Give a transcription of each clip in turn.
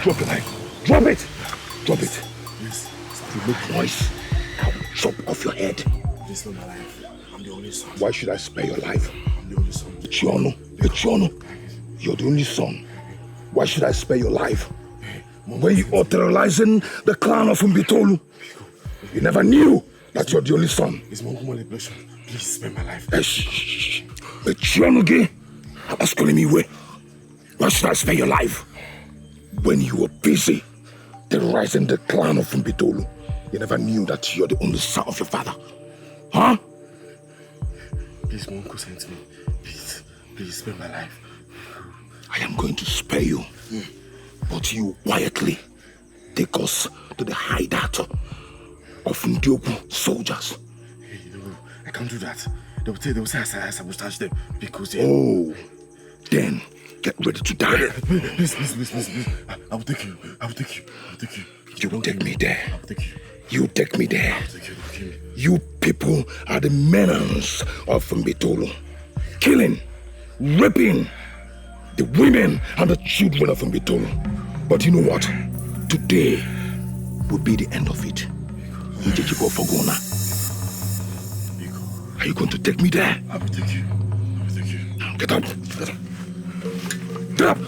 Drop the knife. Drop it. Drop it. Please. If you make noise, I'll chop off your head. Please spare my life. I'm the only son. Why should I spare your life? I'm the only son. Chiono. You're the only son. Why should I spare your life? When you are terrorizing the clan of Mbitolu, you never knew that you're the only son. It's my manipulation. Please spare my life. Chiono, ask me where. Why should I spare your life? When you were busy terrorizing the clan of Mbitolu, you never knew that you're the only son of your father. Huh? Please, my uncle sent me. Please spare my life. I am going to spare you. But you quietly take us to the hideout of Ndiobu soldiers. Hey, no, I can't do that. They will say I sabotage them because... Oh, then get ready to die. Please. I will take you. You will take me there. I will take you. You take me there. I will take you. You people are the menace of Mbitolu. Killing, raping the women and the children of Mbitolu. But you know what? Today will be the end of it. Are you going to take me there? I will take you. Get up. Get up. Get up.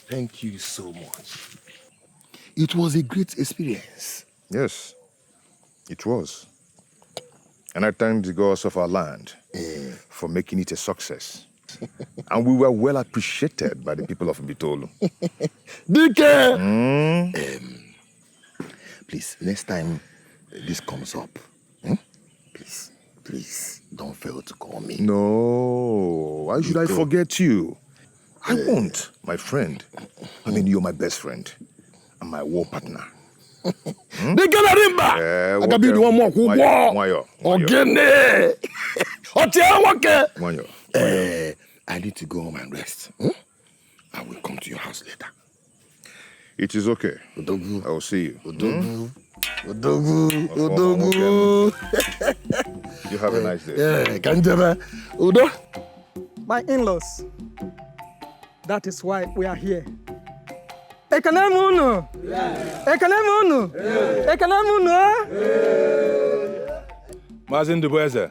Thank you so much. It was a great experience. Yes, it was. And I thank the gods of our land for making it a success. And we were well appreciated by the people of Mbitolu. Please, next time this comes up, please, don't fail to call me. No, why should I forget you? I won't, my friend. I mean, you're my best friend and my war partner. I can be the one more who I need to go home and rest. I will come to your house later. It is okay. Odogu. I will see you. Odogu. You have a nice day. Udo. My in-laws. That is why we are here. Ekanemu. Mazin Dubueze.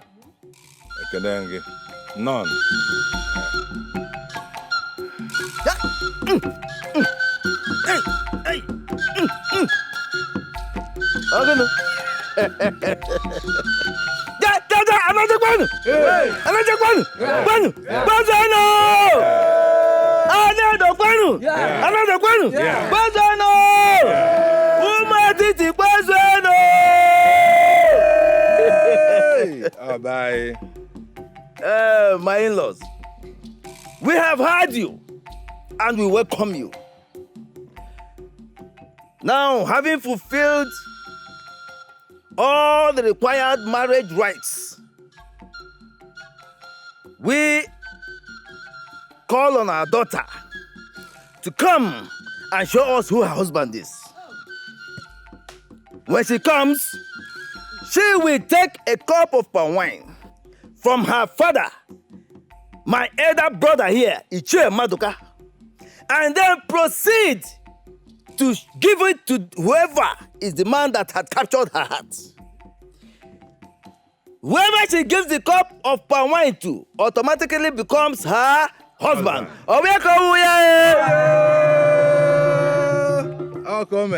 Ekanenge. None. Hey. Oh, bye. My in-laws, we have heard you and we welcome you. Now, having fulfilled all the required marriage rights, we call on our daughter to come and show us who her husband is. When she comes, she will take a cup of palm wine from her father, my elder brother here, Ichie Maduka, and then proceed to give it to whoever is the man that had captured her heart. Whoever she gives the cup of palm wine to automatically becomes her husband. How come?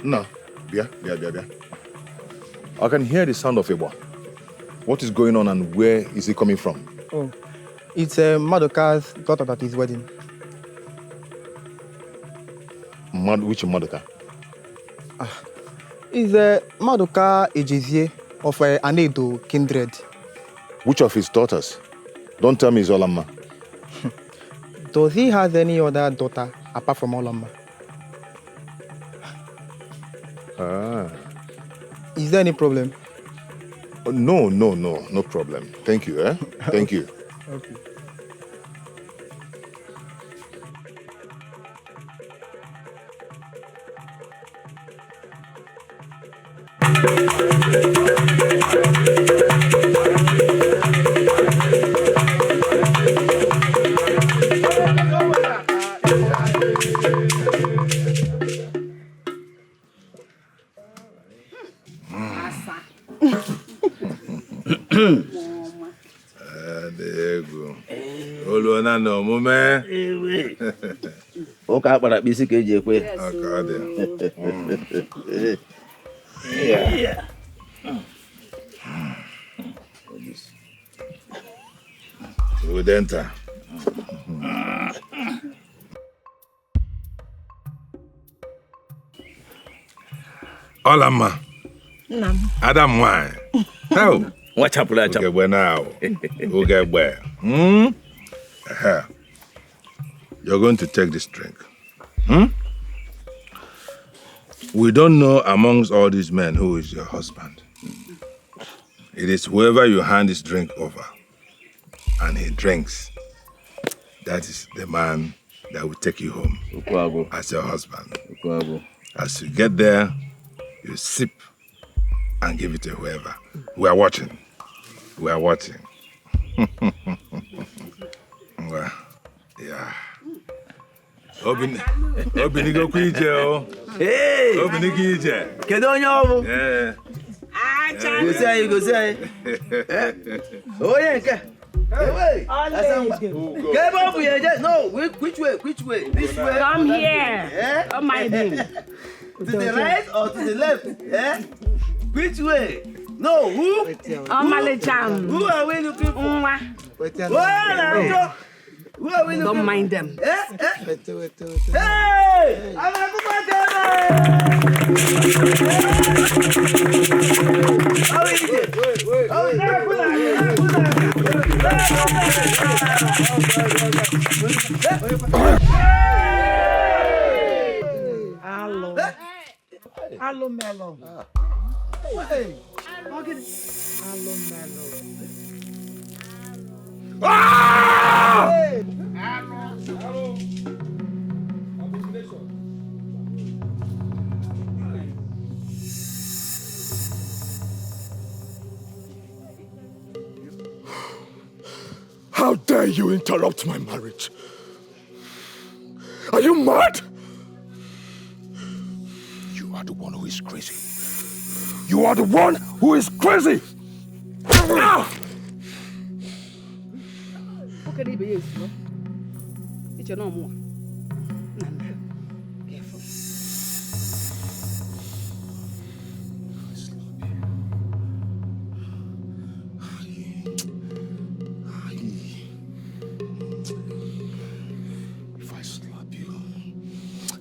No, yeah. I can hear the sound of a war. What is going on and where is it coming from? Oh, it's Maduka's daughter that is wedding. Which Maduka? It's Maduka Ejezie of Anedo kindred. Which of his daughters? Don't tell me it's Olamma. Does he have any other daughter apart from Olamma? Is there any problem? No problem. Thank you, eh? Thank you. Okay. There you go. Oluana no mume. Okay, but busy KJ. Yeah. We would enter. Olama. Adam wine. How? Watch up, watch up. Okay, well now. Okay, well. You're going to take this drink. We don't know amongst all these men who is your husband. It is whoever you hand this drink over and he drinks, that is the man that will take you home as your husband. As you get there, you sip and give it to whoever. We are watching. We are watching. Well, yeah. Obini go kwije o. Hey! Obini kwije. Kedu onye obu? Yeah. Go say. Oye nke. Hey, no, which way? This way. Come here. Eh? Oh my name. To the right or to the left? Eh? Which way? No, who? Oh my jam. Who are we looking for? Who are we looking for? Don't mind them. Hey! I'm a Hello, Mello. Hey. Hello, Mello. dare you interrupt my marriage? Are you mad? You are the one who is crazy. You are the one who is crazy! Ah!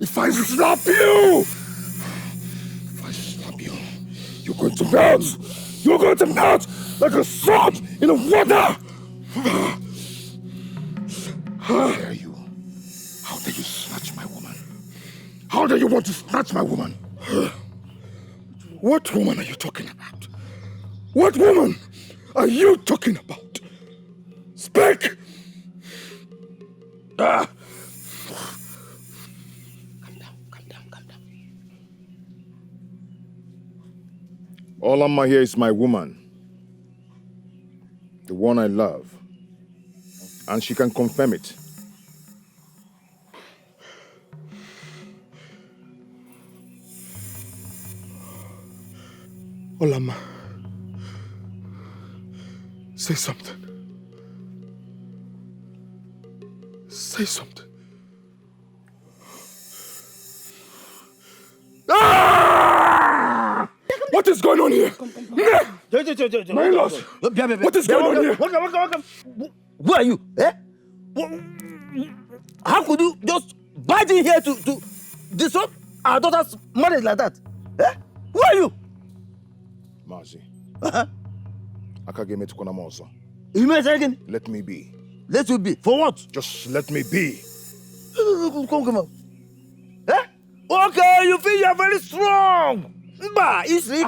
If I slap you, you're going to melt. You're going to melt like a salt in the water. How dare you? How dare you snatch my woman? How dare you want to snatch my woman? What woman are you talking about? What woman are you talking about? Speak! Ah! All I'm here is my woman. The one I love. And she can confirm it. Olama, say something. Say something. Ah! What is going on here? My in-laws, what is going on here? Welcome. Who are you? Eh? How could you just barge in here to disrupt our daughter's marriage like that? Eh? Who are you? Mazi. Uh-huh. Akagemetukonamoso. You mean again? Let me be. Let you be. For what? Just let me be. Come on. Eh? Okay, you feel you're very strong. Bah, easily.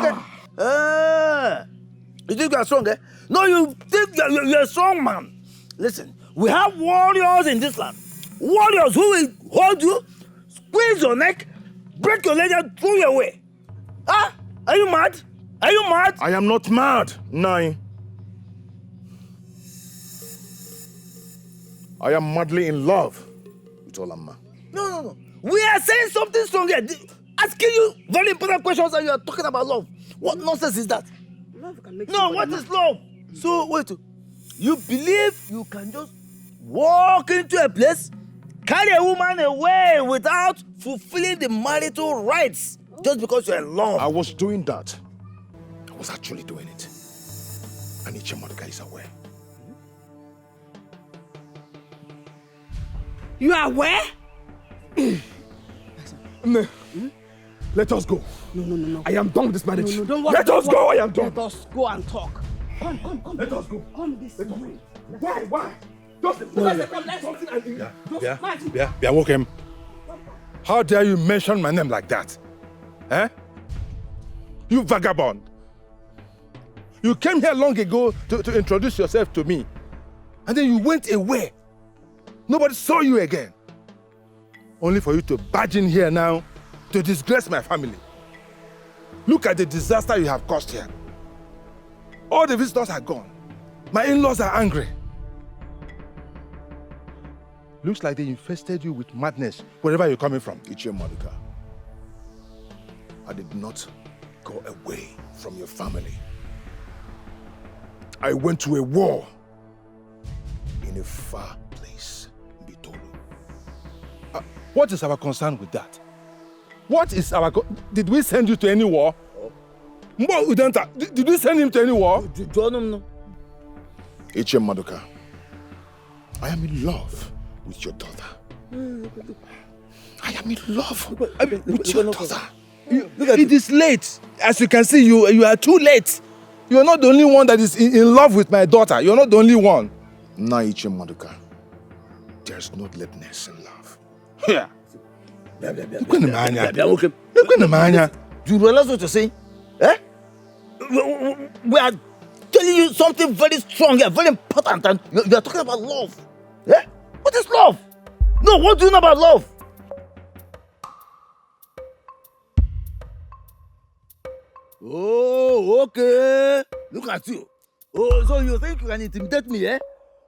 You think you're strong, eh? No, you think you're a strong man. Listen, we have warriors in this land. Warriors who will hold you, squeeze your neck, break your leg and throw you away. Huh? Are you mad? Are you mad? I am not mad, Nai. I am madly in love with Olamma. No. We are saying something strong here. Asking you very important questions and you are talking about love. What nonsense is that? Love can make What is love? So, wait. You believe you can just walk into a place, carry a woman away without fulfilling the marital rights just because you're in love? I was doing that. I was actually doing it. And each Mordecai is aware. You are where? Let us go. No. I am done with this marriage. No, don't worry. Let us go, I am done. Let us go and talk. Come. Let us go. Come this way. Why? Just something I think. Yeah, welcome. How dare you mention my name like that? Eh? You vagabond. You came here long ago to introduce yourself to me. And then you went away. Nobody saw you again. Only for you to barge in here now to disgrace my family. Look at the disaster you have caused here. All the visitors are gone. My in-laws are angry. Looks like they infested you with madness wherever you're coming from. Ichie Maduka, I did not go away from your family. I went to a war in a far place, Bitolu. What is our concern with that? What is our... Did we send you to any war? Mbo Udenta, did we send him to any war? No. Ichie Maduka, I am in love with your daughter. I am in love with your daughter. It is late. As you can see, you are too late. You are not the only one that is in love with my daughter. You are not the only one. Naiche Maduka, there's no lateness in love. Yeah. Do you realize what you're saying? Eh? We are telling you something very strong here, very important, and you are talking about love. Eh? What is love? No, what do you know about love? Oh, okay. Look at you. Oh, so you think you can intimidate me, eh?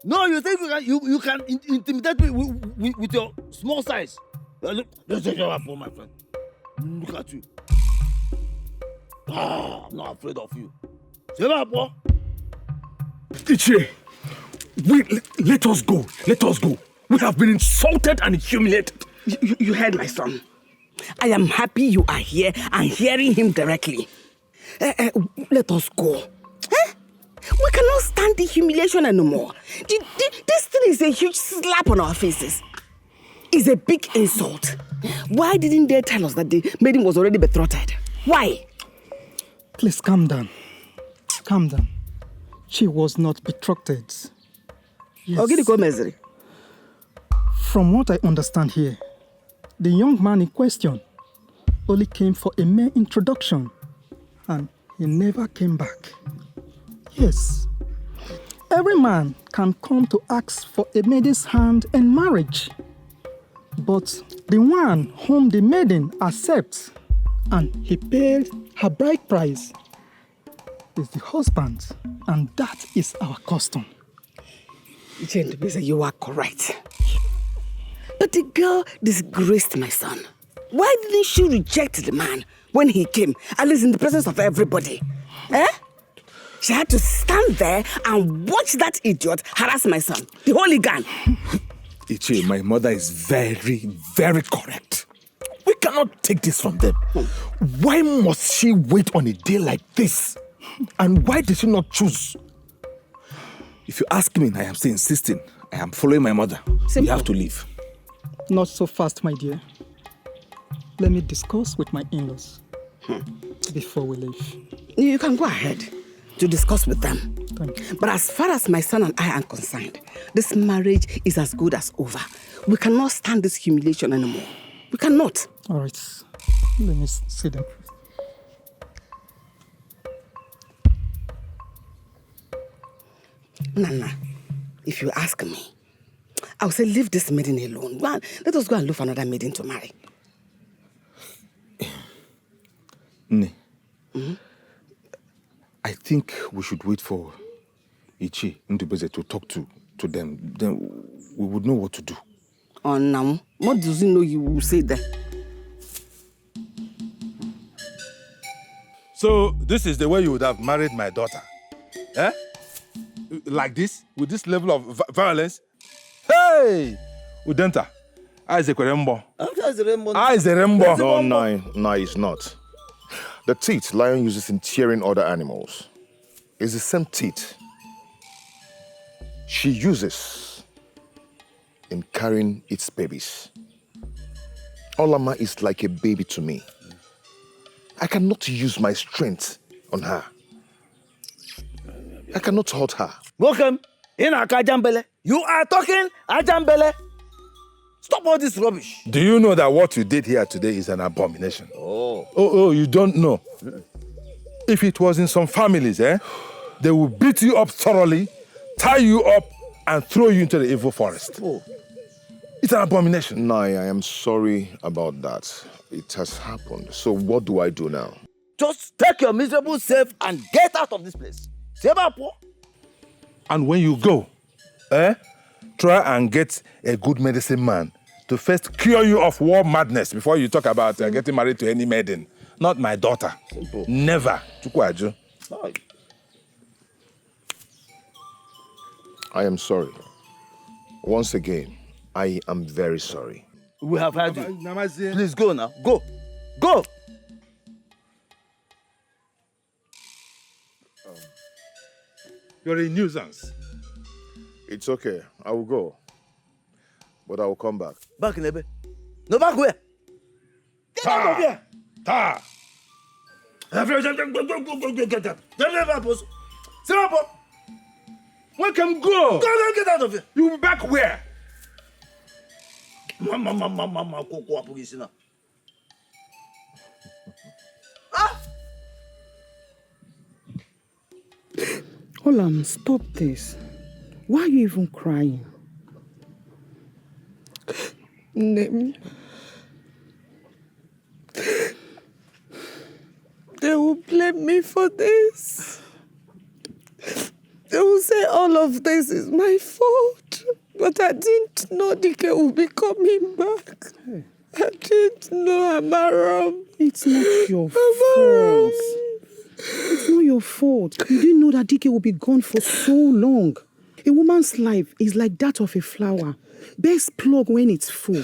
No, you think you can intimidate me with your small size? Look, don't take your apple, my friend. Look at you. I'm not afraid of you. Say that, boy. Ichie, let us go. Let us go. We have been insulted and humiliated. You heard my son. I am happy you are here and hearing him directly. Let us go. We cannot stand the humiliation anymore. This thing is a huge slap on our faces. It's a big insult. Why didn't they tell us that the maiden was already betrothed? Why? Please calm down. Calm down. She was not betrothed. Yes. From what I understand here, the young man in question only came for a mere introduction and he never came back. Yes. Every man can come to ask for a maiden's hand in marriage. But the one whom the maiden accepts and he paid her bride price is the husband, and that is our custom. You are correct. But the girl disgraced my son. Why didn't she reject the man when he came, at least in the presence of everybody? She had to stand there and watch that idiot harass my son, the hooligan. Ichie, my mother is very, very correct. We cannot take this from them. Why must she wait on a day like this? And why did she not choose? If you ask me, I am still insisting. I am following my mother. Simple. We have to leave. Not so fast, my dear. Let me discuss with my in-laws before we leave. You can go ahead to discuss with them. Thank you. But as far as my son and I are concerned, this marriage is as good as over. We cannot stand this humiliation anymore. We cannot. All right. Let me see them. Nana, if you ask me, I would say leave this maiden alone. Let us go and look for another maiden to marry. I think we should wait for Ichi Ndubeze to talk to them. Then we would know what to do. Oh, now, what does he know you will say that? So this is the way you would have married my daughter? Eh? Like this? With this level of violence? Hey! Udenta. Isaac Rembo. Isaac Rembo. No, it's not. The teeth lion uses in tearing other animals is the same teeth she uses in carrying its babies. Olama is like a baby to me. I cannot use my strength on her. I cannot hurt her. Welcome in Akajambele. You are talking Ajambele. Stop all this rubbish. Do you know that what you did here today is an abomination? Oh, you don't know. If it was in some families, they will beat you up thoroughly, tie you up, and throw you into the evil forest. It's an abomination. Nai, I am sorry about that. It has happened. So what do I do now? just take your miserable self and get out of this place. And when you go, try and get a good medicine man to first cure you of war madness before you talk about getting married to any maiden. Not my daughter. Simple. Never. Chukwaju. I am sorry. Once again, I am very sorry. We have had you. Please go now. Go. Go. You're a nuisance. It's okay. I will go. But I will come back. Back in the bed. No, back where? Get out of here. Ta! When can go? Go, get out of here. You be back where? Mama, Olam, stop this. Why are you even crying? Name. They will blame me for this. They will say all of this is my fault. But I didn't know Dike would be coming back. I didn't know Amaram. It's not your fault. It's not your fault. You didn't know that Dike will be gone for so long. A woman's life is like that of a flower. Best plug when it's full.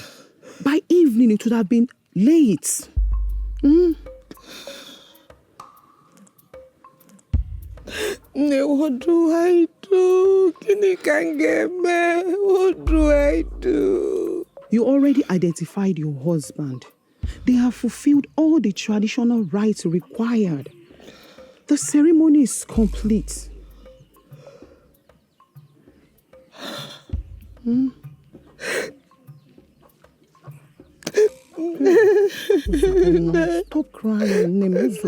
By evening, it would have been late. What do I do? Kini can get me. What do I do? You already identified your husband. They have fulfilled all the traditional rites required. The ceremony is complete. Stop crying. It's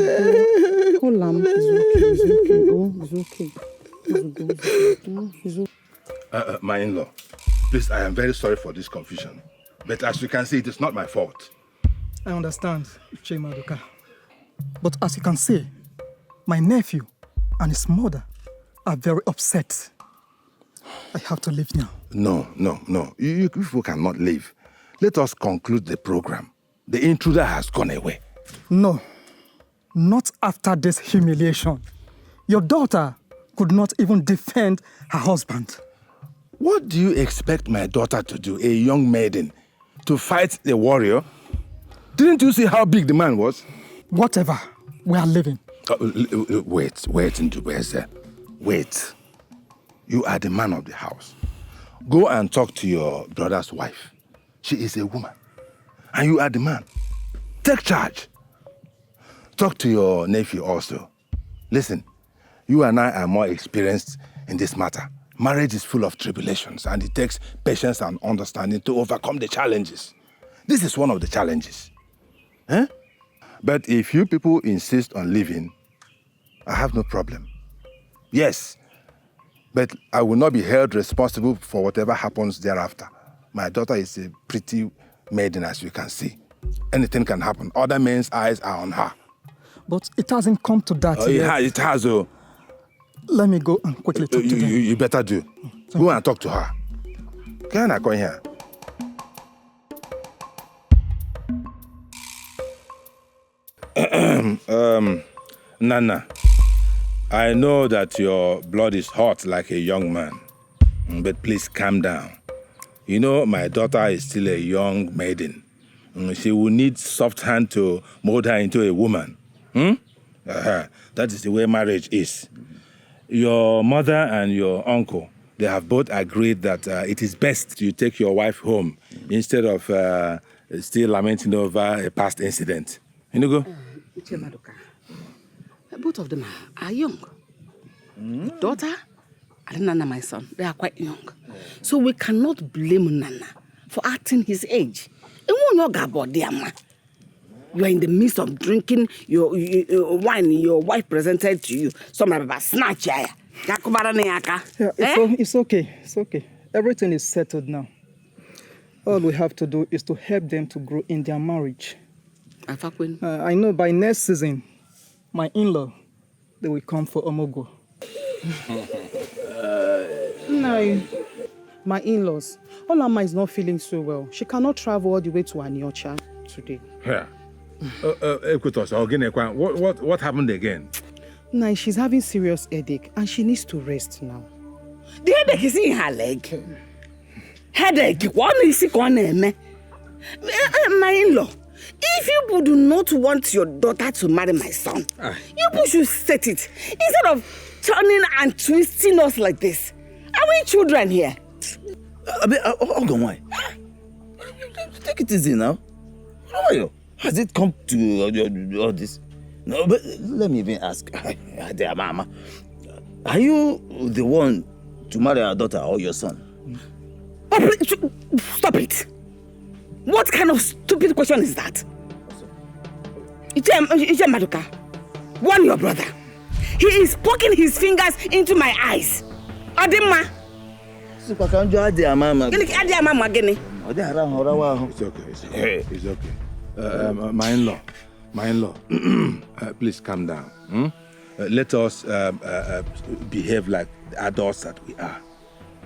okay. My in-law, please, I am very sorry for this confusion. But as you can see, it is not my fault. I understand, Chimaduka. But as you can see, my nephew and his mother are very upset. I have to leave now. No. You people cannot leave. Let us conclude the program. The intruder has gone away. No, not after this humiliation. Your daughter could not even defend her husband. What do you expect my daughter to do, a young maiden, to fight a warrior? Didn't you see how big the man was? Whatever, we are leaving. Wait, Ndubeze. Wait. You are the man of the house. Go and talk to your brother's wife. She is a woman. And you are the man. Take charge. Talk to your nephew also. Listen, you and I are more experienced in this matter. Marriage is full of tribulations, and it takes patience and understanding to overcome the challenges. This is one of the challenges. But if you people insist on leaving, I have no problem. Yes, but I will not be held responsible for whatever happens thereafter. My daughter is a pretty maiden, as you can see. Anything can happen. Other men's eyes are on her. But it hasn't come to that yet. It has. Let me go and quickly talk to them. You better do. Go and talk to her. Can I come here? Nana, I know that your blood is hot like a young man, but please calm down. You know, my daughter is still a young maiden. She will need soft hand to mold her into a woman. That is the way marriage is. Your mother and your uncle, they have both agreed that it is best you take your wife home instead of still lamenting over a past incident. Go. Both of them are young. Daughter and Nana, my son, they are quite young. So we cannot blame Nana for acting his age. You are in the midst of drinking your wine your wife presented to you. Some about snatch. Yeah, it's okay. It's okay. Everything is settled now. All we have to do is to help them to grow in their marriage. I know by next season, my in-law, they will come for Omogo. No, my in-laws. Olama is not feeling so well. She cannot travel all the way to Aniocha today. Yeah. What happened again? No, she's having serious headache and she needs to rest now. The headache is in her leg. Headache? What is it going on? My in-law, if you do not want your daughter to marry my son, you should set it instead of turning and twisting us like this. Are we children here? Hold on, why? Take it easy now. How are you? Has it come to all this? No, but let me even ask. Dear Mama, are you the one to marry our daughter or your son? Oh, stop it! What kind of stupid question is that? Iche Maduka, warn your brother. He is poking his fingers into my eyes. Adema. It's okay. It's okay. My in-law, please calm down. Let us behave like the adults that we are.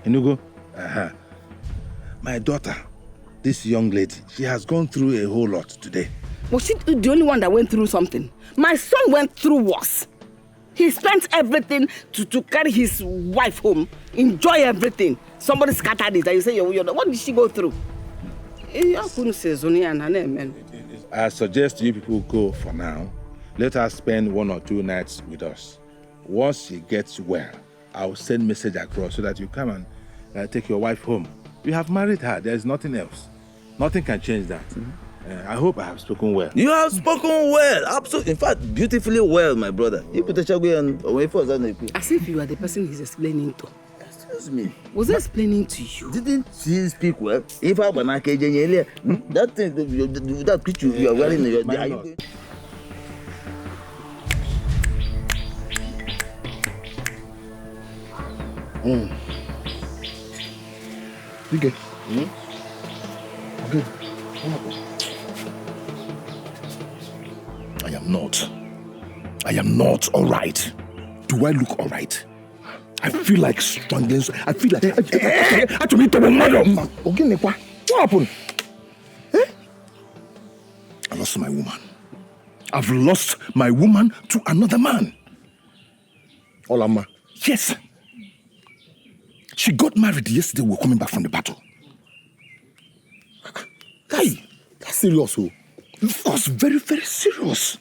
Inugo, my daughter, this young lady, she has gone through a whole lot today. Was she the only one that went through something? My son went through worse. He spent everything to carry his wife home, enjoy everything. Somebody scattered it and you say, what did she go through? I suggest you people go for now. Let her spend 1 or 2 nights with us. Once she gets well, I'll send message across so that you come and take your wife home. You have married her. There's nothing else. Nothing can change that. I hope I have spoken well. You have spoken well. Absolutely. In fact, beautifully well, my brother. As if you are the person he's explaining to. Excuse me. Was I explaining to you? Didn't she speak well? If I were not that thing, that picture you are wearing, Okay. Okay. I am not all right. Do I look all right? I feel like strangling. I feel like what happened? I lost my woman. I've lost my woman to another man. Olama. Yes. She got married yesterday. We're coming back from the battle. Hey, that's serious. It was very, very serious.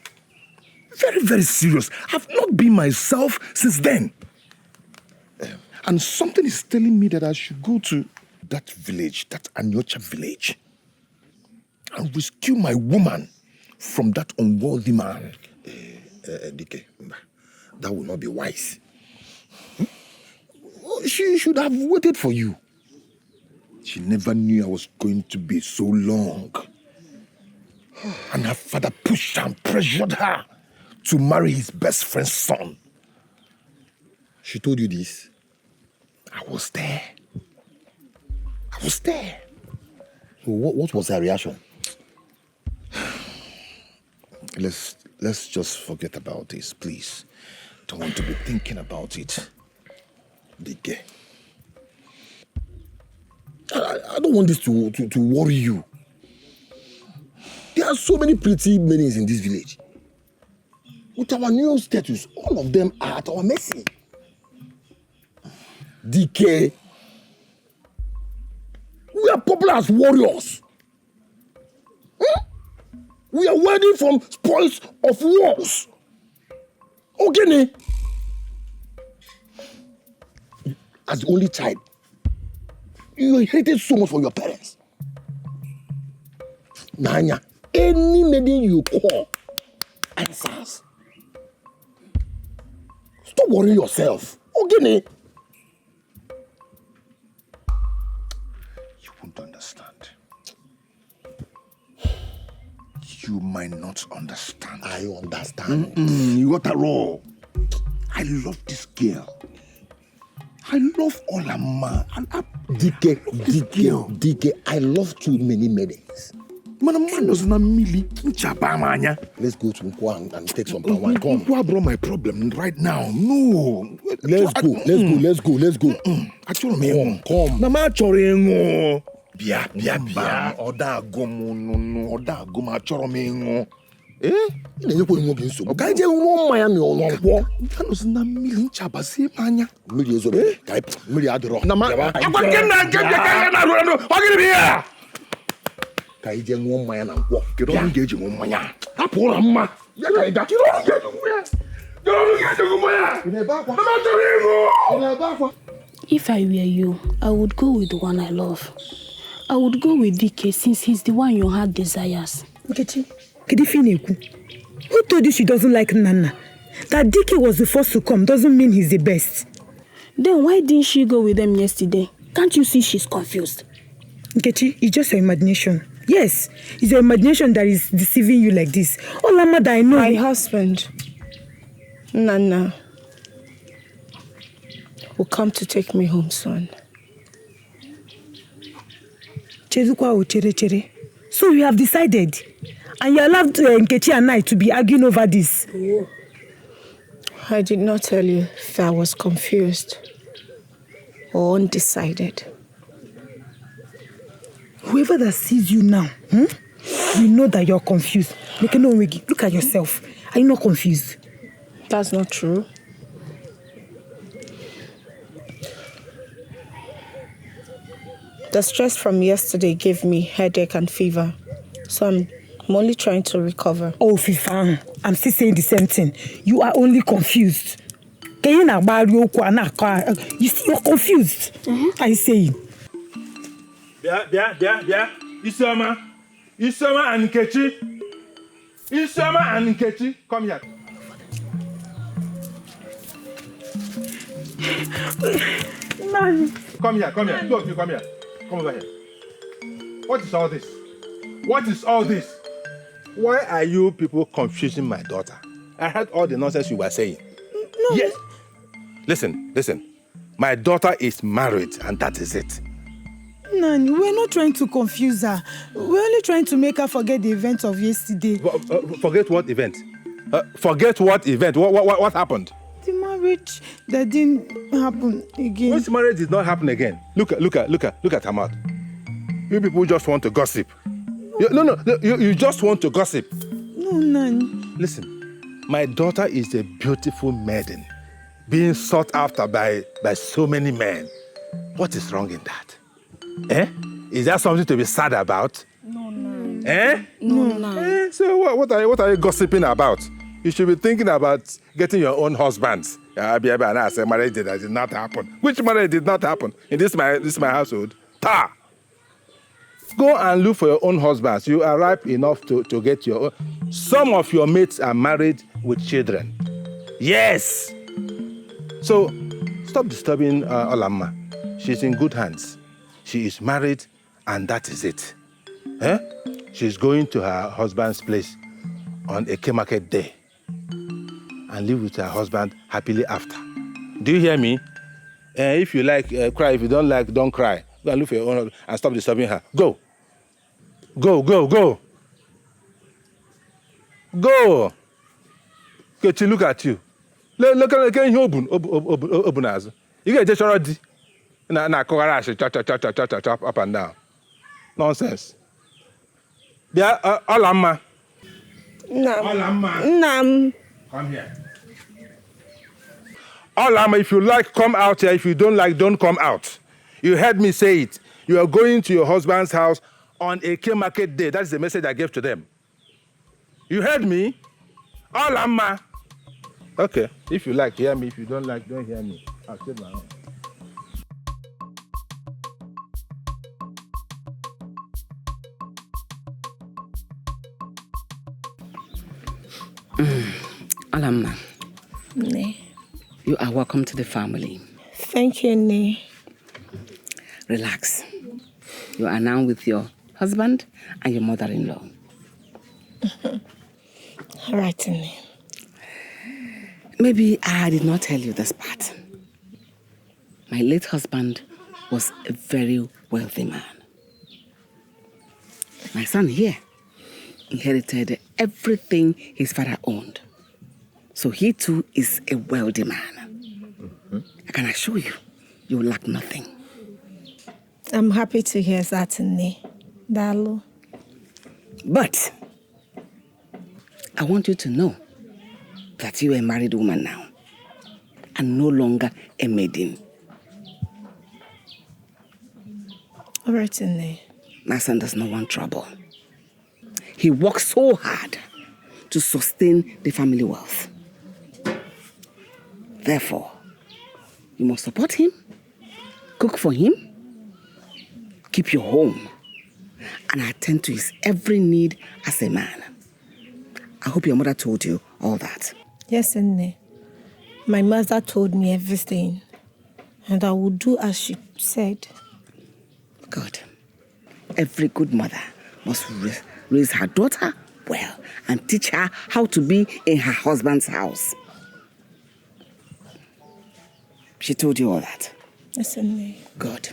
Very, very serious. I've not been myself since then. And something is telling me that I should go to that village, that Anyocha village, and rescue my woman from that unworthy man. Dike, that would not be wise. She should have waited for you. She never knew I was going to be so long. And her father pushed and pressured her to marry his best friend's son. She told you this? I was there. So what was her reaction? Let's just forget about this, please. Don't want to be thinking about it. Dike. I don't want this to worry you. There are so many pretty maidens in this village. With our new status, all of them are at our mercy. DK, we are popular as warriors. We are wedding from spoils of wars. Okay, as the only child, you inherited so much from your parents. Nanya, any maiden you call answers. Stop worrying yourself. Okay, you won't understand. You might not understand. I understand. You got that wrong. I love this girl. I love Olama. DK, I love too many maidens. Let's go to Nkwa and take some power. Come. Nkwa brought my problem right now. No. Let's go. Come. Nama chorengo. Bia. Oda goma choromengo. You put him so. Okay, you want my and your one. That was not million chabasi mania. Millions of type. Milliadro. Nama. Kaije one man and walk. You don't engage in mania. I pull a ma. You don't engage in If I were you, I would go with the one I love. I would go with DK since he's the one your heart desires. Nkechi, who told you she doesn't like Nana? That DK was the first to come doesn't mean he's the best. Then why didn't she go with them yesterday? Can't you see she's confused? Nkechi, it's just her imagination. Yes, it's your imagination that is deceiving you like this. Olama, that I know. My husband, Nana, will come to take me home soon. So you have decided, and you allowed Nkechi and I to be arguing over this. I did not tell you if I was confused. or undecided. Whoever that sees you now, we know that you're confused. Look at yourself. Are you not confused? That's not true. The stress from yesterday gave me headache and fever, so I'm only trying to recover. Oh, Fifa, I'm still saying the same thing. You are only confused. You see, you're confused. I say. Bia. Isoma and Nkechi. Isoma and Nkechi, come here. Come here. Two of you, come here. Come over here. What is all this? Why are you people confusing my daughter? I heard all the nonsense you were saying. No. Yes. Listen. My daughter is married, and that is it. Nani, we're not trying to confuse her. We're only trying to make her forget the events of yesterday. Forget what event? Forget what event? What happened? The marriage that didn't happen again. Which marriage did not happen again? Look at her mouth. You people just want to gossip. No, you just want to gossip. No, Nani. Listen, my daughter is a beautiful maiden, being sought after by so many men. What is wrong in that? Is that something to be sad about? No, Nani. No. So what are you gossiping about? You should be thinking about getting your own husband. I said marriage that did not happen. Which marriage did not happen? In this my household? Go and look for your own husbands. You are ripe enough to get your own. Some of your mates are married with children. Yes. So stop disturbing Olamma. She's in good hands. She is married, and that is it. She's going to her husband's place on a K-market day and live with her husband happily after. Do you hear me? If you like, cry. If you don't like, don't cry. Go and look for your own husband and stop disturbing her. Go. Get you look at you. Look at you open as. You get just already. Chop up and down. Nonsense. Yeah, Olamma. Nam. Come here. Olamma, if you like, come out here. If you don't like, don't come out. You heard me say it. You are going to your husband's house on a K-market day. That's the message I gave to them. You heard me? Olamma. Okay, if you like, hear me. If you don't like, don't hear me. I'll take my own. Olamma. Ne. You are welcome to the family. Thank you, Ne. Relax. You are now with your husband and your mother-in-law. All right, Ne. Maybe I did not tell you this part. My late husband was a very wealthy man. My son here inherited everything his father owned. So he too is a wealthy man. I can assure you, you will lack nothing. I'm happy to hear that, Ne. Dalo. But I want you to know that you are a married woman now and no longer a maiden. All right, Ne. My son does not want trouble. He works so hard to sustain the family wealth. Therefore, you must support him, cook for him, keep your home, and attend to his every need as a man. I hope your mother told you all that. Yes, Ne. My mother told me everything, and I will do as she said. Good. Every good mother must raise her daughter well and teach her how to be in her husband's house. She told you all that? Yes, Ne. Good.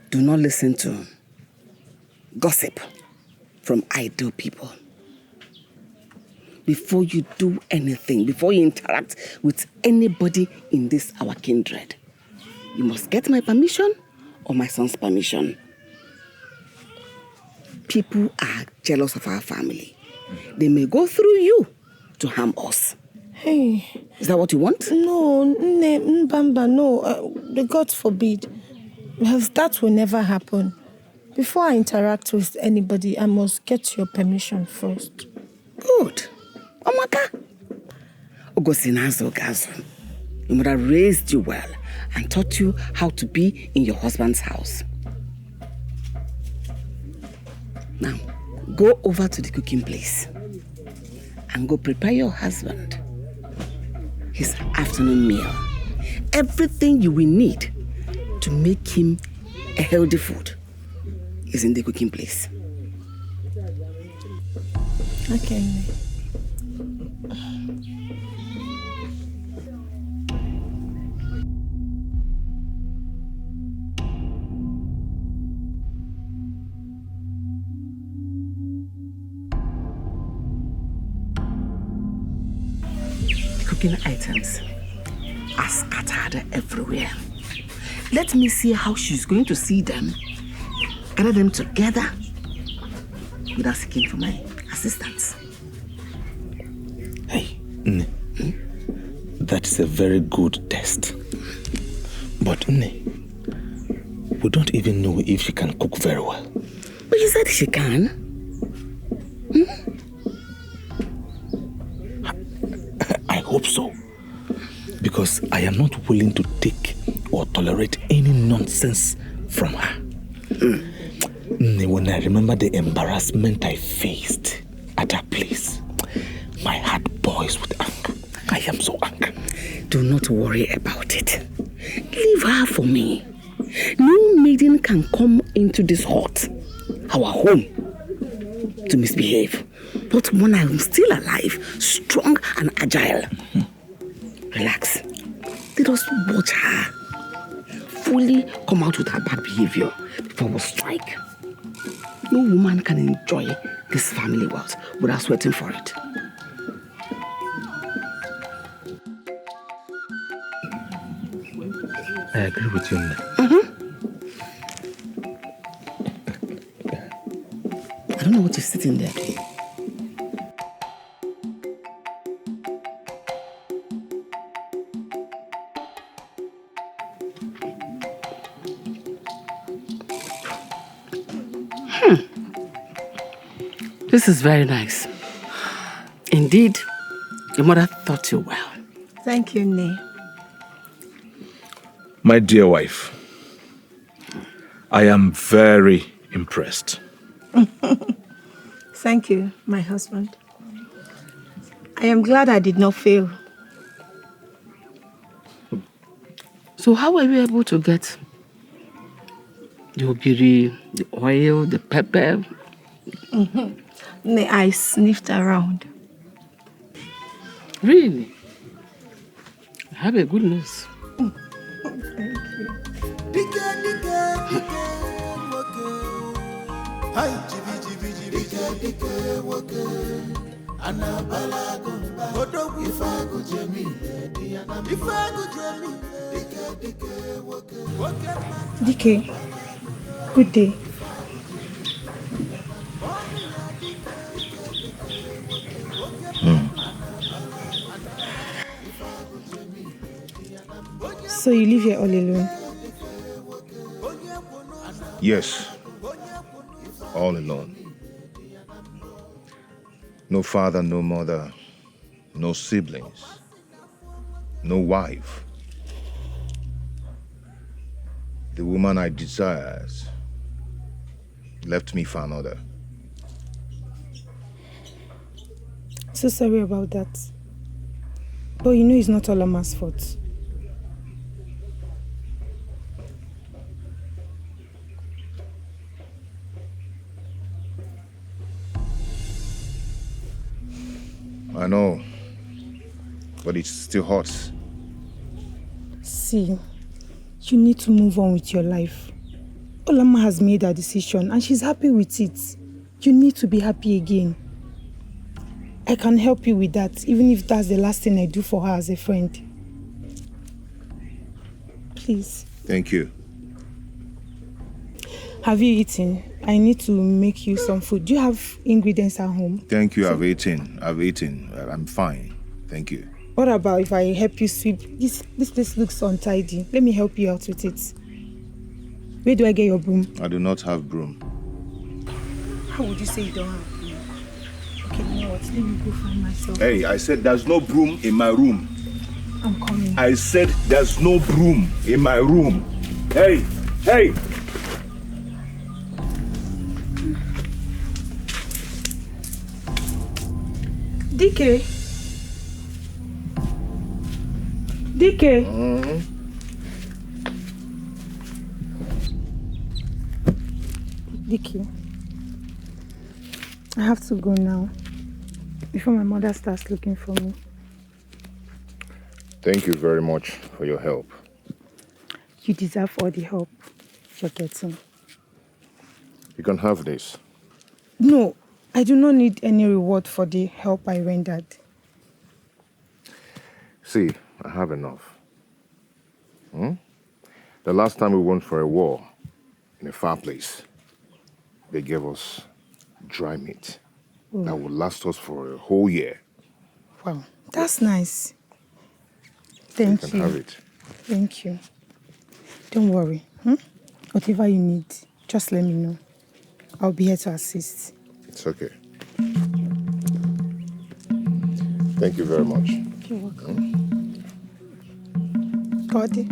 Do not listen to gossip from idle people. Before you do anything, before you interact with anybody in this our kindred, You must get my permission or my son's permission. People are jealous of our family. They may go through you to harm us. Hey. Is that what you want? No, Mbamba, no. The gods forbid. That will never happen. Before I interact with anybody, I must get your permission first. Good. Omaka. Ogosinazo Gazo. Your mother raised you well and taught you how to be in your husband's house. Now, go over to the cooking place and go prepare your husband his afternoon meal. Everything you will need to make him a healthy food is in the cooking place. Okay. Cooking items are scattered everywhere. Let me see how she's going to see them, gather them together without seeking for my assistance. Hey, that is a very good test. But we don't even know if she can cook very well. But you said she can. I hope so. Because I am not willing to take or tolerate any nonsense from her. When I remember the embarrassment I faced at her place, my heart boils with anger. I am so angry. Do not worry about it. Leave her for me. No maiden can come into this hut, our home, to misbehave. But when I am still alive, strong and agile, relax. Let us watch her fully come out with her bad behavior before we strike. No woman can enjoy this family wealth without sweating for it. I agree with you. I don't know what you're sitting there doing. This is very nice. Indeed, your mother thought you well. Thank you, Ne. My dear wife, I am very impressed. Thank you, my husband. I am glad I did not fail. So how were you able to get the ogiri, the oil, the pepper? Ne, I sniffed around. Really? I have a good news. Thank you. DK, good day. So you live here all alone? Yes, all alone. No father, no mother, no siblings, no wife. The woman I desired left me for another. So sorry about that. But you know it's not all Ama's fault. I know, but it still hurts. See, you need to move on with your life. Olama has made her decision and she's happy with it. You need to be happy again. I can help you with that, even if that's the last thing I do for her as a friend. Please. Thank you. Have you eaten? I need to make you some food. Do you have ingredients at home? Thank you. I've eaten. I'm fine. Thank you. What about if I help you sweep? This place looks untidy. Let me help you out with it. Where do I get your broom? I do not have broom. How would you say you don't have broom? Okay, you know what? Let me go find myself. Hey, I said there's no broom in my room. I'm coming. I said there's no broom in my room. Hey! DK. DK. I have to go now before my mother starts looking for me. Thank you very much for your help. You deserve all the help you're getting. You can have this. No, I do not need any reward for the help I rendered. See, I have enough. The last time we went for a war in a far place, they gave us dry meat that would last us for a whole year. Wow, that's nice. Thank you. You can have it. Thank you. Don't worry. Whatever you need, just let me know. I'll be here to assist. It's okay. Thank you very much. You're welcome. Cody.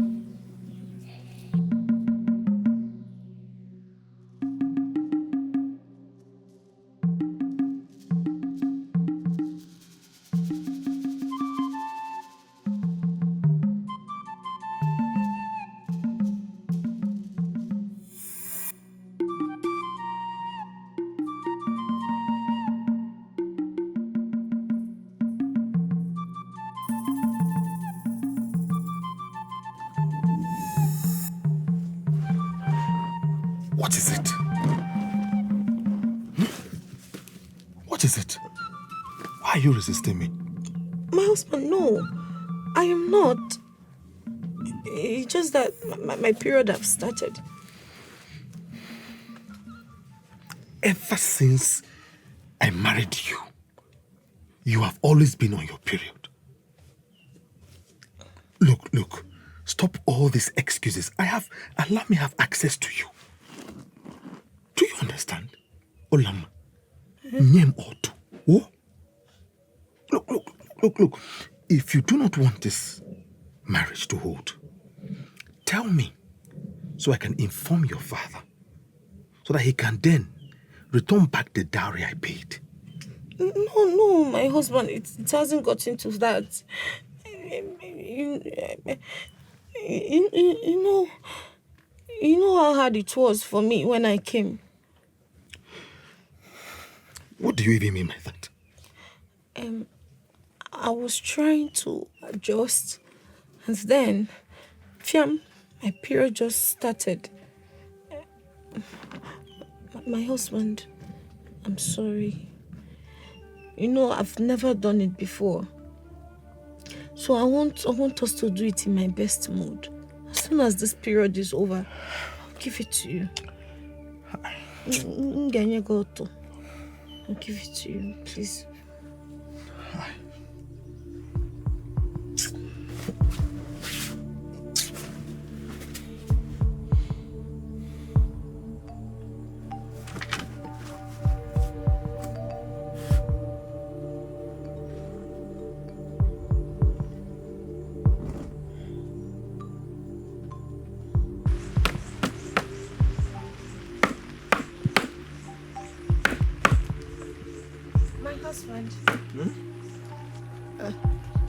What is it? What is it? Why are you resisting me? My husband, no. I am not. It's just that my period have started. Ever since I married you, you have always been on your period. Look. Stop all these excuses. Allow me have access to you. Do you understand? Olama. Nyem otu. Oh? Look. If you do not want this marriage to hold, tell me so I can inform your father so that he can then return back the dowry I paid. No, my husband, it hasn't gotten to that. You know how hard it was for me when I came. What do you even mean by that? I was trying to adjust, and then, my period just started. My husband, I'm sorry. I've never done it before. So I want us to do it in my best mood. As soon as this period is over, I'll give it to you. I'll give it to you, please.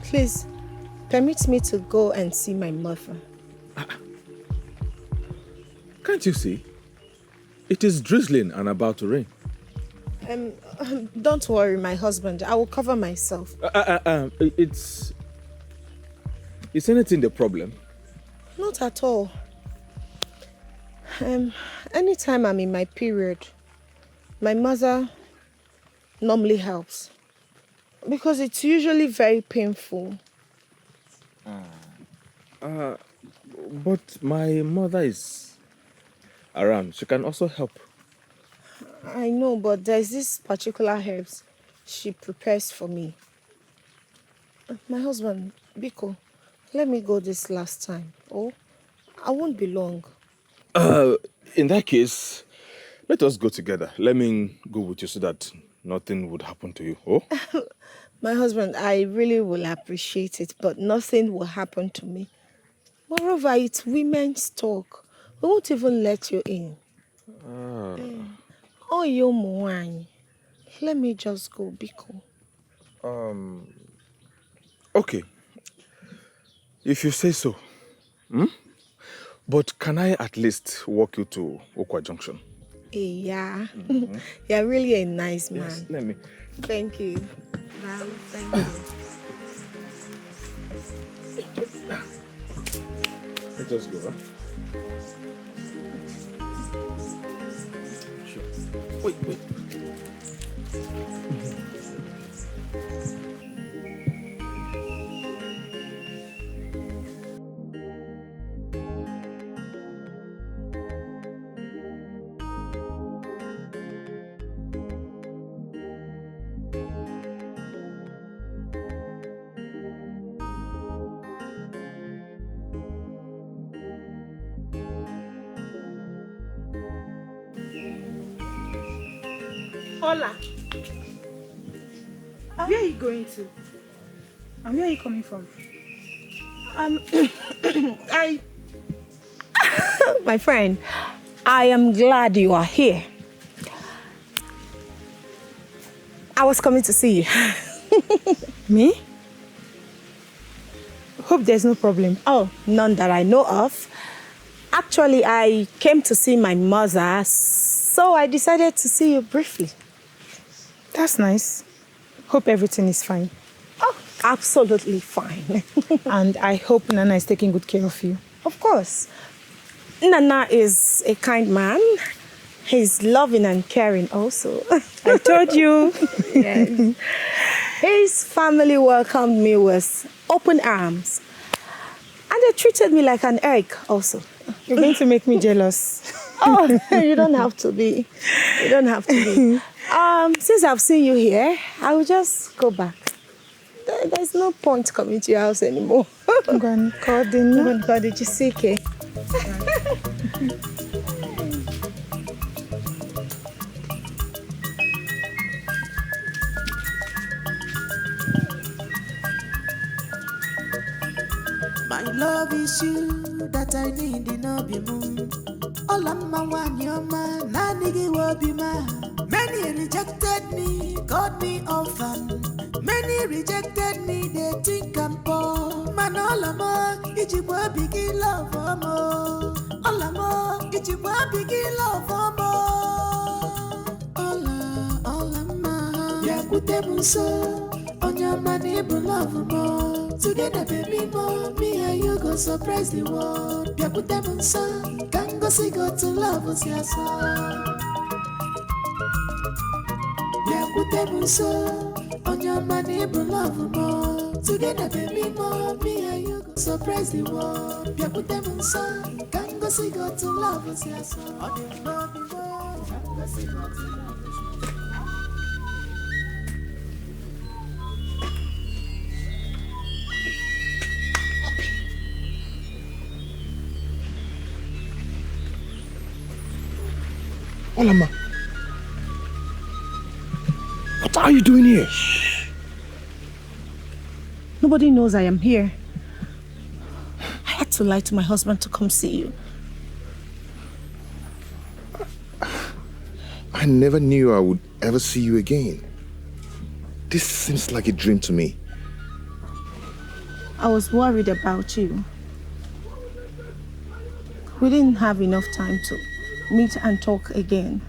Please, permit me to go and see my mother. Can't you see? It is drizzling and about to rain. Don't worry, my husband. I will cover myself. Is anything the problem? Not at all. Anytime I'm in my period, my mother normally helps. Because it's usually very painful. But my mother is around. She can also help. I know, but there's this particular herbs she prepares for me. My husband, Biko, let me go this last time. Oh, I won't be long. In that case, let us go together. Let me go with you so that nothing would happen to you. Oh? My husband, I really will appreciate it, but nothing will happen to me. Moreover, it's women's talk. We won't even let you in. Oh, you moan. Let me just go, Biko. Okay. If you say so. But can I at least walk you to Okwa Junction? Yeah. You're really a nice man. Yes, let me. Thank you. Wow, thank you. Let us go, huh? Sure. Wait. Hola. Where are you going to? And where are you coming from? My friend, I am glad you are here. I was coming to see you. Me? Hope there's no problem. Oh, none that I know of. Actually, I came to see my mother, so I decided to see you briefly. That's nice. Hope everything is fine. Oh, absolutely fine. And I hope Nana is taking good care of you. Of course. Nana is a kind man. He's loving and caring also. I told you. Yes. His family welcomed me with open arms. And they treated me like an egg also. You're going to make me jealous. Oh, you don't have to be. You don't have to be. Since I've seen you here, I will just go back. There's no point coming to your house anymore. I'm going to call dinner. I'm going to call the Jisike. My love is you that I need in Obimu. All of my one, your man, Nanigi Wobima. Many rejected me, called me orphan. Many rejected me, they think I'm poor. Man, all of my, Ichibwa bigi love, amo. All of my, Ichibwa bigi love, amo. All of my, Yakute Muso. On your money, but love more. Together, baby, more. Me and you go surprise the world. Put them on sun. Can go see go to love us, yes, put them on sun. On your money, but love more. Together, baby, more. Me and you go surprise the world. Put them on sun. Can go see go to love us, yes, on your money, more. Can go see go to love us. Olama, what are you doing here? Shh. Nobody knows I am here. I had to lie to my husband to come see you. I never knew I would ever see you again. This seems like a dream to me. I was worried about you. We didn't have enough time to meet and talk again.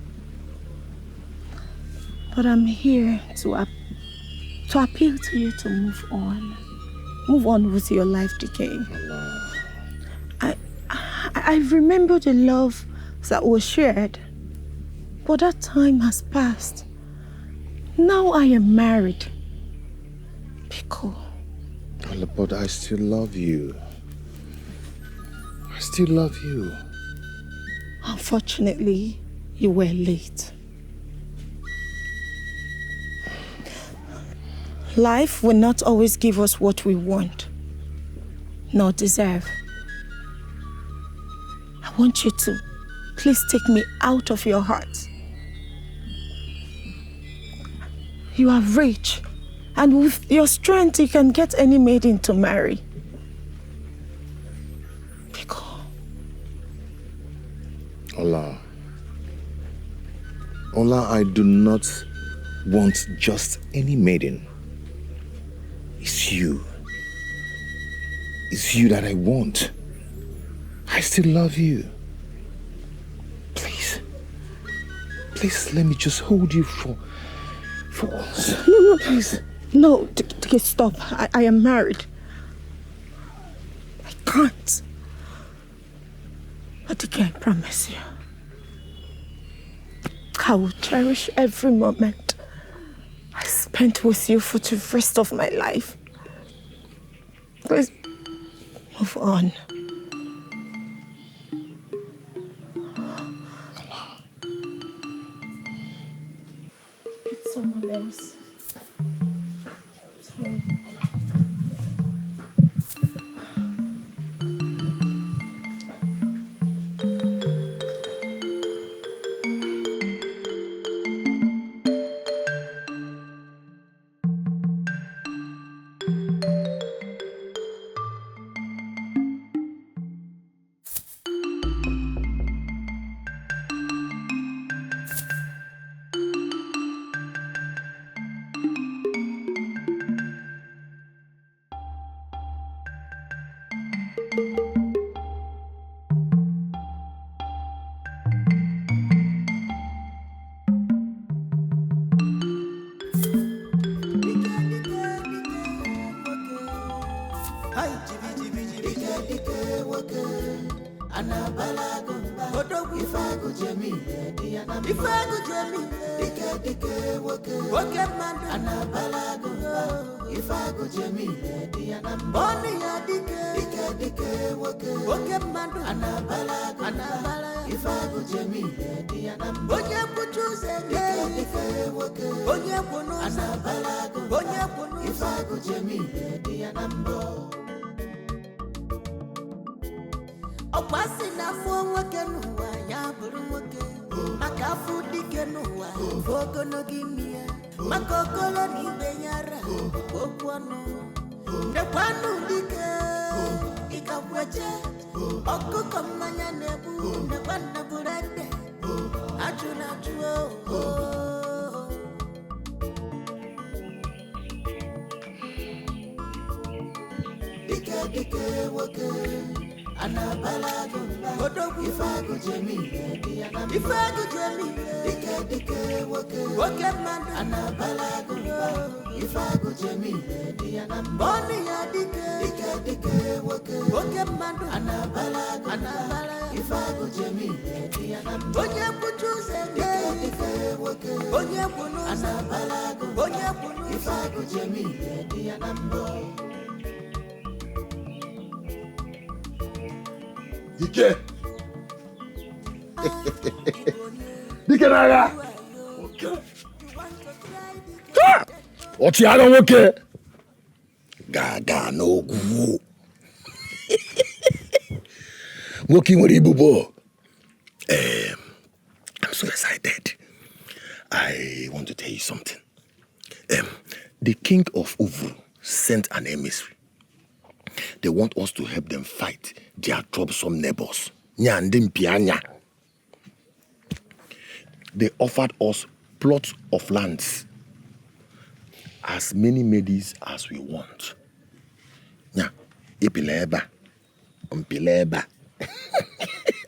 But I'm here to appeal to you to move on. Move on with your life, DK. I remember the love that was shared, but that time has passed. Now I am married. Pico. But I still love you. I still love you. Unfortunately, you were late. Life will not always give us what we want, nor deserve. I want you to please take me out of your heart. You are rich, and with your strength, you can get any maiden to marry. Ola, I do not want just any maiden. It's you. It's you that I want. I still love you. Please let me just hold you for once. No, please. No, stop. I am married. I can't. But I promise you, I will cherish every moment I spent with you for the rest of my life. Please, move on. It's someone else. Sorry. Dike! Dike n'agha! Ọchịagha nwoke! Ga-aga n'ogwu. Nwoke nwere ibubo. I'm so excited. I want to tell you something. The king of Uvuru sent an emissary. They want us to help them fight their troublesome neighbors. They offered us plots of lands, as many maidens as we want.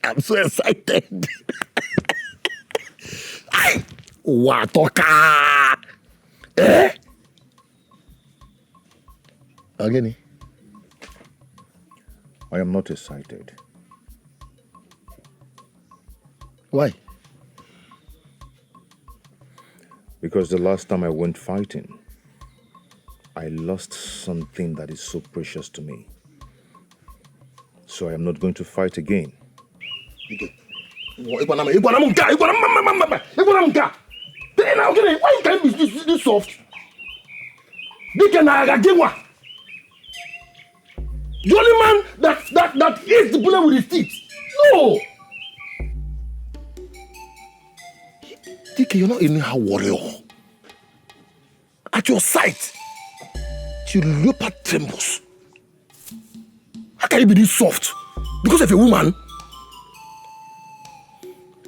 I'm so excited. Watoka! Again. I am not excited. Why? Because the last time I went fighting, I lost something that is so precious to me. So I am not going to fight again. Why you can't be this soft? The only man that eats the bullet with his teeth. No! DK, you're not even a warrior. At your sight, your leopard trembles. How can you be this soft? Because of a woman?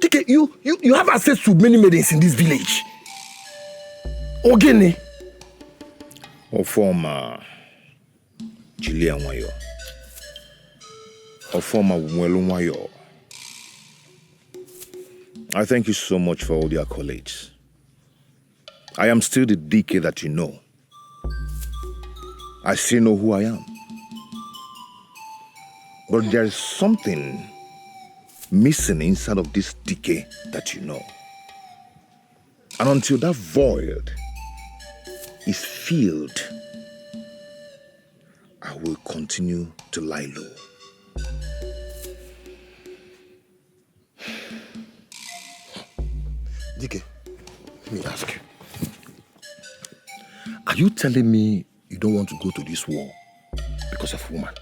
DK, you have access to many maidens in this village. Ogene. Or former Julia Wayo. Or former Mwelu Wayo. I thank you so much for all the accolades. I am still the DK that you know. I still know who I am. But there is something missing inside of this DK that you know. And until that void is filled, I will continue to lie low. DK, let me ask you. Are you telling me you don't want to go to this war because of a woman?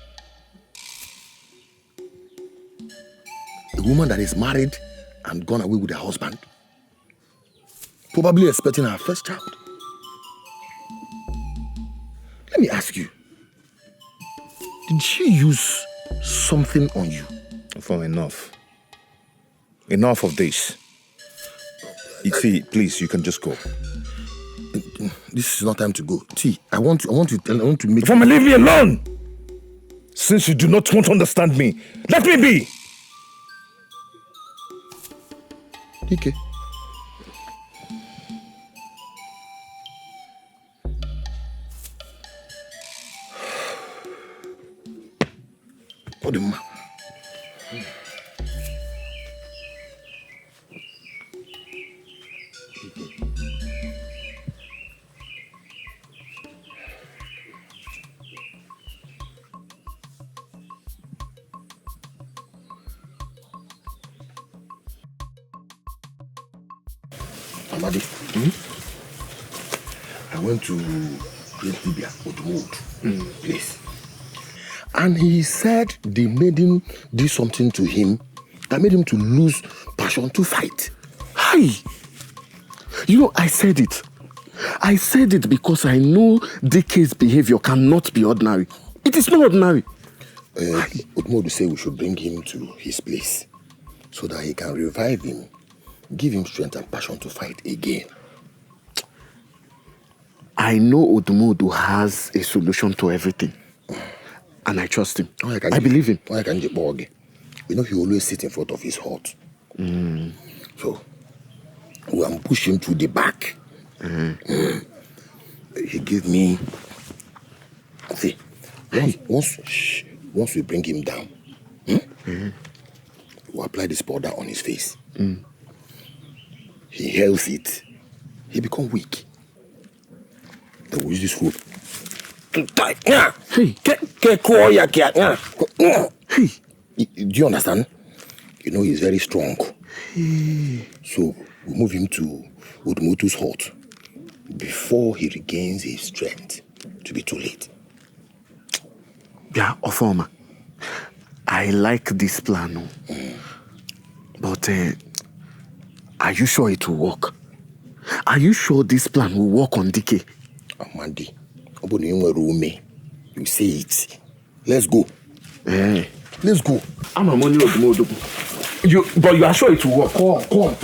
A woman that is married and gone away with her husband, probably expecting her first child. Let me ask you, did she use something on you? For enough. Enough of this. See, please, you can just go. This is not time to go. T, I want to make... Fama, leave me alone! Since you do not want to understand me, let me be! Okay. What the man? Amadi, I went to Great Libya with Wood, please. And he said they made him do something to him that made him to lose passion to fight. Hi! You know, I said it. I said it because I know DK's behavior cannot be ordinary. It is not ordinary. Udmodu said we should bring him to his place so that he can revive him, give him strength and passion to fight again. I know Udmodu has a solution to everything. And I trust him. I believe him. You know, he always sits in front of his hut. So, we will push him to the back. He gave me... See, once we bring him down, we'll apply this powder on his face. He hails it. He becomes weak. Then we use this rope. Hey, do you understand? You know he's very strong. So we move him to Udmutu's hut before he regains his strength to be too late. Yeah, Ofoma. I like this plan. But are you sure it will work? Are you sure this plan will work on DK? Amandi. You say it. Let's go. Let's go. I'm a money of but you are sure it will work? Come.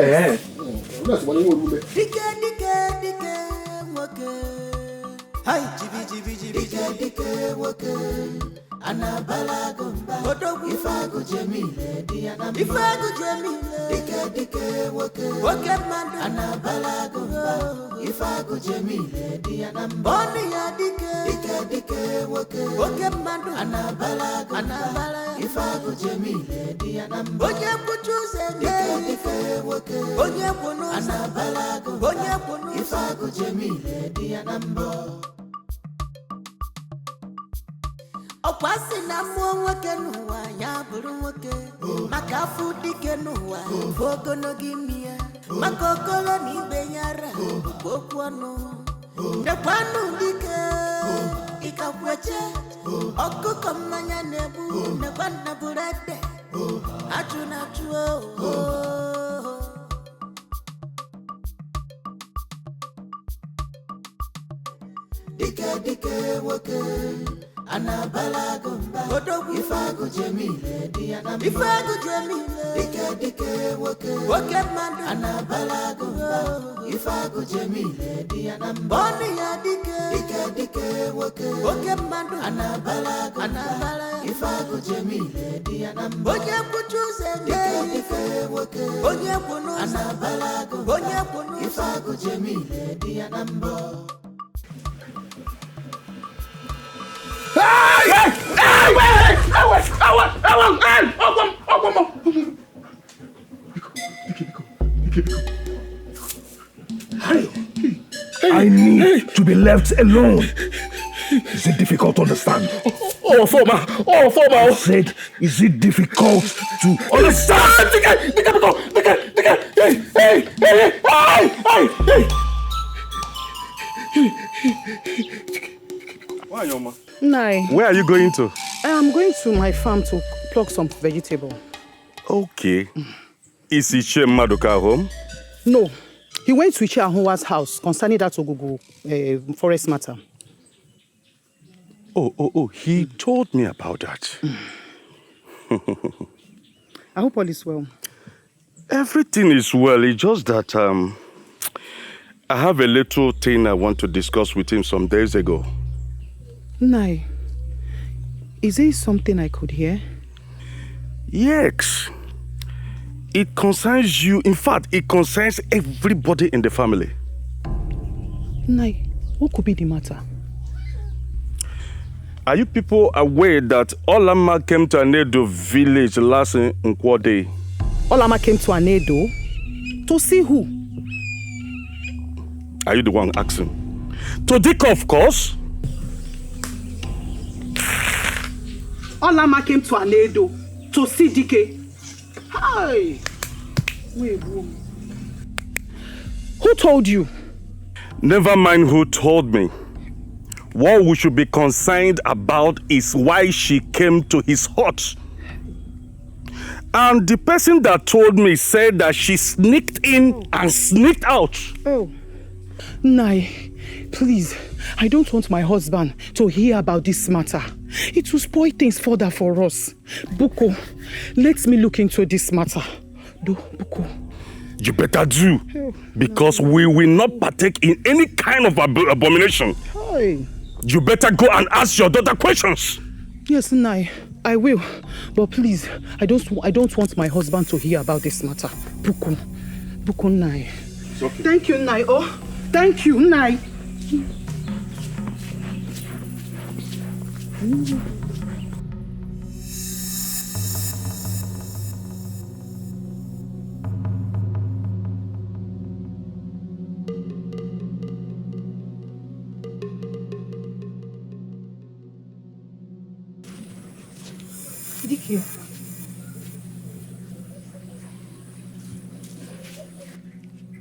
ọkwasị na mmụọ nwoke n'ụwa ya bụrụ nwoke maka afọ dike n'ụwa ogologo imi ya maka okolo na ibe ya ara okwu ọnụ nekwanụ dike ịkakweche ọkụkọ mmanya na-egbu nekwanna bụrụ ede achụ na achụ dike nwoke anabala gumba Ifeagụ Jemile di ya na mbọ Ifeagụ Jemile dike nwoke mmadụ anabala gumba Ifeagụ Jemile di ya na mbọ ọnụ ya dike nwoke mmadụ anabala gumba Ifeagụ Jemile di ya na mbọ onye kwuchi ụzọ dike nwoke onye kwụ n'ụzọ anabala gumba onye kwụ n'ụzọ Ifeagụ Jemile di ya na mbọ. I need to be left alone. Is it difficult to understand? I said, is it difficult to understand? Why, Yoma? Nai. Where are you going to? I'm going to my farm to pluck some vegetable. Okay. Is Iche Madoka home? No. He went to Iche Ahunwa's house concerning that Ogugu forest matter. Oh, he told me about that. I hope all is well. Everything is well. It's just that I have a little thing I want to discuss with him some days ago. Nai, is there something I could hear? Yes. It concerns you. In fact, it concerns everybody in the family. Nai, what could be the matter? Are you people aware that Olama came to Anedo village last Nkwo day? Olama came to Anedo? To see who? Are you the one asking? To Dika, of course. Olama came to Anedo to see Dike. Hi! Wait, who told you? Never mind who told me. What we should be concerned about is why she came to his hut. And the person that told me said that she sneaked in and sneaked out. Oh. Nai, please, I don't want my husband to hear about this matter. It will spoil things further for us. Buko, let me look into this matter. Buko. You better do, because we will not partake in any kind of abomination. Hey. You better go and ask your daughter questions. Yes, Nai, I will. But please, I don't want my husband to hear about this matter. Buko, Nai. It's okay. Thank you, Nai. Oh, thank you, Nai. Dike.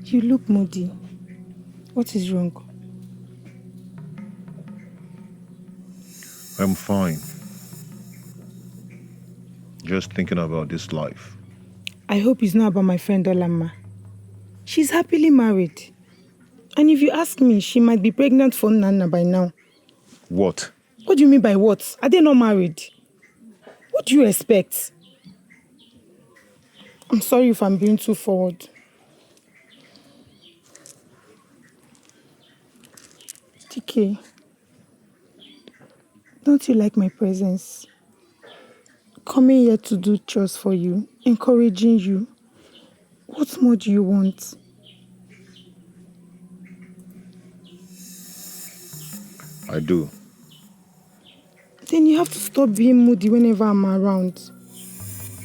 You look moody. What is wrong? I'm fine. Just thinking about this life. I hope it's not about my friend Olama. She's happily married. And if you ask me, she might be pregnant for Nana by now. What? What do you mean by what? Are they not married? What do you expect? I'm sorry if I'm being too forward. TK, don't you like my presence? Coming here to do chores for you, encouraging you. What more do you want? I do. Then you have to stop being moody whenever I'm around.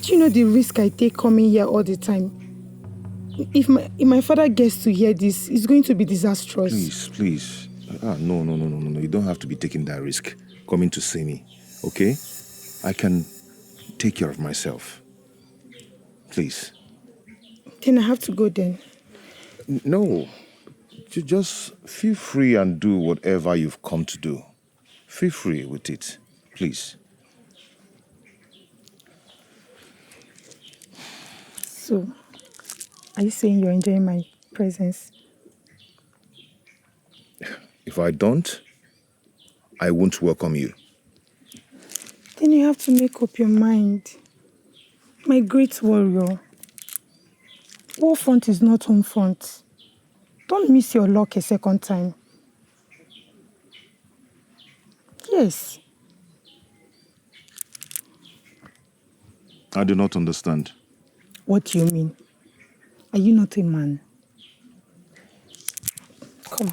Do you know the risk I take coming here all the time? If my father gets to hear this, it's going to be disastrous. Please. No. You don't have to be taking that risk coming to see me. okay? I can take care of myself. Please. Then I have to go then. No. You just feel free and do whatever you've come to do. Feel free with it, please. So, are you saying you're enjoying my presence? If I don't, I won't welcome you. Then you have to make up your mind. My great warrior. War front is not home front. Don't miss your luck a second time. Yes. I do not understand. What do you mean? Are you not a man? Come,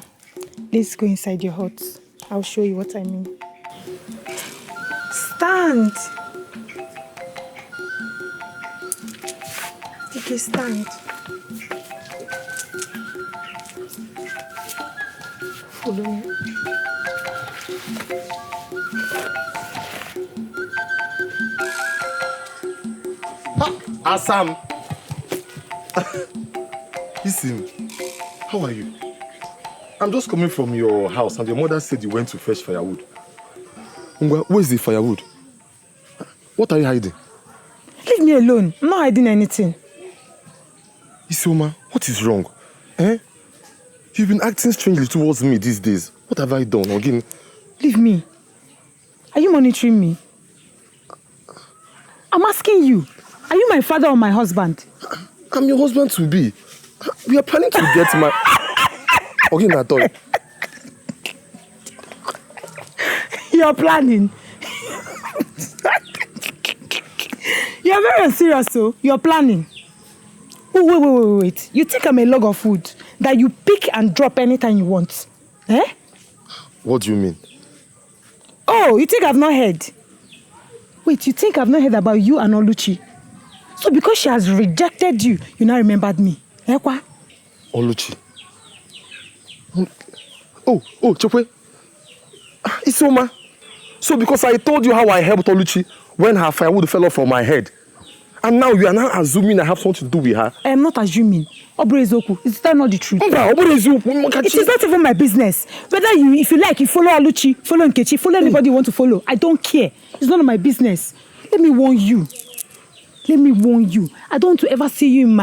let's go inside your hut. I'll show you what I mean. Stand! Okay, stand. Follow me. Assam! Listen, how are you? I'm just coming from your house and your mother said you went to fetch firewood. Ngwa, where's the firewood? What are you hiding? Leave me alone. I'm not hiding anything. Isioma, what is wrong? Eh? You've been acting strangely towards me these days. What have I done? Again? Leave me. Are you monitoring me? I'm asking you. Are you my father or my husband? I'm your husband to be. We are planning to get my... Again, I thought. You're planning. You're very serious, so you're planning. Oh, wait. You think I'm a log of wood that you pick and drop anytime you want? Eh? What do you mean? Oh, you think I've not heard? Wait, you think I've not heard about you and Oluchi? So because she has rejected you, you now remembered me. Eh, kwa? Oluchi. Oh, Chokwe. Isioma. So because I told you how I helped Oluchi when her firewood fell off from my head, and now you are now assuming I have something to do with her. I am not assuming. Oborezoku, is that not the truth? It is not even my business. Whether you, if you like, you follow Oluchi, follow Nkechi, follow anybody you want to follow. I don't care. It's none of my business. Let me warn you. Let me warn you. I don't want to ever see you in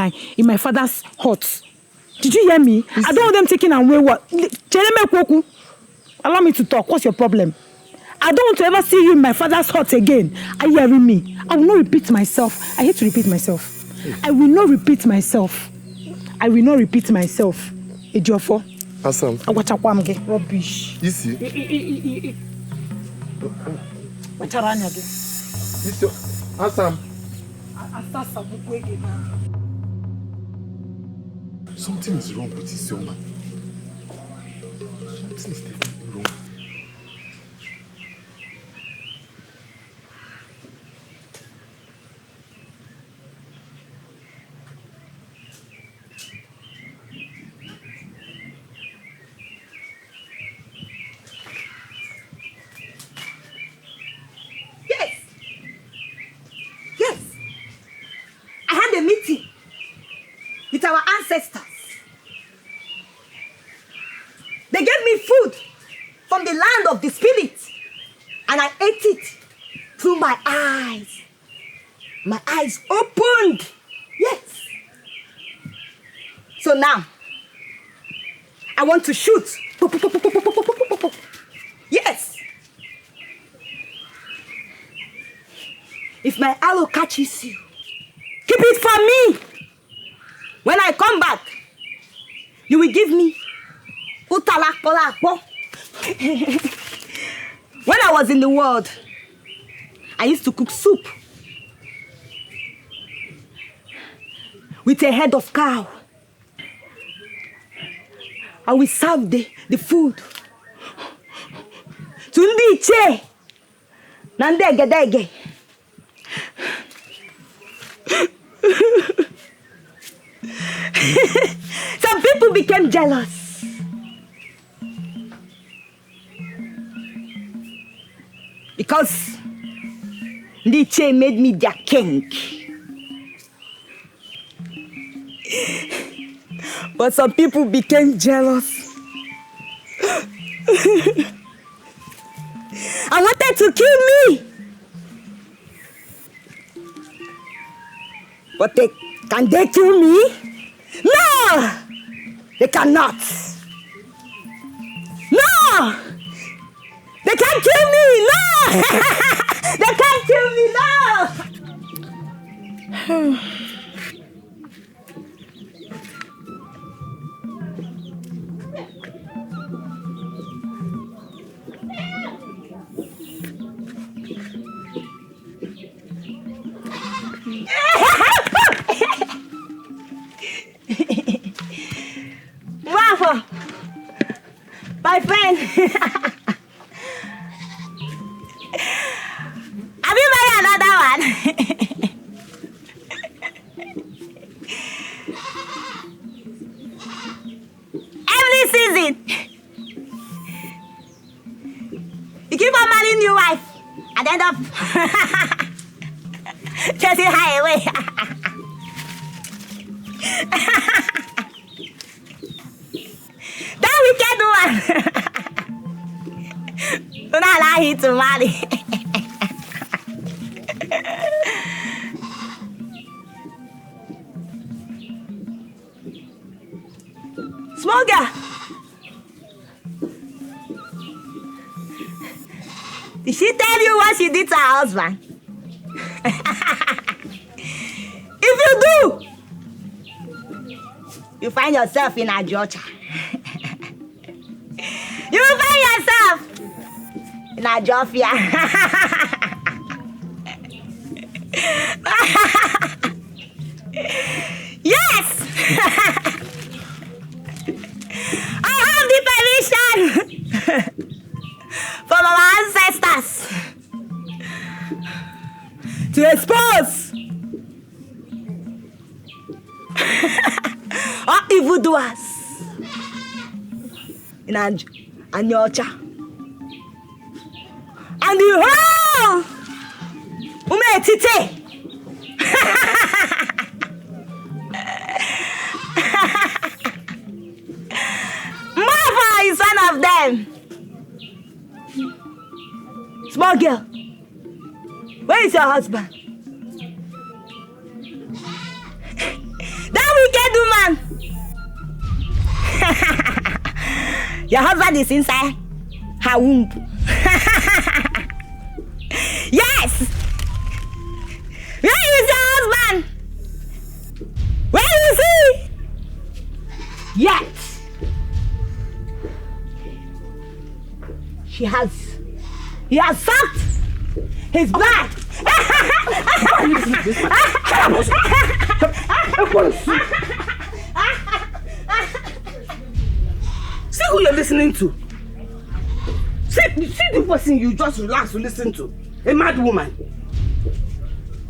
my father's hut. Did you hear me? I don't want them taking away what. Allow me to talk. What's your problem? I don't want to ever see you in my father's hut again. Are you hearing me? I will not repeat myself. I hate to repeat myself. I will not repeat myself. I will not repeat myself. Ejofo. Assam. Awachakwamge. Rubbish. You see? Assam. Something is wrong with Isioma. Something is definitely wrong. I had a meeting with our ancestors. They gave me food from the land of the spirit, and I ate it through my eyes. My eyes opened. Yes. So now, I want to shoot. Yes. If my arrow catches you, keep it for me. When I come back, you will give me utalakpolakpo. When I was in the world, I used to cook soup with a head of cow. I will serve the food to ndị ichie na ndị egedege. Some people became jealous. Because Liche made me their king. But some people became jealous. I wanted to kill me. But can they kill me? No! They cannot. No! They can't kill me! No! They can't kill me! No! Bravo! My friend! Have you married another one? Every season, you keep on marrying new wife and end up chasing her away. That wicked one. Do not allow him to marry. Small girl. Did she tell you what she did to her husband? If you do, you find yourself in a Georgia. You will find yourself in a Jofia. Yes! I have the permission from our ancestors to expose all evildoers in Anyocha and the whole Umetite. Marva is one of them. Small girl, where is your husband? That wicked woman. Your husband is inside her womb. Yes. Where is your husband? Where is he? Yet he has sucked his blood. See who you're listening to. See the person you just relax to listen to. A mad woman.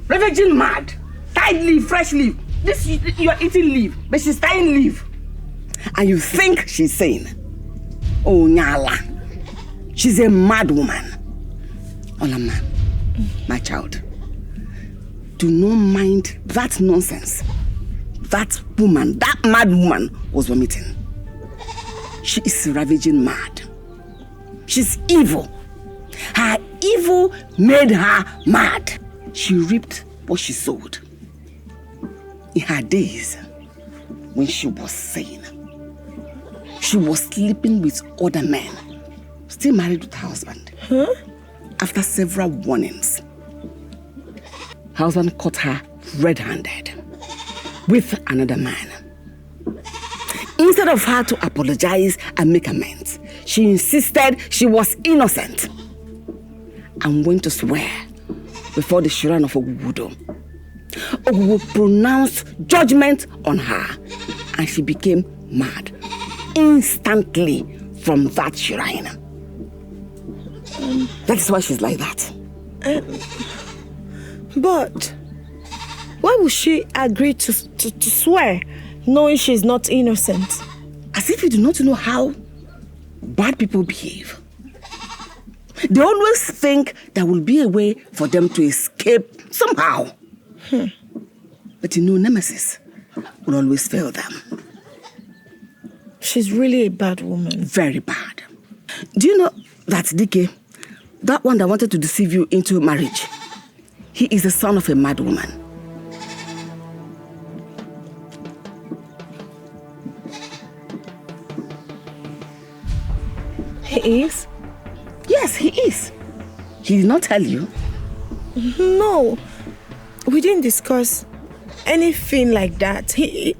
Ravaging mad. Tied leaf, fresh leaf. This you're eating leaf, but she's tying leaf. And you think she's sane. Oh Nyala. She's a mad woman. Olama, my child. Do not mind that nonsense. That woman, that mad woman was vomiting. She is ravaging mad. She's evil. Her evil made her mad. She reaped what she sowed. In her days, when she was sane, she was sleeping with other men, still married with her husband. Huh? After several warnings, her husband caught her red-handed with another man. Instead of her to apologize and make amends, she insisted she was innocent and went to swear before the shrine of Ogubudo. Ogubu pronounced judgment on her and she became mad instantly from that shrine. That is why she's like that. But why would she agree to swear knowing she's not innocent? As if you do not know how bad people behave. They always think there will be a way for them to escape somehow. But Nemesis will always fail them. She's really a bad woman. Very bad. Do you know that DK, that one that wanted to deceive you into marriage, he is the son of a mad woman. He is? Yes, he is. He did not tell you? No. We didn't discuss anything like that. He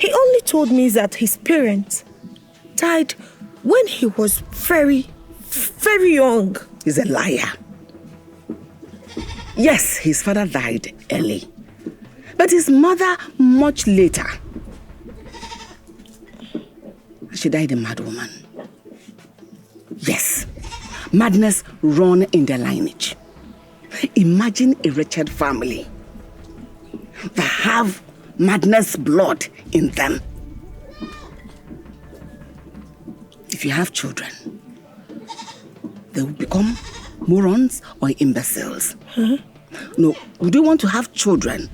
only told me that his parents died when he was very, very young. He's a liar. Yes, his father died early, but his mother much later. She died a mad woman. Yes, madness run in their lineage. Imagine a wretched family that have madness blood in them. If you have children, they will become morons or imbeciles. No, would you want to have children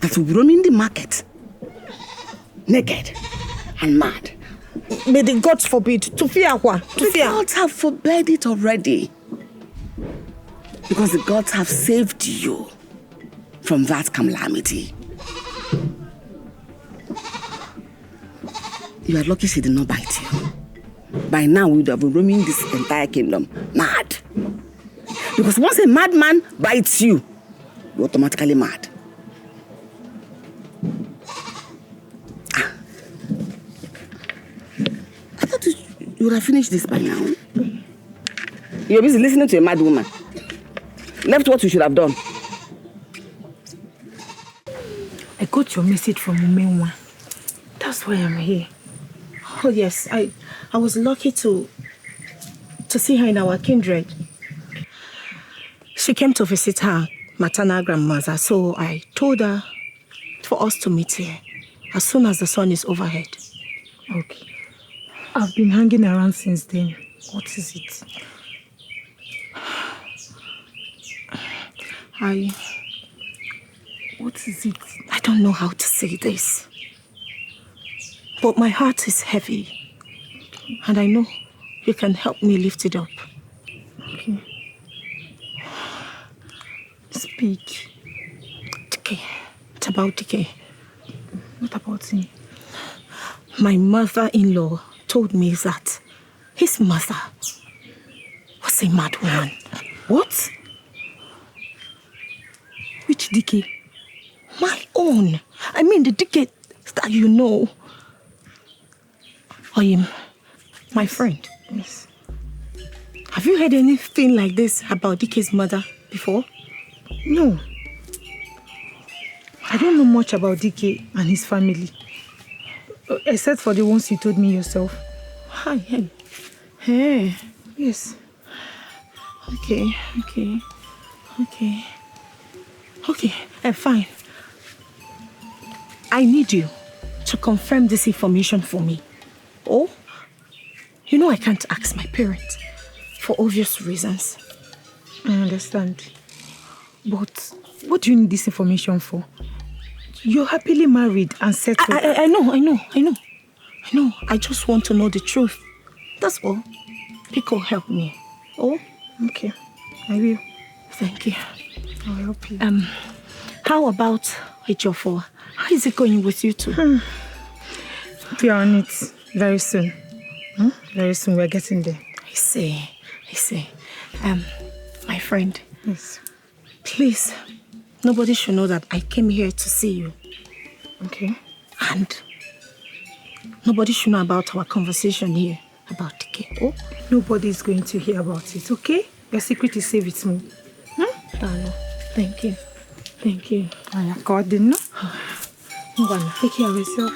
that will be roaming the market, naked and mad? May the gods forbid. To fear what? The gods have forbade it already. Because the gods have saved you from that calamity. You are lucky she did not bite you. By now, we would have been roaming this entire kingdom mad. Because once a madman bites you, you're automatically mad. I thought you would have finished this by now. You're busy listening to a mad woman. Left what you should have done. I got your message from Umenwa. That's why I'm here. Oh yes, I was lucky to see her in our kindred. She came to visit her maternal grandmother, so I told her for us to meet here as soon as the sun is overhead. Okay. I've been hanging around since then. What is it? What is it? I don't know how to say this. But my heart is heavy. And I know you can help me lift it up. Okay. Speak. DK. It's about DK. What about him? My mother-in-law told me that his mother was a mad woman. What? Which DK? My own. I mean the DK that you know. I am my friend. Yes. Have you heard anything like this about DK's mother before? No. I don't know much about DK and his family. Except for the ones you told me yourself. Hi, hey. Hey. Yes. Okay. Fine. I need you to confirm this information for me. Oh, you know I can't ask my parents for obvious reasons. I understand. But what do you need this information for? You're happily married and settled. I know. I just want to know the truth. That's all. Pico, help me. Oh? Okay. I will. Thank you. I'll help you. How about Ejiofor? How is it going with you two? We are on it very soon. Very soon we're getting there. I see. My friend. Yes. Please, nobody should know that I came here to see you. Okay. And nobody should know about our conversation here about DK. Oh? Nobody is going to hear about it, okay? Your secret is safe with me. Dano, thank you. I got it, no? Take care of yourself.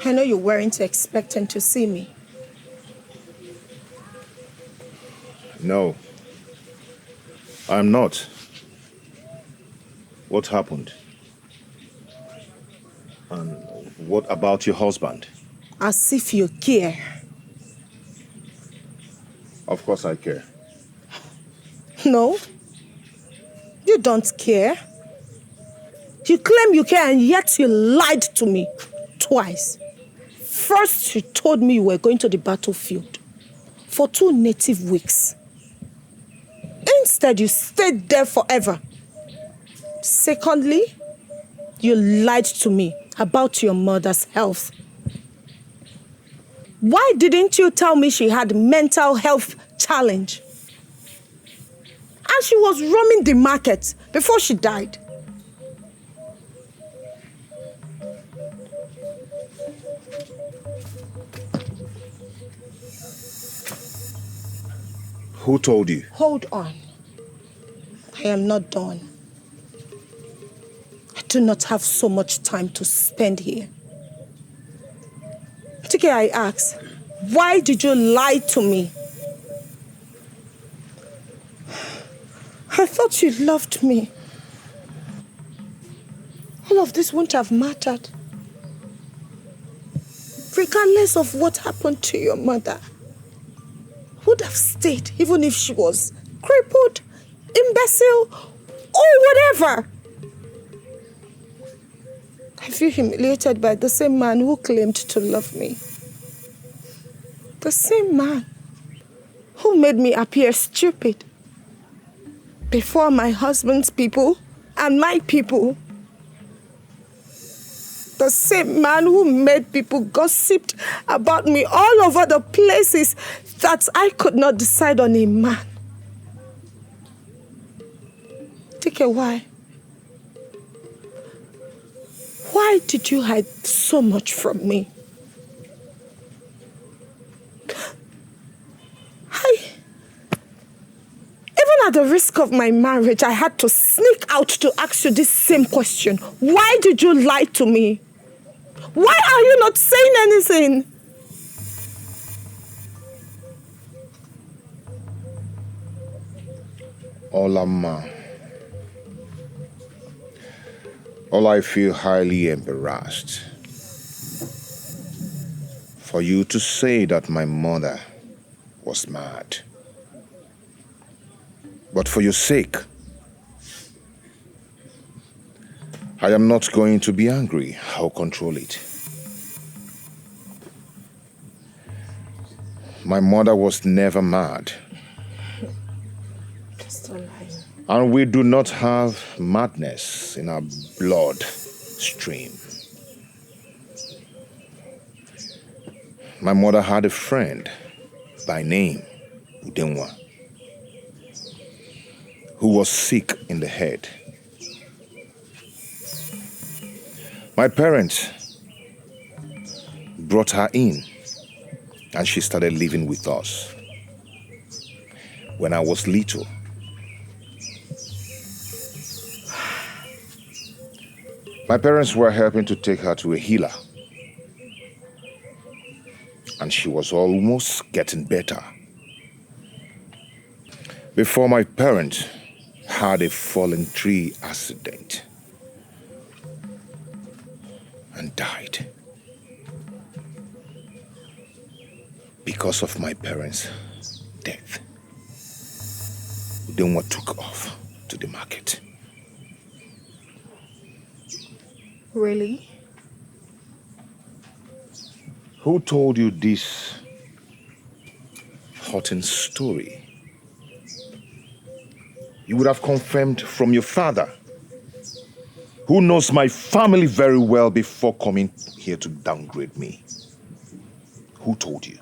I know you weren't expecting to see me. No, I'm not. What happened? And what about your husband? As if you care. Of course I care. No, you don't care. You claim you care and yet you lied to me twice. First, you told me you were going to the battlefield for 2 native weeks. Instead, you stayed there forever. Secondly, you lied to me about your mother's health. Why didn't you tell me she had mental health challenge? And she was roaming the market before she died. Who told you? Hold on. I am not done. I do not have so much time to spend here. Tike, I ask, why did you lie to me? I thought you loved me. All of this wouldn't have mattered. Regardless of what happened to your mother, I would have stayed even if she was crippled, imbecile, or whatever. I feel humiliated by the same man who claimed to love me. The same man who made me appear stupid before my husband's people and my people. The same man who made people gossip about me all over the places that I could not decide on a man. Take a why? Why did you hide so much from me? Even at the risk of my marriage, I had to sneak out to ask you this same question. Why did you lie to me? Why are you not saying anything? Olama. All I feel highly embarrassed for you to say that my mother was mad. But for your sake, I am not going to be angry. I'll control it. My mother was never mad. Just a lie. And we do not have madness in our blood stream. My mother had a friend by name Udenwa, who was sick in the head. My parents brought her in and she started living with us. When I was little, my parents were helping to take her to a healer. And she was almost getting better before my parents had a fallen tree accident and died. Because of my parents' death, Udenwa took off to the market. Really? Who told you this hurting story? You would have confirmed from your father, who knows my family very well before coming here to downgrade me. Who told you?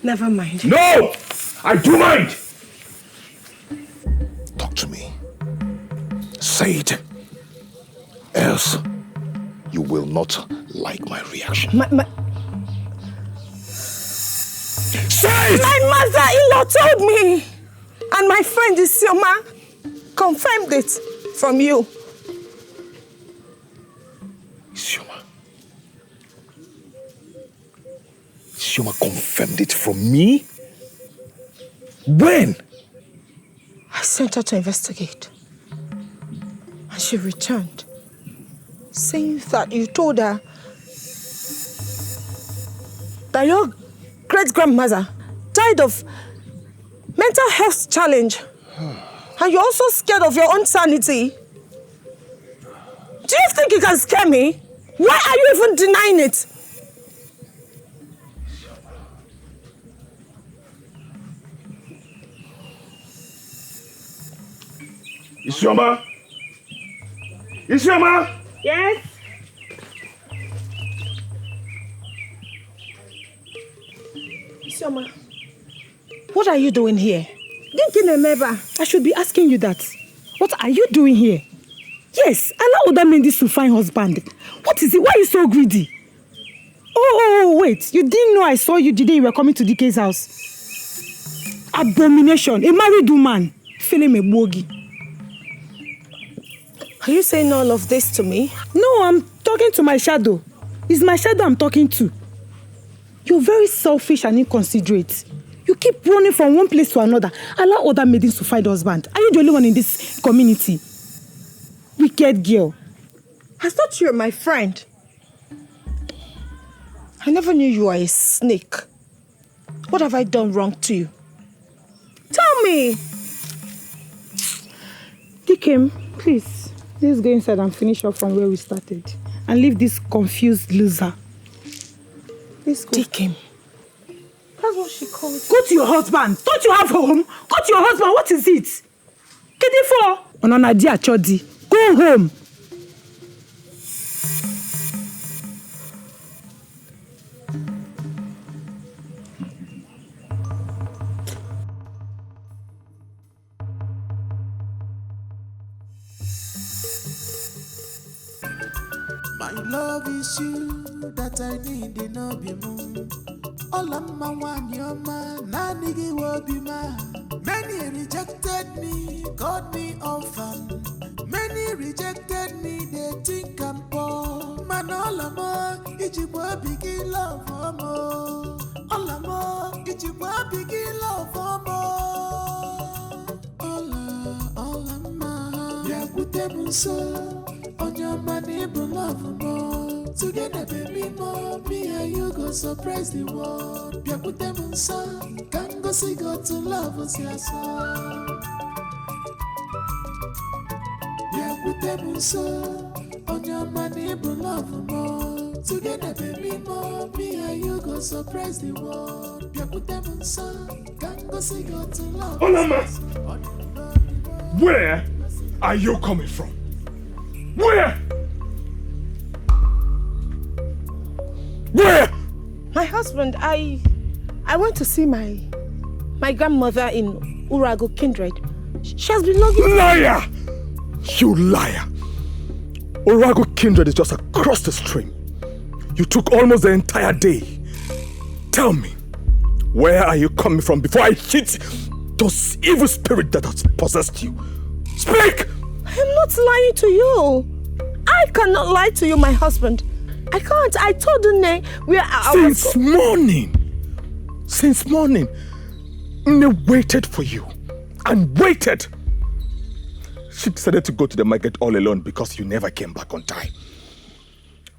Never mind. No! I do mind! Talk to me. Say it. Else, you will not like my reaction. Say it! My mother-in-law told me, and my friend Isioma confirmed it from you. Isioma? Isioma confirmed it from me? When? I sent her to investigate. And she returned, saying that you told her that your great-grandmother died of mental health challenge. And you're also scared of your own sanity. Do you think you can scare me? Why are you even denying it? Isioma? Isioma? Yes? Isioma, what are you doing here? I should be asking you that. What are you doing here? Yes, allow other men this to find husband. What is it? Why are you so greedy? Oh, wait. You didn't know I saw you the day you were coming to DK's house. Abomination. A married woman. Feeling a bogey. Are you saying all of this to me? No, I'm talking to my shadow. It's my shadow I'm talking to. You're very selfish and inconsiderate. You keep running from one place to another. Allow other maidens to find husband. Are you the only one in this community? Wicked girl. I thought you were my friend. I never knew you were a snake. What have I done wrong to you? Tell me! Dikem, please. Let's go inside and finish up from where we started. And leave this confused loser. Let's go. Dikem. That's what she called you. Go to your husband. Don't you have home? Go to your husband. What is it? Kedifo. Onanadia Chodi. Go home. My love is you that I need in Obimu. All of my one, your man, Nanigi Wobima. Many rejected me, called me orphan. Many rejected me, they think I'm poor. Man, all of my, Ijibo begin love for more. All of my, Ijibo begin love for more. All of my, yeah, put them so. On your money, but love more. Together, baby, more. Me and you go surprise the world. Yeah, put them on sun. Can't go see God to love us, yeah, so. Yeah, put them on sun. On your money, but love more. Together, baby, more. Me and you go surprise the world. Yeah, put them on sun. Can't go see God to love us. Where are you coming from? Where? Where? My husband, I went to see my grandmother in Urago Kindred. She has been logging. Liar! You liar! Urago Kindred is just across the stream. You took almost the entire day. Tell me, where are you coming from before I hit those evil spirits that has possessed you? Speak! I'm not lying to you. I cannot lie to you, my husband. I can't. I told Nne where I was. Since morning, Nne waited for you and waited. She decided to go to the market all alone because you never came back on time.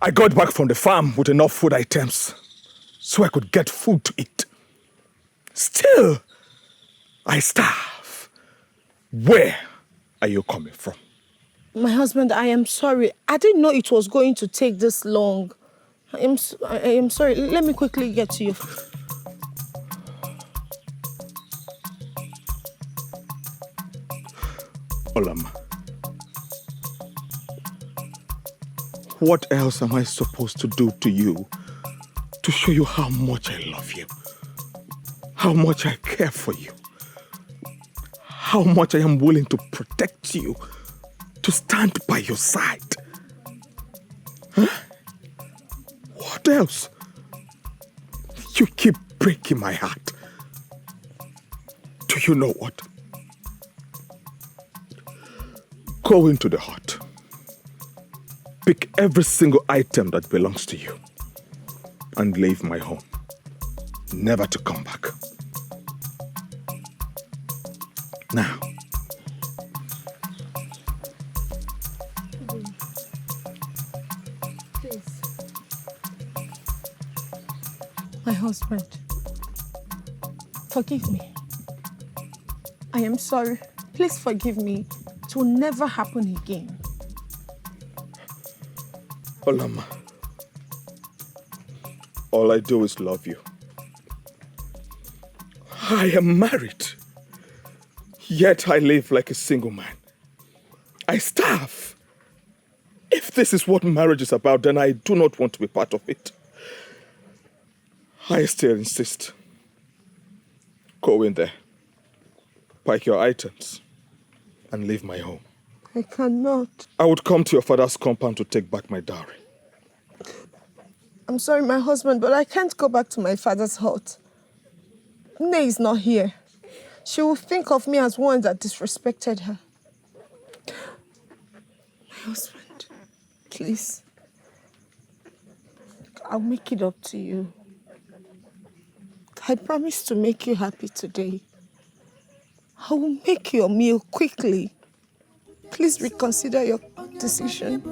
I got back from the farm with enough food items so I could get food to eat. Still, I starve. Where are you coming from? My husband, I am sorry. I didn't know it was going to take this long. I am sorry. Let me quickly get to you. Olama, what else am I supposed to do to you to show you how much I love you, how much I care for you, how much I am willing to protect you, to stand by your side? Huh? What else? You keep breaking my heart. Do you know what? Go into the hut. Pick every single item that belongs to you and leave my home. never to come back. Now, Please. My husband, forgive me. I am sorry. Please forgive me. It will never happen again. Olama, all I do is love you. I am married, yet I live like a single man. I starve. If this is what marriage is about, then I do not want to be part of it. I still insist. Go in there, pack your items, and leave my home. I cannot. I would come to your father's compound to take back my dowry. I'm sorry, my husband, but I can't go back to my father's hut. Nne is not here. She will think of me as one that disrespected her. My husband, please. I'll make it up to you. I promise to make you happy today. I will make your meal quickly. Please reconsider your decision.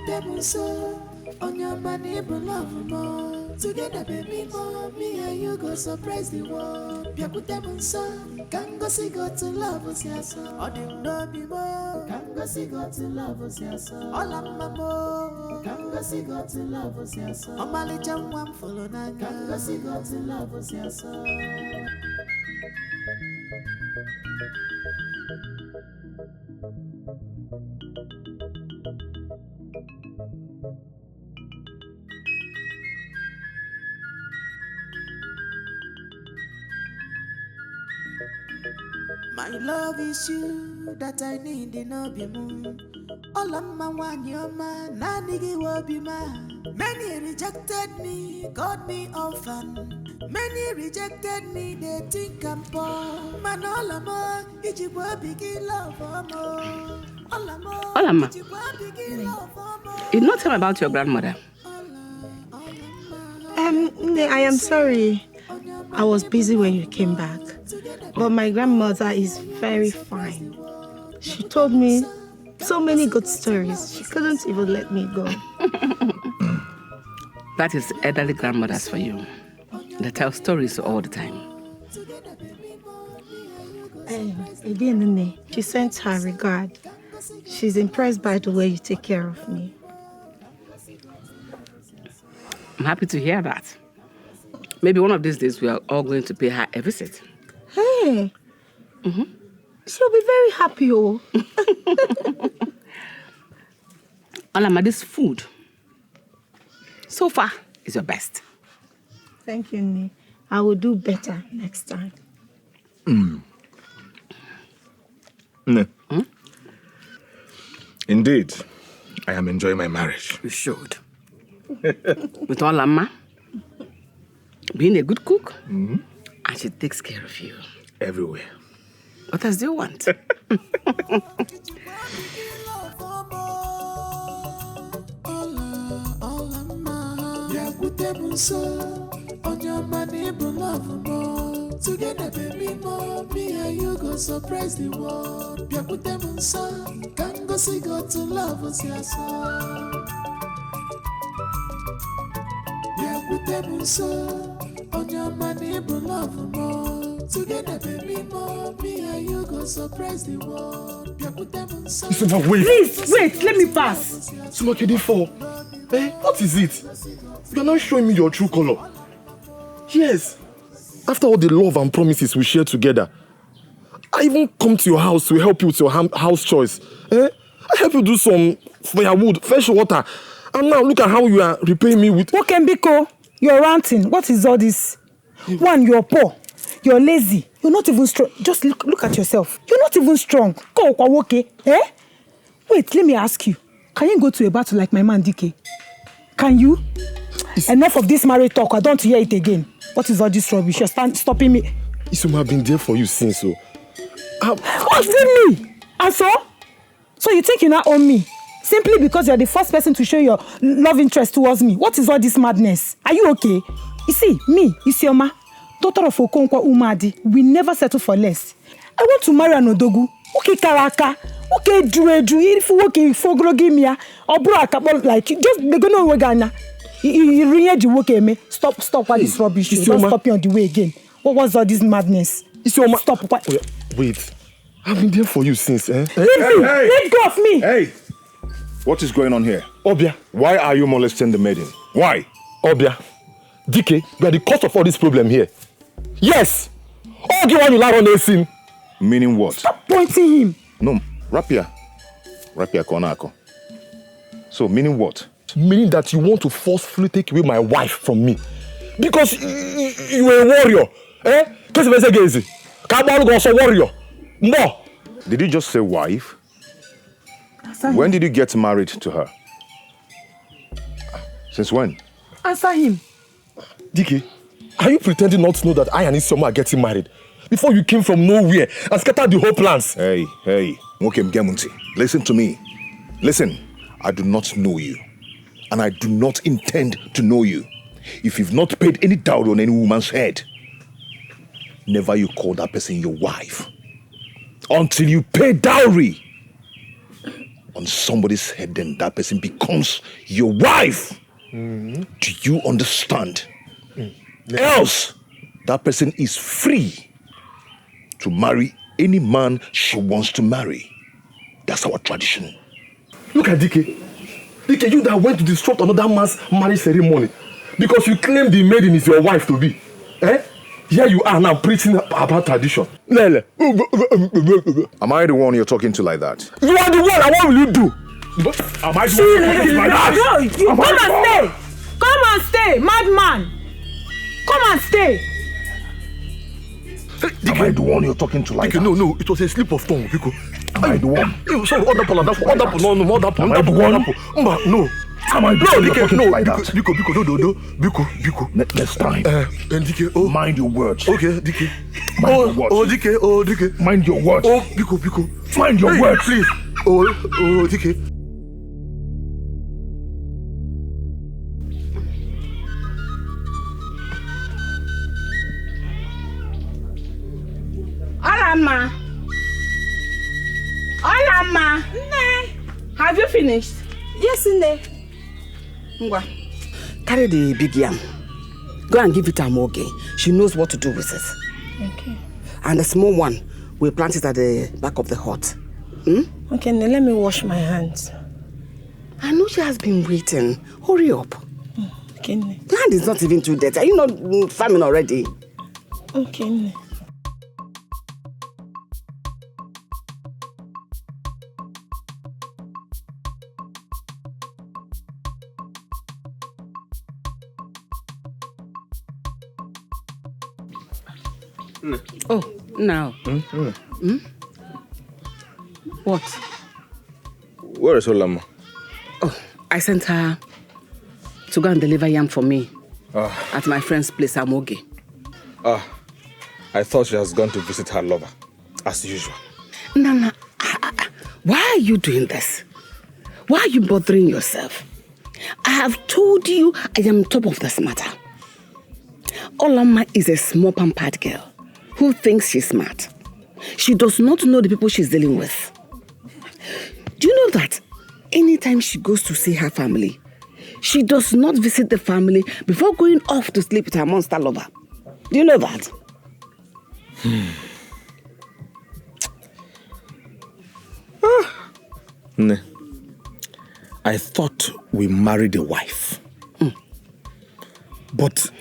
I'm sorry. On your money, love more. Together, baby, more. Me and you go surprise the world. Can go see go to love us, yes. Or the baby more. Can go see go to love us, yes. All of my more. Can go see go to love us, yes. On my little one follow na. Can go see go to love us, yes. My love is you that I need in Obimu. All of my one your man, Nanigi Wobima. Many rejected me, called me orphan. Many rejected me, they think I'm poor. Man, all of my, Ijibo begin love for more. Olama, you not tell me about your grandmother. I am sorry. I was busy when you came back. But my grandmother is very fine. She told me so many good stories. She couldn't even let me go. That is elderly grandmothers for you. They tell stories all the time. She sent her regard. She's impressed by the way you take care of me. I'm happy to hear that. Maybe one of these days we are all going to pay her a visit. Hey, she'll be very happy, oh. Olama, this food, so far, is your best. Thank you, Nne. I will do better next time. Nne. Indeed, I am enjoying my marriage. You should. With Olama being a good cook, and she takes care of you. Everywhere. What else do you want? On your money, love more. Together, baby, more. Me and you go surprise the world. Can go see go to love us, yes. On your money, love more. Together, baby, more. Me and you go surprise the world. Please, wait, let me pass. What is it? You are not showing me your true color. Yes. After all the love and promises we share together, I even come to your house to help you with your house chores. I help you do some firewood, fresh water. And now look at how you are repaying me with... Okay, Biko, you're ranting. What is all this? One, you're poor. You're lazy. You're not even strong. Just look at yourself. You're not even strong. Go, okay? Wait, let me ask you. Can you go to a battle like my man DK? Can you? Enough of this married talk. I don't want to hear it again. What is all this rubbish? You're stopping me. Isuma, I've been there for you since, so... What did me? And so you think you now own me? Simply because you're the first person to show your love interest towards me. What is all this madness? Are you okay? You see, me, Isioma, daughter of Okonkwo Umadi, we never settle for less. I want to marry an Odogu. Okay, Karaka. Okay, Drew. If you okay, Fogro give me or bro, a couple like just they're gonna work Ghana. You read you okay, me. Stop all this rubbish. Don't stop you on the way again. What was all this madness? Isioma, stop. Wait. I've been there for you since, eh? Let go of me. Hey! What is going on here? Obia. Why are you molesting the maiden? Why? Obia. DK, you are the cause of all this problem here. Yes! All the one you lie on the scene. Meaning what? Stop pointing him. No, Rapia Konako. So, meaning what? Meaning that you want to forcefully take away my wife from me. Because you were a warrior. Eh? Warrior. No. Did you just say wife? When did you get married to her? Since when? Answer him. DK, are you pretending not to know that I and Isioma are getting married? Before you came from nowhere and scattered the whole plans. Hey. Listen to me. Listen, I do not know you. And I do not intend to know you. If you've not paid any dowry on any woman's head, never you call that person your wife. Until you pay dowry on somebody's head, then that person becomes your wife. Do you understand? Else, that person is free to marry any man she wants to marry. That's our tradition. Look at DK. DK, you that went to disrupt another man's marriage ceremony because you claim the maiden is your wife to be. Eh? Here you are now preaching about tradition. Lele. Am I the one you're talking to like that? You are the one, and what will you do? Am I the one? Come and stay, madman. Come and stay. Am I the one you're talking to like that? No, it was a slip of tongue, Biko. Am I the one? Sorry, other people. Am I the one? No. Am I the one you're talking to like that? Biko. Next time. DK, mind your words. Okay, DK. Mind your words. DK. Mind your words. Oh, Biko. Mind your words. Please. Oh, DK. Olama. Nne. Have you finished? Yes, Nne. Ngwa. Carry the big yam. Go and give it to Amoge. She knows what to do with it. Okay. And the small one, we'll plant it at the back of the hut. Okay, Nne, let me wash my hands. I know she has been waiting. Hurry up. Okay, Nne. The hand is not even too dirty. Are you not farming already? Okay, Nne. Oh, now. What? Where is Olama? Oh, I sent her to go and deliver yam for me at my friend's place, Amoge. I thought she has gone to visit her lover, as usual. Nana, why are you doing this? Why are you bothering yourself? I have told you I am top of this matter. Olama is a small pampered girl who thinks she's smart. She does not know the people she's dealing with. Do you know that anytime she goes to see her family, she does not visit the family before going off to sleep with her monster lover? Do you know that? Nne, I thought we married a wife. But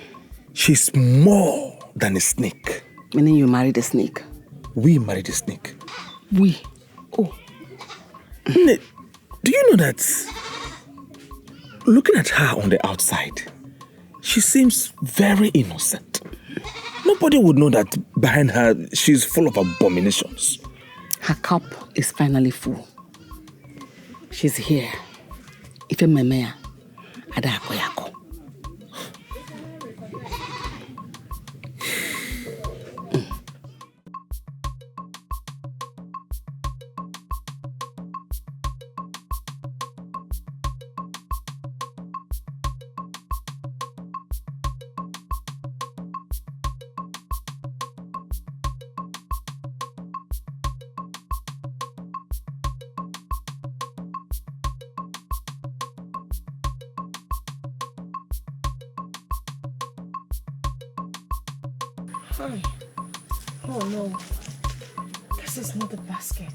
she's more than a snake. Meaning you married a snake? We married a snake. We? Oh. Nne, do you know that looking at her on the outside, she seems very innocent. Nobody would know that behind her, she's full of abominations. Her cup is finally full. She's here. Ife memea, ada akoyako. Oh no. This is not the basket.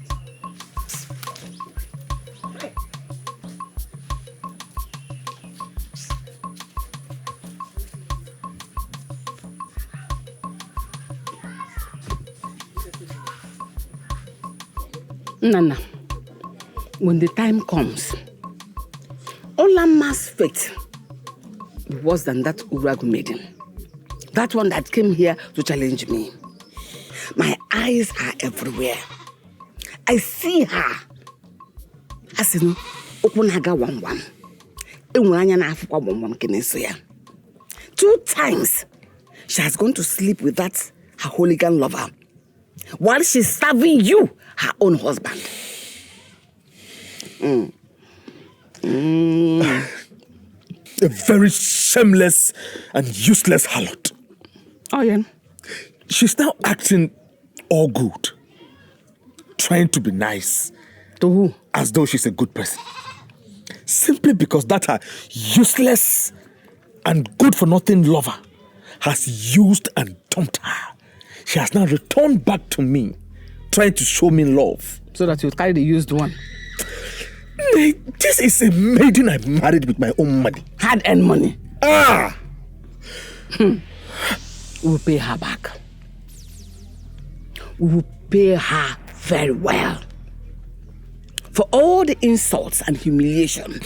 Nana, when the time comes, Olama's fate is worse than that Uragu maiden. That one that came here to challenge me. My eyes are everywhere. I see her. As you know, Okunaga Wam. 2 times she has gone to sleep with that her hooligan lover while she's serving you, her own husband. A very shameless and useless harlot. Oh, yeah. She's now acting all good. Trying to be nice. To who? As though she's a good person. Simply because that her useless and good-for-nothing lover has used and dumped her. She has now returned back to me, trying to show me love. So that you carry the used one? This is a maiden I married with my own money. Hard-earned money? Ah! We'll pay her back. We will pay her very well. For all the insults and humiliation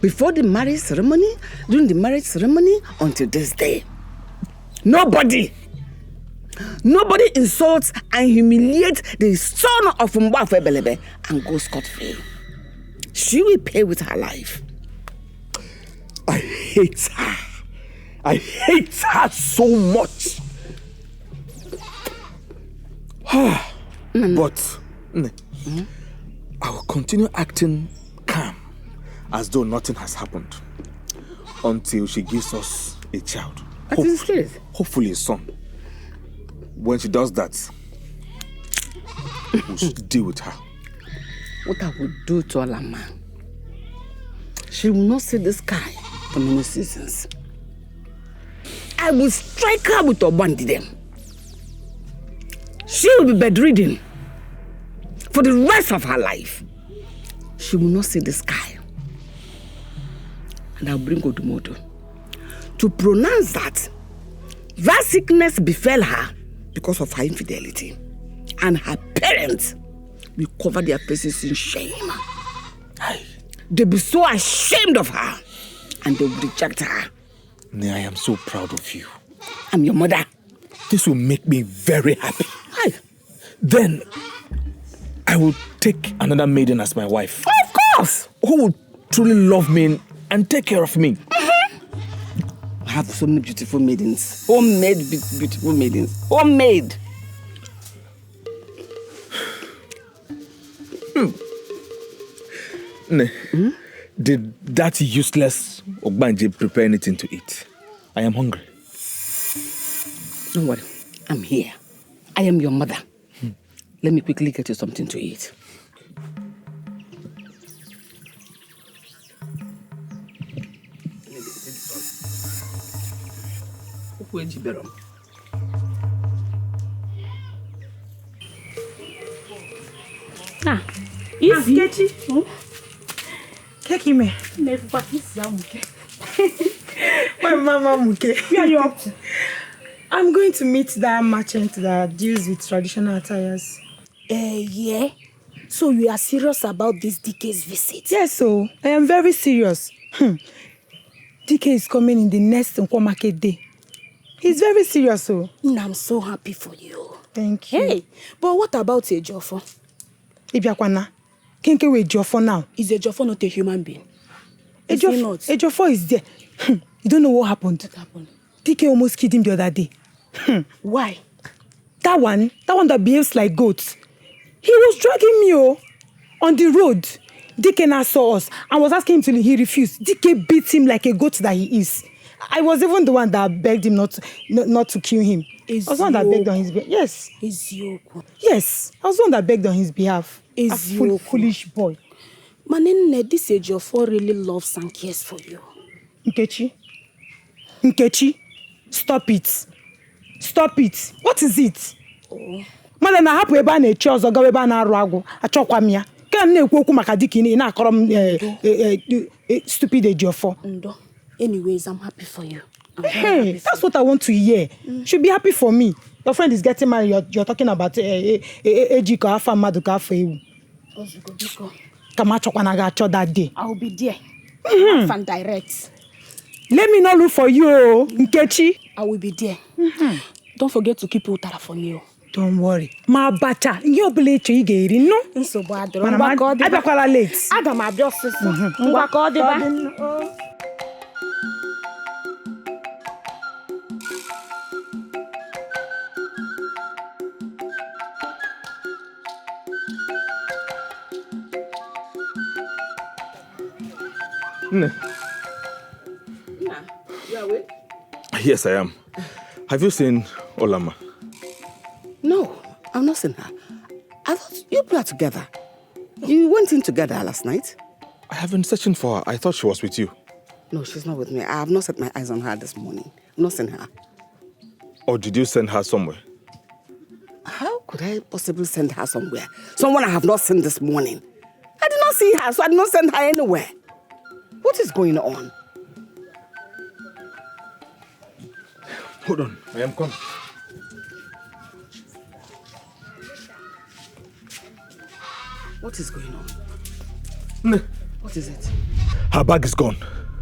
before the marriage ceremony, during the marriage ceremony, until this day. Nobody insults and humiliates the son of Mbafe Belebe and goes scot-free. She will pay with her life. I hate her. I hate her so much. But I will continue acting calm as though nothing has happened until she gives us a child. Hopefully a son. When she does that, we'll deal with her. What I will do to Olama, she will not see the sky for many seasons. I will strike her with a bandidem. She will be bedridden for the rest of her life. She will not see the sky. And I'll bring Odumodo to pronounce that sickness befell her because of her infidelity. And her parents will cover their faces in shame. They'll be so ashamed of her and they will reject her. I am so proud of you. I'm your mother. This will make me very happy. Then I will take another maiden as my wife. Of course! Who will truly love me and take care of me. I have so many beautiful maidens. Homemade beautiful maidens. Homemade. Did that useless Ogbanje prepare anything to eat? I am hungry. Don't worry. I'm here. I am your mother. Let me quickly get you something to eat. Easy. Keki me. My mama Muke. Where are you up to? I'm going to meet that merchant that deals with traditional attires. Yeah. So you are serious about this DK's visit? Yes, so I am very serious. DK is coming in the next Nkwo market day. He's very serious, so. I'm so happy for you. Thank you. Hey, but what about Ejofo? Ibiakwana, Kenke with Ejofo now. Is Ejofo not a human being? Ejofo is there. You don't know what happened. What happened? DK almost killed him the other day. Why? That one that behaves like goats. He was dragging me on the road. DK now saw us and was asking him to leave. He refused. DK beat him like a goat that he is. I was even the one that begged him not to kill him. I was the one that begged on his behalf. Yes. Yes. I was the one that begged on his behalf. A foolish boy. Manene, this Ejofo really loves and cares for you. Nkechi, stop it. Stop it. What is it? Mother na hapu ebe a na-echi ọzọ gawa ebe a na-arụ agwụ. Achọkwa m ya. Ka na-ekwu okwu maka dike ị na-akọrọ m stupid ejiofor. Ndo. Anyways, I'm happy for you. Hey, that's what I want to hear. Should be happy for me. Your friend is getting married. You're talking about Ejiko afa mmadụ ka afọ ewu. Kama achọkwana ga achọ that day. I'll be there. Fan direct. Let me not look for you, Nkechi. I will be there. Don't forget to keep utara for me. Don't worry. Ma bacha, you believe you get it, no? Nsogbu adịrọ. Abakwala late. Aga m abịa ọsịsọ. Ngwa ka ọ dịba. Nne. You are awake? Yes, I am. Have you seen Olama? No, I've not seen her. I thought you two are together. You went in together last night? I have been searching for her. I thought she was with you. No, she's not with me. I have not set my eyes on her this morning. I've not seen her. Or did you send her somewhere? How could I possibly send her somewhere? Someone I have not seen this morning. I did not see her, so I did not send her anywhere. What is going on? Hold on, I am coming. What is going on? Ne. What is it? Her bag is gone.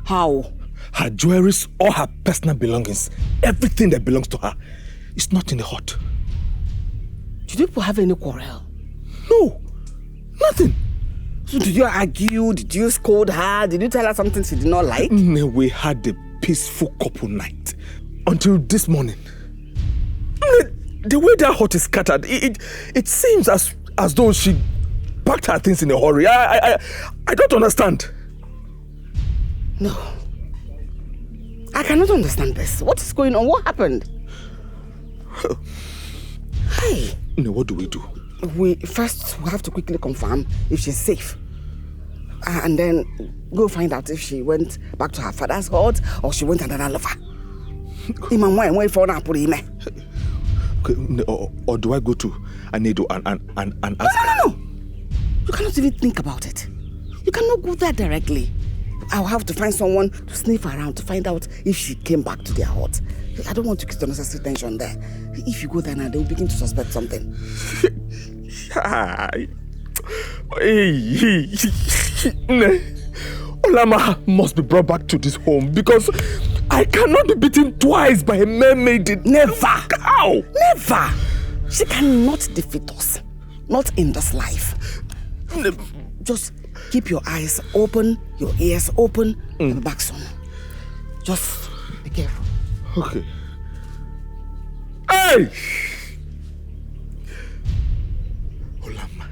How? Her jewelries, all her personal belongings, everything that belongs to her, is not in the hut. Did you people have any quarrel? No, nothing. So did you argue? Did you scold her? Did you tell her something she did not like? No, we had a peaceful couple night until this morning. The way that hut is scattered, it seems as though she packed her things in a hurry. I don't understand. No. I cannot understand this. What is going on? What happened? Hey. No, what do we do? We have to quickly confirm if she's safe. And then go find out if she went back to her father's hut or she went another lover. Okay, or do I go to Anedo and ask? No. You cannot even think about it. You cannot go there directly. I'll have to find someone to sniff around to find out if she came back to their hut. I don't want to create unnecessary tension there. If you go there now, they'll begin to suspect something. Olama must be brought back to this home because I cannot be beaten twice by a mermaid. Never. How? Never. She cannot defeat us. Not in this life. Just keep your eyes open, your ears open, and be back soon. Just be careful. Okay. Hey! Olama.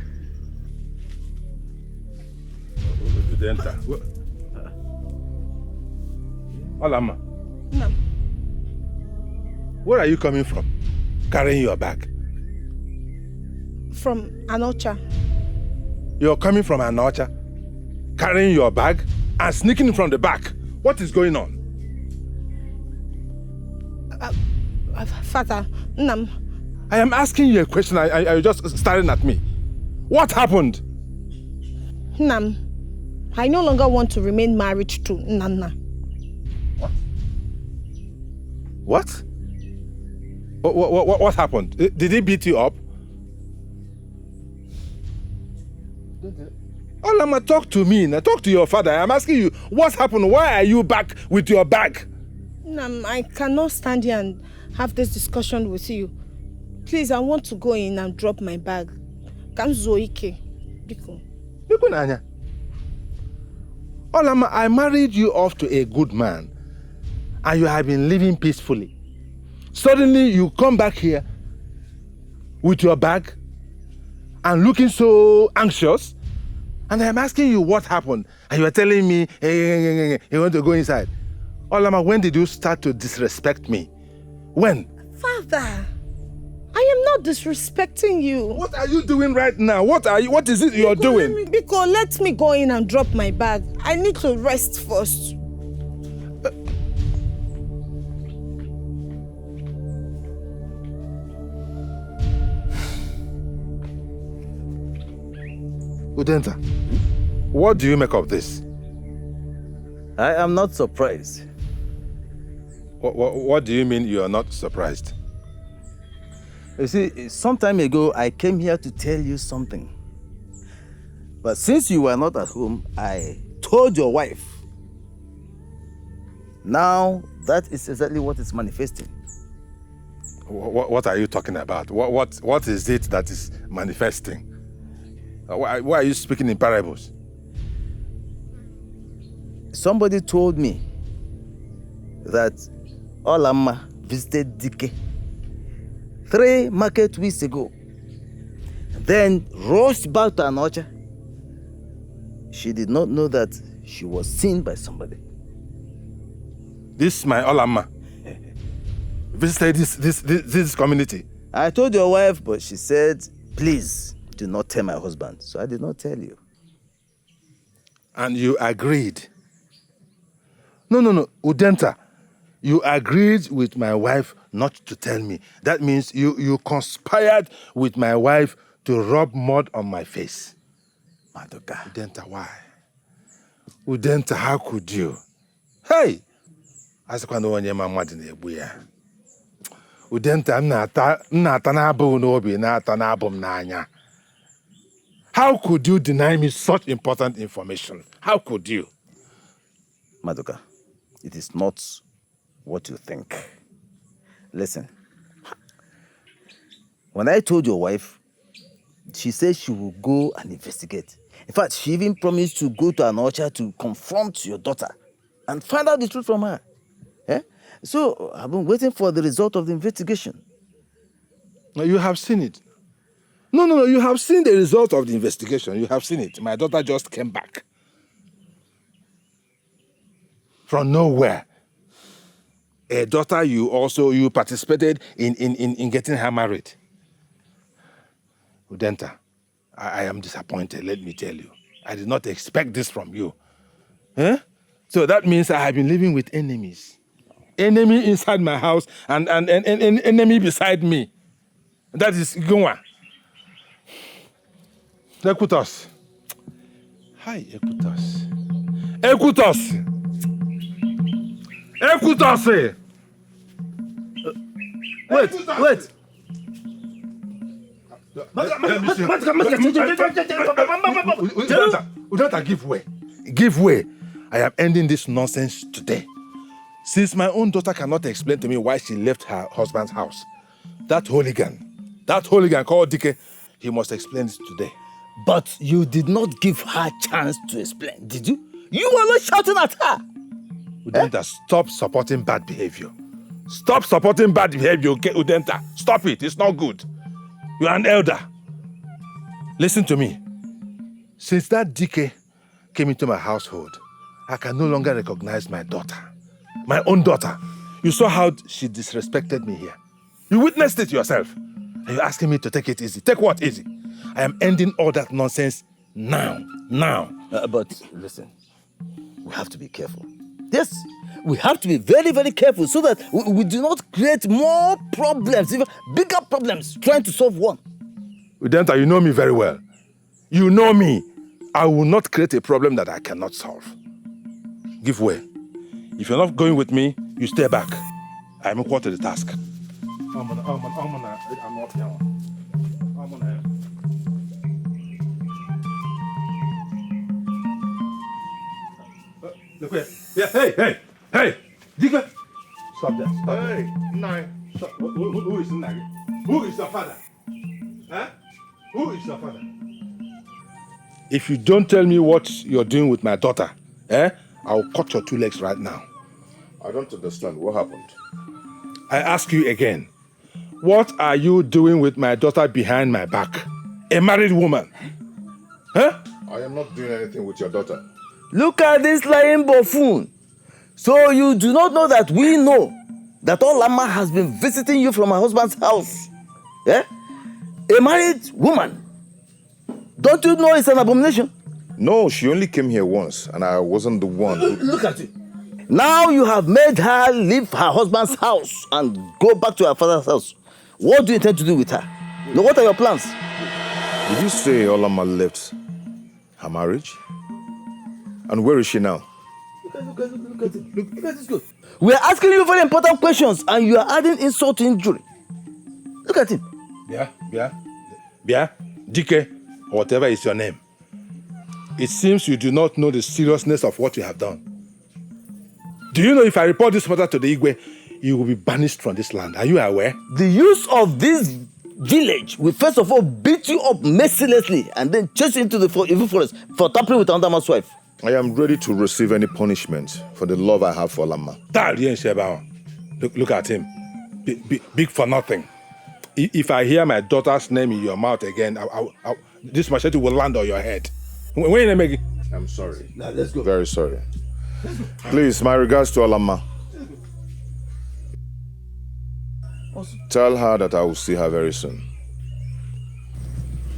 Olama. No. Where are you coming from? Carrying your bag. From Anocha. You're coming from Anocha, carrying your bag and sneaking from the back. What is going on? Father, Nam. I am asking you a question. You're just staring at me. What happened? Nam, I no longer want to remain married to Nana. What? What happened? Did he beat you up? Olama, talk to me. Now talk to your father. I'm asking you, what happened? Why are you back with your bag? Nam, I cannot stand here and have this discussion with you. Please, I want to go in and drop my bag. Come Zoike. Biko. Biko Nanya. Olama, I married you off to a good man and you have been living peacefully. Suddenly you come back here with your bag and looking so anxious, and I'm asking you what happened, and you are telling me, hey, you want to go inside. Olama, when did you start to disrespect me? When? Father, I am not disrespecting you. What are you doing right now? What is it you're doing? Biko, let me go in and drop my bag. I need to rest first. Udenta, what do you make of this? I am not surprised. What do you mean you are not surprised? You see, some time ago, I came here to tell you something. But since you were not at home, I told your wife. Now, that is exactly what is manifesting. What are you talking about? What is it that is manifesting? Why are you speaking in parables? Somebody told me that Olamma visited Dike 3 market weeks ago, then rushed back to Anocha. She did not know that she was seen by somebody. This my Olamma visited this community. I told your wife, but she said, please do not tell my husband. So I did not tell you. And you agreed? No, Udenta. You agreed with my wife not to tell me. That means you conspired with my wife to rub mud on my face. Madoka. Udenta, why? Udenta, how could you? Hey! Udenta, how could you deny me such important information? How could you? Madoka, it is not what you think. Listen, when I told your wife, she said she will go and investigate. In fact, she even promised to go to an orchard to confront your daughter and find out the truth from her. Eh? So I've been waiting for the result of the investigation. You have seen it. No, you have seen the result of the investigation. You have seen it. My daughter just came back. From nowhere. A daughter you participated in getting her married. Udenta, I am disappointed, let me tell you. I did not expect this from you. Eh? So that means I have been living with enemies. Enemy inside my house and enemy beside me. That is Gongwa. Ekutos. Hi, Ekutos. Ekutos! Ekutos! Wait. Udenta, give way. Give way. I am ending this nonsense today. Since my own daughter cannot explain to me why she left her husband's house, that hooligan called Dike, he must explain it today. But you did not give her a chance to explain, did you? You were not shouting at her. Udenta, stop supporting bad behavior. Stop supporting bad behavior, okay, Udenta? Stop it, it's not good. You are an elder. Listen to me. Since that Dike came into my household, I can no longer recognize my daughter. My own daughter. You saw how she disrespected me here. You witnessed it yourself. And you're asking me to take it easy. Take what easy? I am ending all that nonsense now. But listen, we have to be careful. Yes, we have to be very, very careful so that we do not create more problems, even bigger problems, trying to solve one. Udenta, you know me very well. You know me. I will not create a problem that I cannot solve. Give way. If you're not going with me, you stay back. I am equal to the task. Look here. Yeah, hey! Dike! Stop there. Hey, Nine. Stop. Who is Nagi? Who is your father? Huh? Who is your father? If you don't tell me what you're doing with my daughter, I'll cut your 2 legs right now. I don't understand. What happened? I ask you again. What are you doing with my daughter behind my back? A married woman. Huh? I am not doing anything with your daughter. Look at this lying buffoon. So you do not know that we know that Olamma has been visiting you from her husband's house. Yeah? A married woman. Don't you know it's an abomination? No, she only came here once, and I wasn't the one who... Look at you. Now you have made her leave her husband's house and go back to her father's house. What do you intend to do with her? Now, what are your plans? Did you say Olamma left Her marriage? And where is she now? Look at this girl. We are asking you very important questions and you are adding insult to injury. Look at him. Bia, DK, or whatever is your name. It seems you do not know the seriousness of what you have done. Do you know if I report this matter to the Igwe, you will be banished from this land? Are you aware? The use of this village will first of all beat you up mercilessly and then chase you into the evil forest for tampering with another man's wife. I am ready to receive any punishment for the love I have for Lama. Look at him. Big for nothing. If I hear my daughter's name in your mouth again, this machete will land on your head. When you make it? I'm sorry. Now, let's go. Very sorry. Please, my regards to Alama. Tell her that I will see her very soon.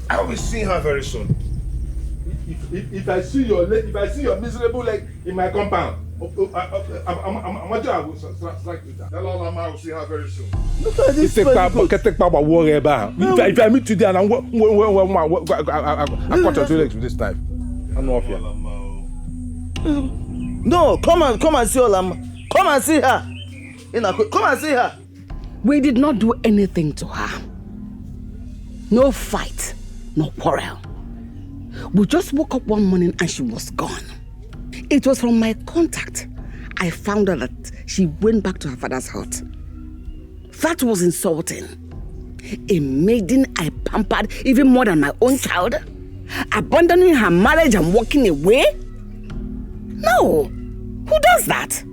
I will see her very soon. If I see your miserable leg in my compound, I'm will strike with her. Tell Alama I will see her very soon. Look at this. If I meet today and I cut your two legs with this knife. I'm not here. No, come and see Olama. Come and see her. Come and see her. We did not do anything to her. No fight, no quarrel. We just woke up one morning and she was gone. It was from my contact I found out that she went back to her father's hut. That was insulting. A maiden I pampered even more than my own child, abandoning her marriage and walking away? No. Who does that?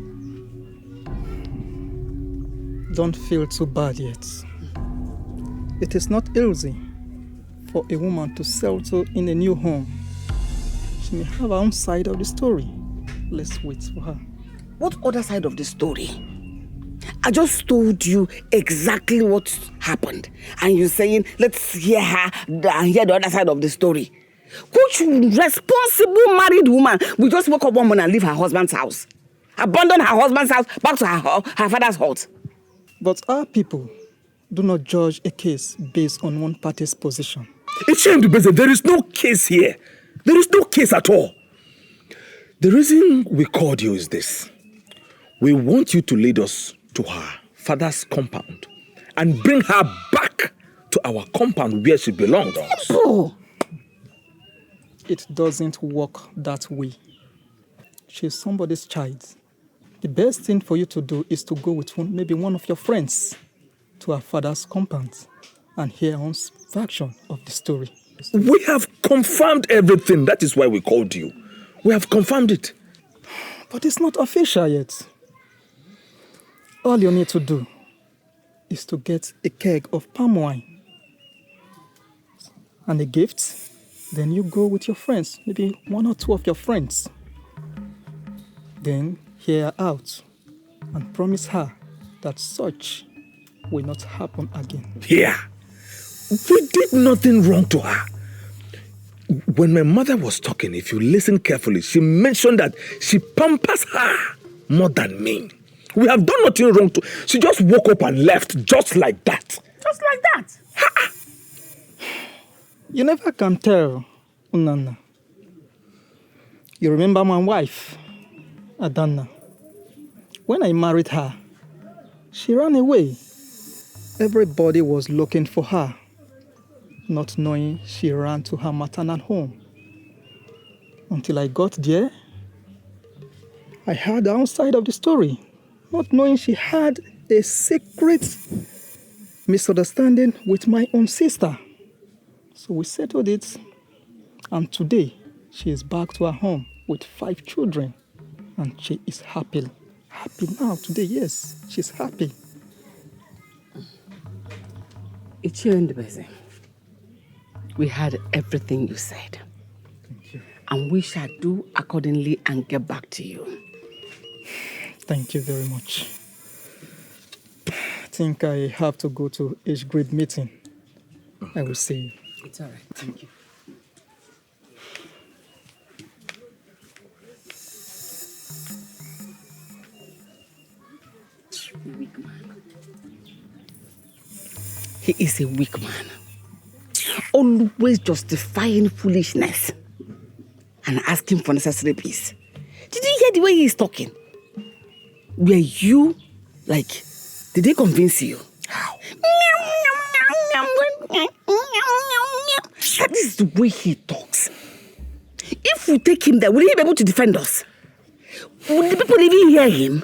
Don't feel too bad yet. It is not easy for a woman to settle in a new home. She may have her own side of the story. Let's wait for her. What other side of the story? I just told you exactly what happened. And you're saying, let's hear her and hear the other side of the story. Which responsible married woman will just wake up one morning and leave her husband's house? Abandon her husband's house back to her father's hut? But our people do not judge a case based on one party's position. It's shame to say there is no case here. There is no case at all. The reason we called you is this. We want you to lead us to her father's compound and bring her back to our compound where she belongs. Oh. It doesn't work that way. She's somebody's child. The best thing for you to do is to go with maybe one of your friends to her father's compound and hear her own version of the story. We have confirmed everything. That is why we called you. We have confirmed it. But it's not official yet. All you need to do is to get a keg of palm wine and a gift. Then you go with your friends, maybe one or two of your friends. Then hear her out and promise her that such will not happen again. Yeah. We did nothing wrong to her. When my mother was talking, if you listen carefully, she mentioned that she pampers her more than me. We have done nothing wrong to her. She just woke up and left just like that. Just like that? You never can tell, Unana. You remember my wife, Adana. When I married her, she ran away. Everybody was looking for her, not knowing she ran to her maternal home. Until I got there, I heard the outside of the story, not knowing she had a secret misunderstanding with my own sister. So we settled it, and today she is back to her home with 5 children, and she is happy. Happy now, today, yes, she's happy. It's you and the busy. We heard everything you said. Thank you. And we shall do accordingly and get back to you. Thank you very much. I think I have to go to age grade meeting. I will see you. It's all right. Thank you. Weak man. He is a weak man. Always justifying foolishness. and ask him for necessary peace. Did you hear the way he's talking? Were you, like, did they convince you? How? That is the way he talks. If we take him there, will he be able to defend us? Would the people even hear him?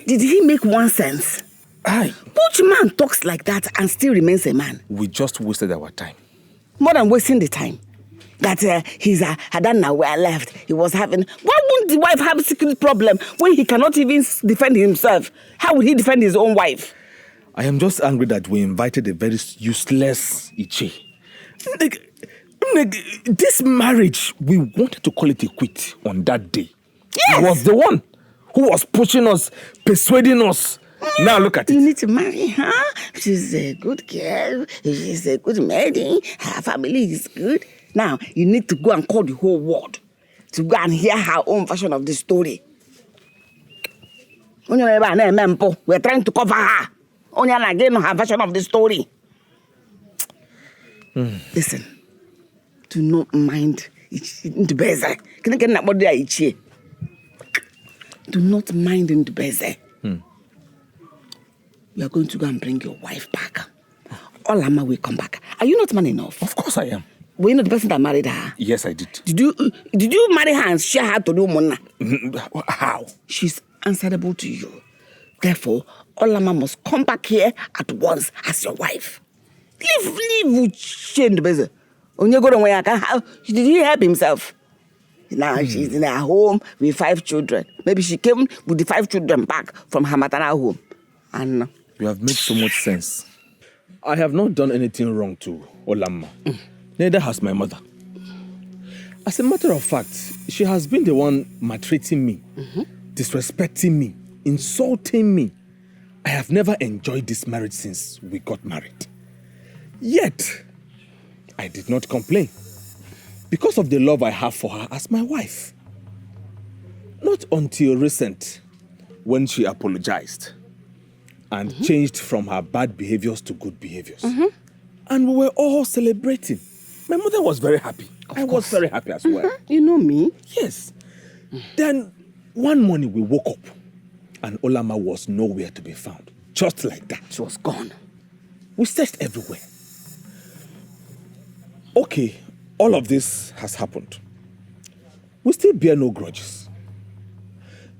Did he make one sense? Aye. Which man talks like that and still remains a man? We just wasted our time. More than wasting the time. That he's Hadana where I left. He was having. Why wouldn't the wife have a secret problem when he cannot even defend himself? How would he defend his own wife? I am just angry that we invited a very useless Ichi. This marriage, we wanted to call it a quit on that day. Yes. He was the one who was pushing us, persuading us. Now look at it. You need to marry her. She's a good girl. She's a good maiden. Her family is good. Now, you need to go and call the whole world to go and hear her own version of the story. We're trying to cover her. Only again her version of the story. Listen, do not mind. Do not mind in the beze. You are going to go and bring your wife back. Olama will come back. Are you not man enough? Of course I am. Were you not the person that married her? Yes, I did. Did you marry her and share her to do Mona? How? She's answerable to you. Therefore, Olama must come back here at once as your wife. Leave with shame the beze. Did he help himself? Now she's in her home with 5 children. Maybe she came with the 5 children back from her maternal home. And you have made so much sense. I have not done anything wrong to Olama. Neither has my mother. As a matter of fact, she has been the one maltreating me, disrespecting me, insulting me. I have never enjoyed this marriage since we got married. Yet, I did not complain because of the love I have for her as my wife. Not until recent, when she apologized and changed from her bad behaviors to good behaviors. And we were all celebrating. My mother was very happy. I was very happy as well. You know me? Yes. Then, one morning we woke up and Olama was nowhere to be found. Just like that. She was gone. We searched everywhere. Okay, all of this has happened. We still bear no grudges.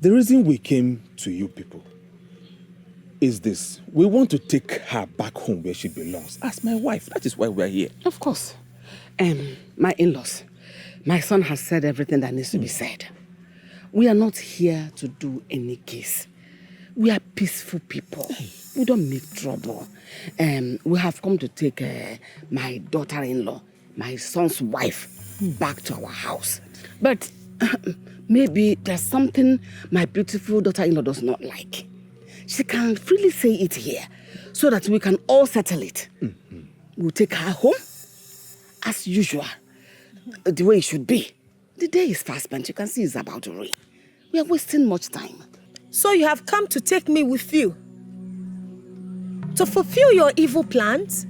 The reason we came to you people is this. We want to take her back home where she belongs as my wife. That is why we are here. Of course. My in-laws, my son has said everything that needs to be said. We are not here to do any case. We are peaceful people. We don't make trouble. We have come to take my daughter-in-law, my son's wife, back to our house. But maybe there's something my beautiful daughter-in-law does not like. She can freely say it here so that we can all settle it. We'll take her home as usual, the way it should be. The day is fast spent. You can see it's about to rain. We are wasting much time. So you have come to take me with you to fulfill your evil plans?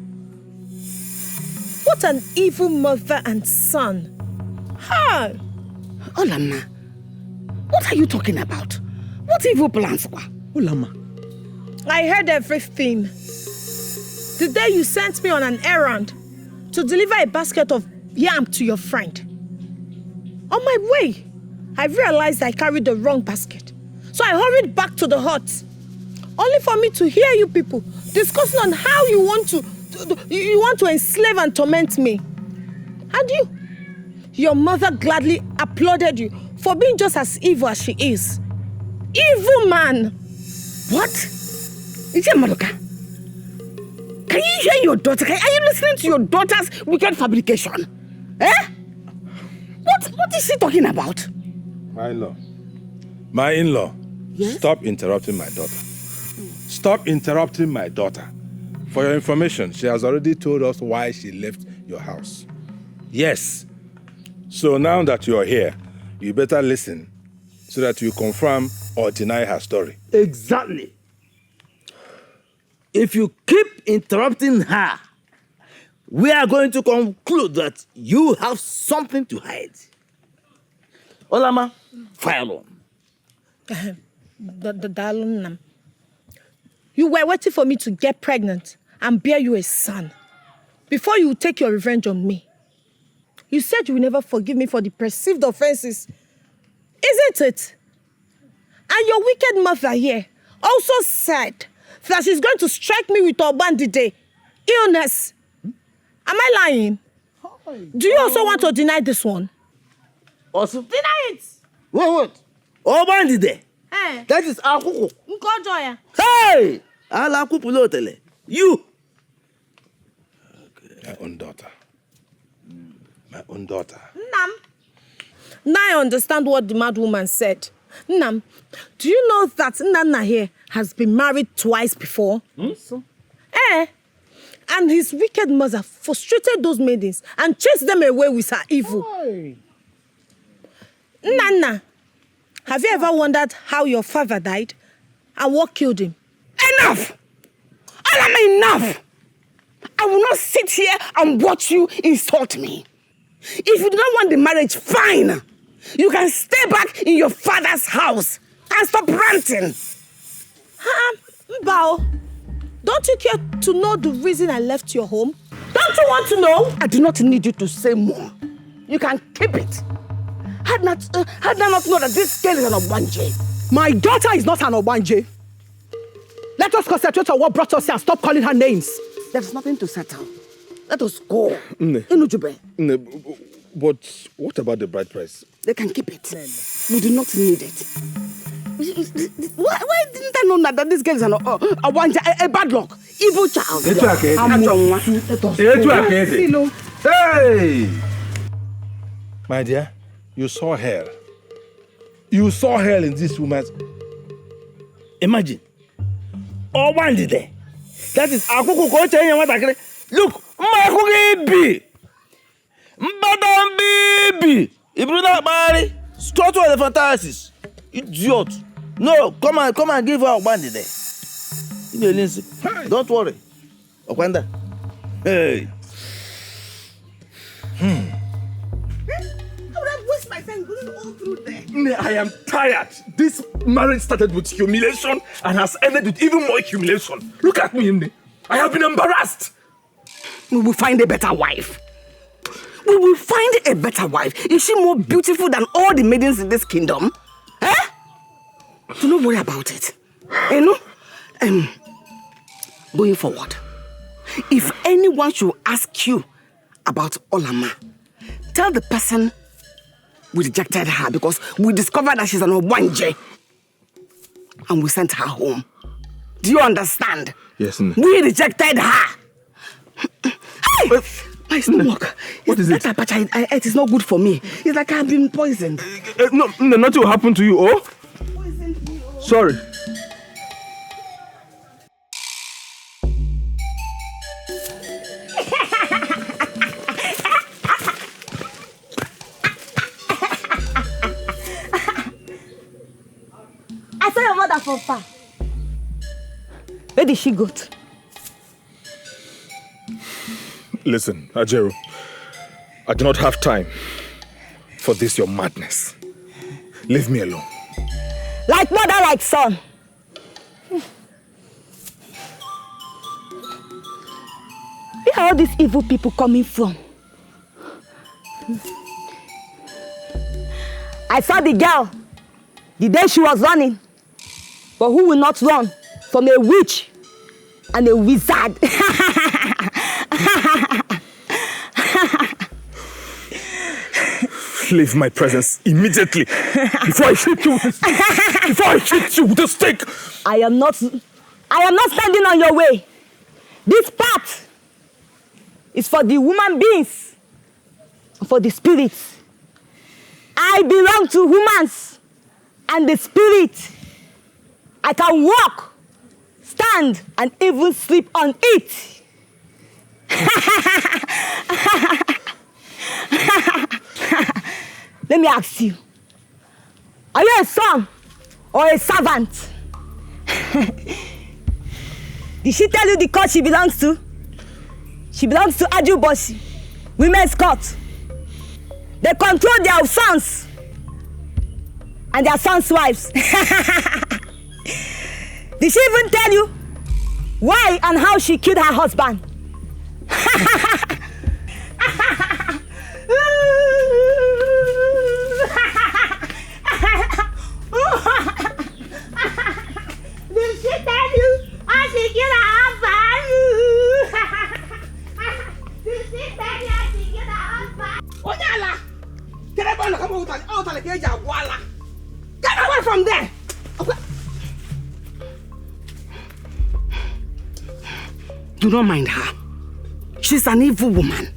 What an evil mother and son. Ha! Olama, what are you talking about? What evil plans? Olama. I heard everything. The day you sent me on an errand to deliver a basket of yam to your friend. On my way, I realized I carried the wrong basket. So I hurried back to the hut, only for me to hear you people discussing on how you want to enslave and torment me. And your mother gladly applauded you for being just as evil as she is. Evil man! What? Madoka, can you hear your daughter? Are you listening to your daughter's wicked fabrication? What is she talking about? My in-law. My in-law. Yes? Stop interrupting my daughter. Stop interrupting my daughter. For your information, she has already told us why she left your house. Yes. So now that you are here, you better listen so that you confirm or deny her story. Exactly. If you keep interrupting her, we are going to conclude that you have something to hide. Olama, fire on. You were waiting for me to get pregnant and bear you a son before you take your revenge on me. You said you will never forgive me for the perceived offenses. Isn't it? And your wicked mother here also said that she's going to strike me with Obandide illness. Am I lying? Do you also want to deny this one? Also? Deny it! What? Obandide? Hey. That is Akuku. Nkojoya. Hey! Alakupulotele. You! My own daughter. My own daughter. Nam. Now I understand what the mad woman said. Nam, do you know that Nana here has been married twice before? So? And his wicked mother frustrated those maidens and chased them away with her evil. Nana, have you ever wondered how your father died and what killed him? Enough! Alama, enough! I will not sit here and watch you insult me. If you do not want the marriage, fine. You can stay back in your father's house and stop ranting. Mbao, don't you care to know the reason I left your home? Don't you want to know? I do not need you to say more. You can keep it. Had I not known that this girl is an Obanje. My daughter is not an Obanje. Let us concentrate on what brought us here and stop calling her names. There's nothing to settle. Let us go. But what about the bride price? They can keep it. We do not need it. Why didn't I know that this girl is a bad luck, evil child? Hey! My dear, you saw hell. You saw hell in this woman's... Imagine. Obandide. That is Akuku Koche. Look, my baby. Mbadam baby. If you not marry, start to the fantasies. Idiot. No, come and give her Obandide. Don't worry. Okwanda. Hey. My friend going all through there. I am tired. This marriage started with humiliation and has ended with even more humiliation. Look at me, Nne. I have been embarrassed. We will find a better wife. We will find a better wife. Is she more beautiful than all the maidens in this kingdom? Do not worry about it. You know, going forward, if anyone should ask you about Olama, tell the person we rejected her because we discovered that she's an Obanje and we sent her home. Do you understand? Yes, Nne. We rejected her. Hey! My stomach. What is it? It is not good for me. It's like I've been poisoned. No, nothing will happen to you, oh? Sorry. I saw your mother from far. Where did she go to? Listen, Ajeru, I do not have time for this, your madness. Leave me alone. Like mother, like son. Where are all these evil people coming from? I saw the girl the day she was running. But who will not run from a witch and a wizard? Leave my presence immediately before I shoot you. Before I shoot you with a stick. I am not standing on your way. This path is for the human beings, for the spirits. I belong to humans and the spirit. I can walk, stand, and even sleep on it. Let me ask you, are you a son or a servant? Did she tell you the court she belongs to? She belongs to Ajuboshi, women's court. They control their sons and their sons' wives. Did she even tell you why and how she killed her husband? Did she tell you how she killed her husband? Did she tell you how she killed her husband? Onyala! Get away from there! Do not mind her. She's an evil woman.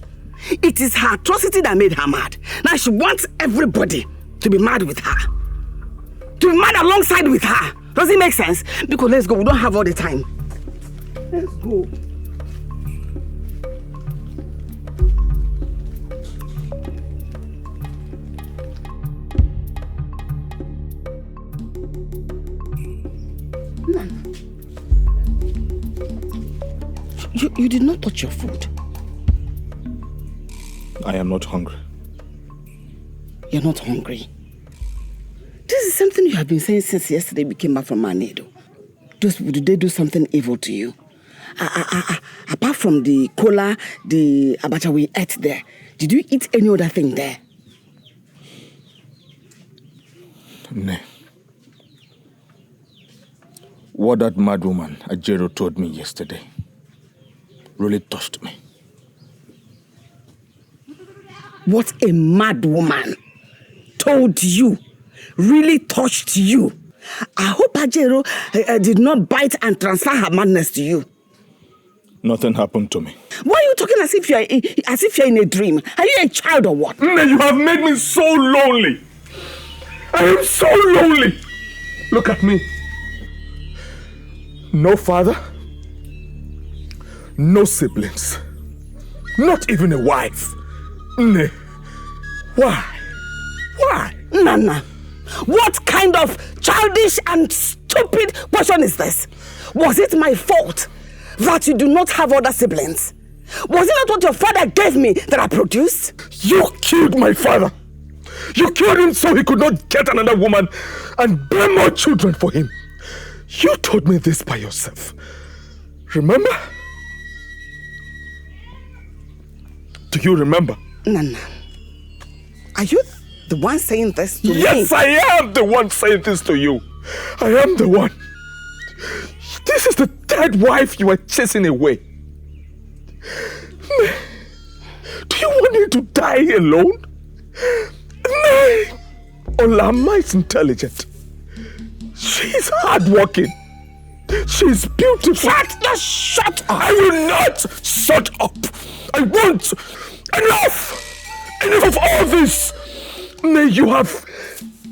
It is her atrocity that made her mad. Now she wants everybody to be mad with her. To be mad alongside with her. Does it make sense? Because let's go. We don't have all the time. Let's go. You did not touch your food. I am not hungry. You're not hungry. This is something you have been saying since yesterday we came back from Manedo. Those people, did they do something evil to you? Apart from the cola, the abacha we ate there, did you eat any other thing there? No. What that mad woman, Ajero, told me yesterday really touched me. What a mad woman told you really touched you. I hope Ajero did not bite and transfer her madness to you. Nothing happened to me. Why are you talking as if you're in a dream? Are you a child or what? You have made me so lonely. I am so lonely. Look at me. No father, no siblings, not even a wife. Why? Nana, what kind of childish and stupid question is this? Was it my fault that you do not have other siblings? Was it not what your father gave me that I produced? You killed my father. You killed him so he could not get another woman and bear more children for him. You told me this by yourself. Remember? Do you remember? Nana, are you the one saying this to me? Yes, I am the one saying this to you. I am the one. This is the third wife you are chasing away. Do you want me to die alone? No. Olama is intelligent. She's hardworking. She's beautiful. Shut up. I will not shut up. I won't. Enough. Enough of all this. You have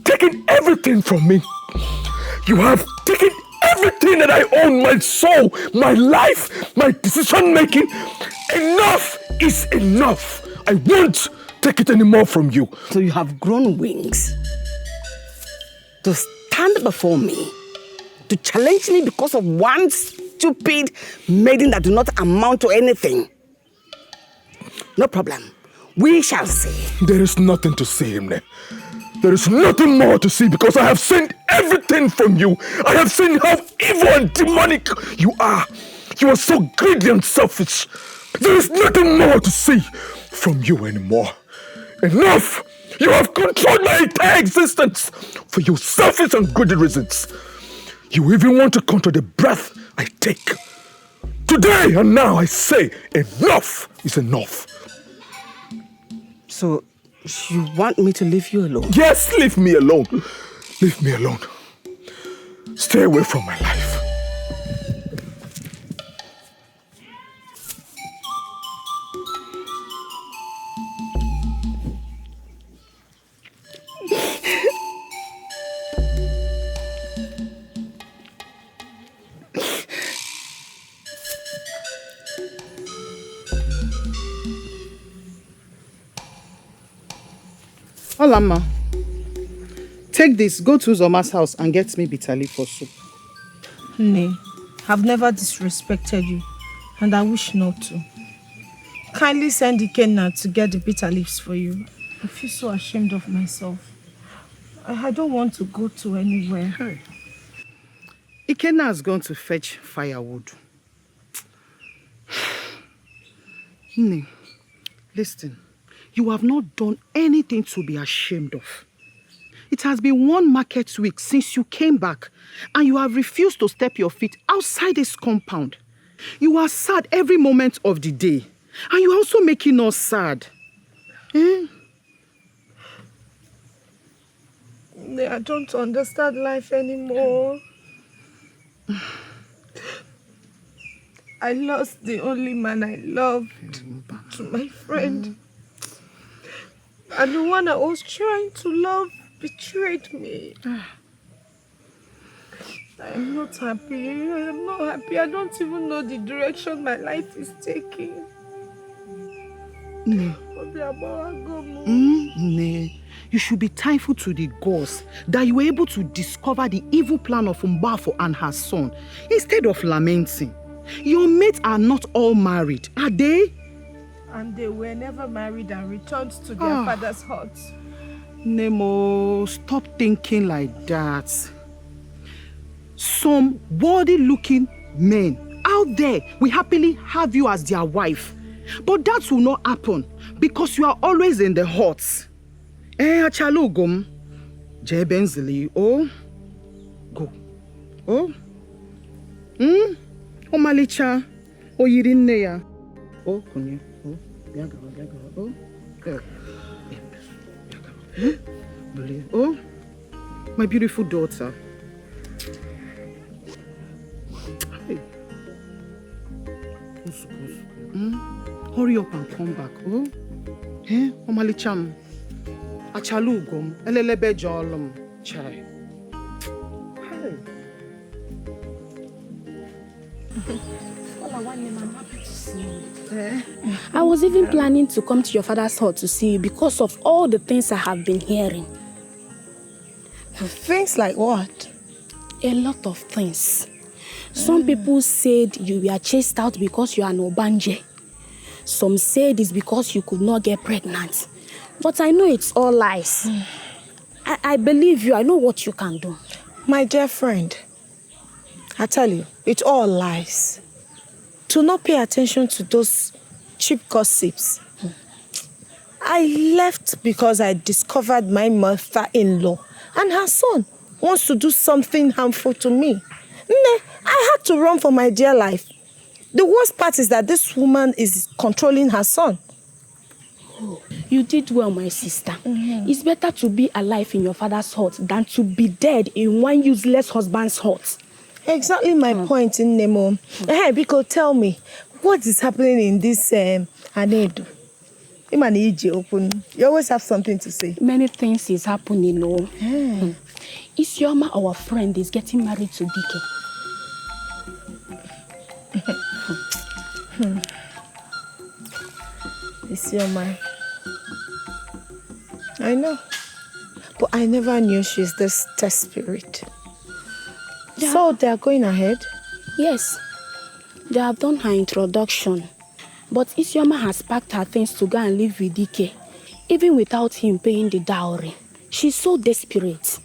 taken everything from me. You have taken everything that I own, my soul, my life, my decision making. Enough is enough. I won't take it anymore from you. So you have grown wings to stand before me, to challenge me because of one stupid maiden that do not amount to anything. No problem. We shall see. There is nothing to see, Imne. There is nothing more to see because I have seen everything from you. I have seen how evil and demonic you are. You are so greedy and selfish. There is nothing more to see from you anymore. Enough! You have controlled my entire existence for your selfish and greedy reasons. You even want to control the breath I take. Today and now I say enough is enough. So, you want me to leave you alone? Yes, leave me alone. Leave me alone. Stay away from my life. Olama, take this, go to Zoma's house and get me bitter leaf for soup. Nay, I've never disrespected you, and I wish not to. Kindly send Ikenna to get the bitter leaves for you. I feel so ashamed of myself. I don't want to go to anywhere. Hey. Ikenna has gone to fetch firewood. Nne, listen. You have not done anything to be ashamed of. It has been 1 market week since you came back, and you have refused to step your feet outside this compound. You are sad every moment of the day, and you are also making us sad. I don't understand life anymore. I lost the only man I loved to my friend. And the one I was trying to love betrayed me. I am not happy. I am not happy. I don't even know the direction my life is taking. Nne, you should be thankful to the gods that you were able to discover the evil plan of Mbafo and her son instead of lamenting. Your mates are not all married, are they? And they were never married and returned to their father's hut. Nemo, stop thinking like that. Some worthy-looking men out there will happily have you as their wife. But that will not happen because you are always in the hut. Achalugum, Jebenzili, oh, go, oh, Omalicha, oh, Yirineya, oh, Kunya, oh, Biagawa, oh, oh, my beautiful daughter. Hey. Hurry up and come back, oh? Omalicham. Achalugum, elelebe jolum, chai. I was even planning to come to your father's hut to see you because of all the things I have been hearing. Things like what? A lot of things. Some people said you were chased out because you are an Obanje. Some said it's because you could not get pregnant. But I know it's all lies. I believe you. I know what you can do. My dear friend, I tell you, it's all lies. To not pay attention to those cheap gossips. I left because I discovered my mother-in-law and her son wants to do something harmful to me. I had to run for my dear life. The worst part is that this woman is controlling her son. Oh, you did well, my sister. It's better to be alive in your father's hut than to be dead in one useless husband's hut. Exactly my point in Nemo. Hey, Biko, tell me, what is happening in this Anedu? You always have something to say. Many things is happening, no. Isioma, our friend, is getting married to Dike. Isioma. I know. But I never knew she's this test spirit. Yeah. So they are going ahead? Yes. They have done her introduction. But Isioma has packed her things to go and live with Dike, even without him paying the dowry. She's so desperate.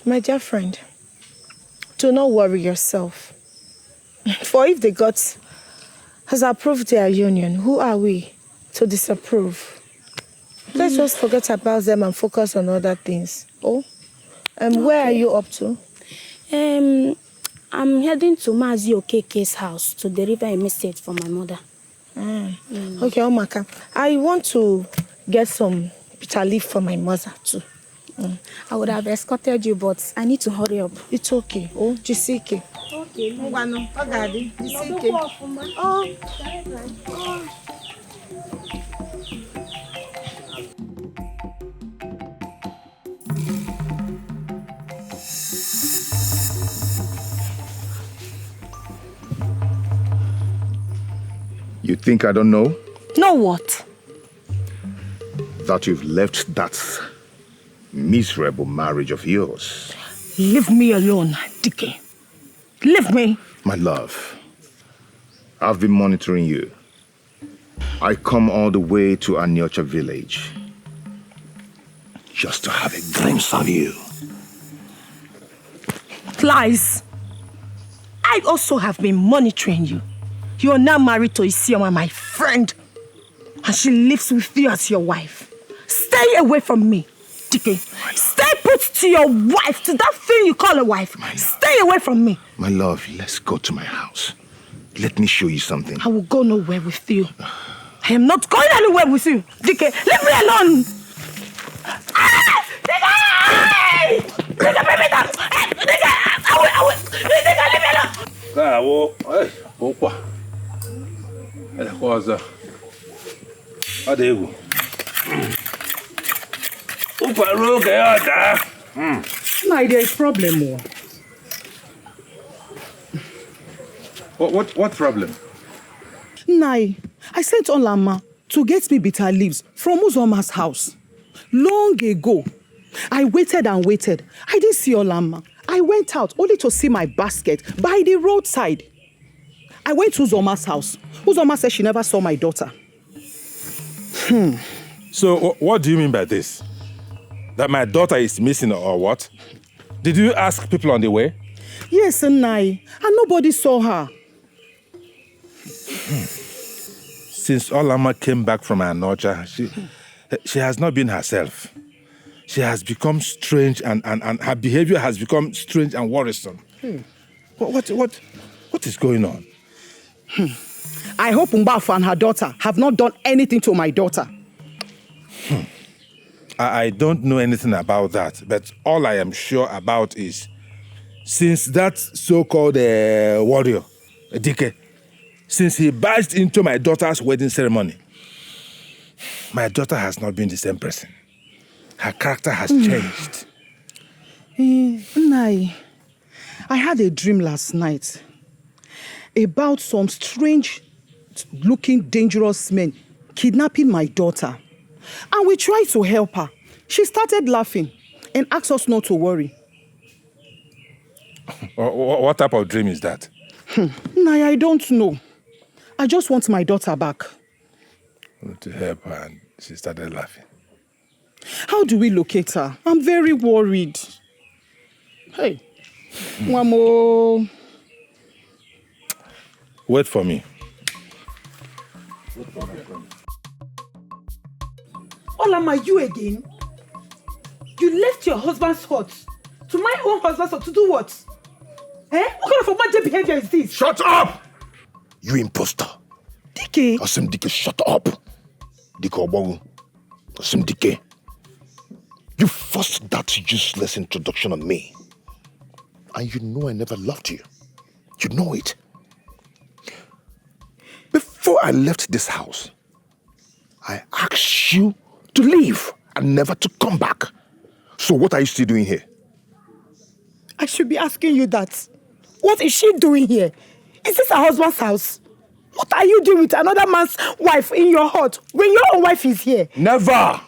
My dear friend, do not worry yourself. For if the gods has approved their union, who are we to disapprove? Let's just forget about them and focus on other things. Oh, where are you up to? I'm heading to Mazi Okeke's house to deliver a message for my mother. Okay, Omaka. I want to get some bitter leaf for my mother too. I would have escorted you, but I need to hurry up. It's okay. Oh, Jisike. Okay. You think I don't know? Know what? That you've left that miserable marriage of yours. Leave me alone, Dike. Leave me. My love, I've been monitoring you. I come all the way to Anyocha village just to have a glimpse of you. Lies. I also have been monitoring you. You are now married to Isioma, my friend. And she lives with you as your wife. Stay away from me, Dike. Stay put to your wife, to that thing you call a wife. Stay away from me. My love, let's go to my house. Let me show you something. I will go nowhere with you. I am not going anywhere with you. Dike, leave me alone. Dike! Dike, bring me down. Dike, I will. Dike, leave me alone. Kawo, okwa. Ele kwaza. Adegu. Uparo ke ada. Nai, there is problem more. What problem? Nai, I sent Olama to get me bitter leaves from Uzoma's house. Long ago, I waited and waited. I didn't see Olama. I went out only to see my basket by the roadside. I went to Uzoma's house. Uzoma said she never saw my daughter. So what do you mean by this? That my daughter is missing or what? Did you ask people on the way? Yes, Nai, and nobody saw her. Since Olama came back from Anocha, she has not been herself. She has become strange and her behavior has become strange and worrisome. What is going on? I hope Mbafu and her daughter have not done anything to my daughter. I don't know anything about that, but all I am sure about is since that so-called warrior, Dike, since he barged into my daughter's wedding ceremony, my daughter has not been the same person. Her character has changed. Nai, I had a dream last night about some strange-looking, dangerous men kidnapping my daughter. And we tried to help her. She started laughing and asked us not to worry. What type of dream is that? Nai, I don't know. I just want my daughter back. To help her, and she started laughing. How do we locate her? I'm very worried. Hey, one more. Wait for me. Olama, you again? You left your husband's hut to my own husband's hut to do what? What kind of a mad behavior is this? Shut up! You imposter. Dike. Asim Dike, shut up. Dike Obogu. Asim Dike. You forced that useless introduction on me. And you know I never loved you. You know it. Before I left this house, I asked you to leave and never to come back. So what are you still doing here? I should be asking you that. What is she doing here? Is this her husband's house? What are you doing with another man's wife in your hut when your own wife is here? Never!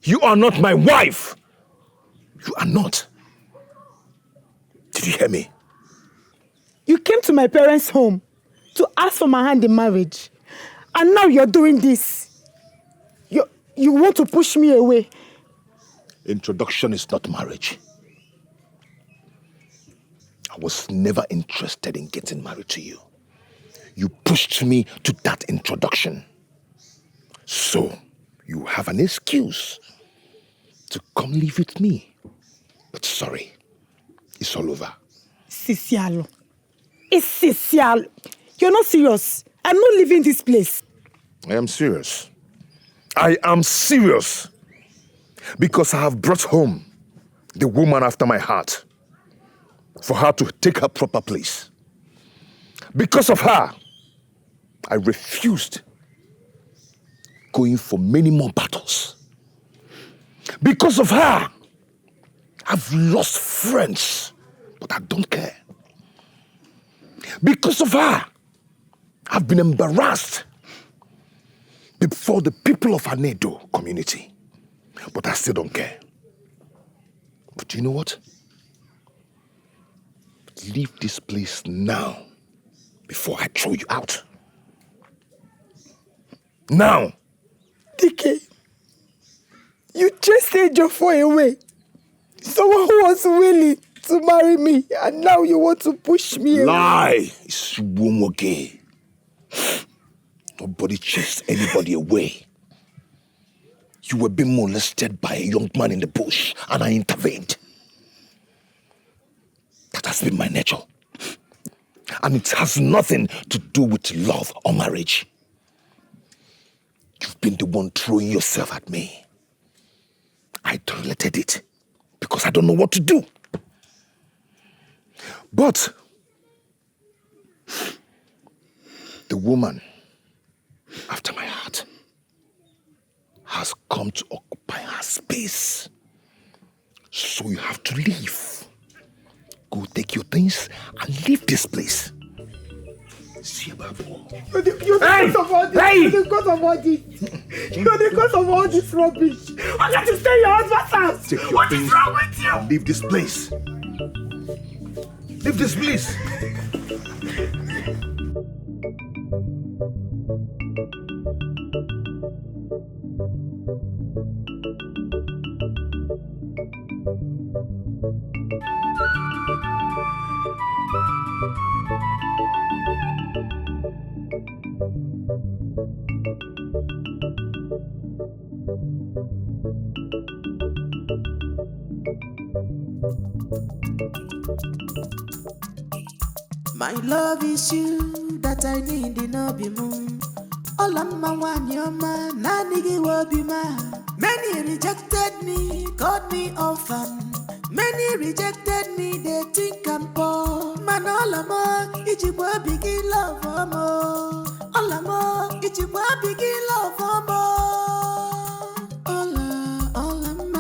You are not my wife! You are not. Did you hear me? You came to my parents' home to ask for my hand in marriage. And now you're doing this. You want to push me away. Introduction is not marriage. I was never interested in getting married to you. You pushed me to that introduction. So, you have an excuse to come live with me. But sorry, it's all over. Sisialo. It's Sisialo. You're not serious. I'm not leaving this place. I am serious. I am serious. Because I have brought home the woman after my heart for her to take her proper place. Because of her, I refused going for many more battles. Because of her, I've lost friends, but I don't care. Because of her, I've been embarrassed before the people of Anedo community, but I still don't care. But you know what? Leave this place now before I throw you out. Now. DK, you just sent your boy away. Someone who was willing to marry me, and now you want to push me away. Lie! It's Womoge. Nobody chased anybody away. You were being molested by a young man in the bush, and I intervened. That has been my nature. And it has nothing to do with love or marriage. You've been the one throwing yourself at me. I tolerated it because I don't know what to do. But the woman after my heart has come to occupy her space. So you have to leave. Go take your things and leave this place. You're the cause of all this. You're the cause of all this. You're the cause of all this rubbish. Why can't you stay in your husband's house? Take your What things is wrong with you? and leave this place. Leave this place. My love is you that I need in obi moon. All I'm my one your man, nanigi will be man. Many rejected me, called me orphan. Many rejected me, they think I'm poor. Man, all I'm Ichibwa begin love for more. All I'm Ichibwa begin love for more. All I'm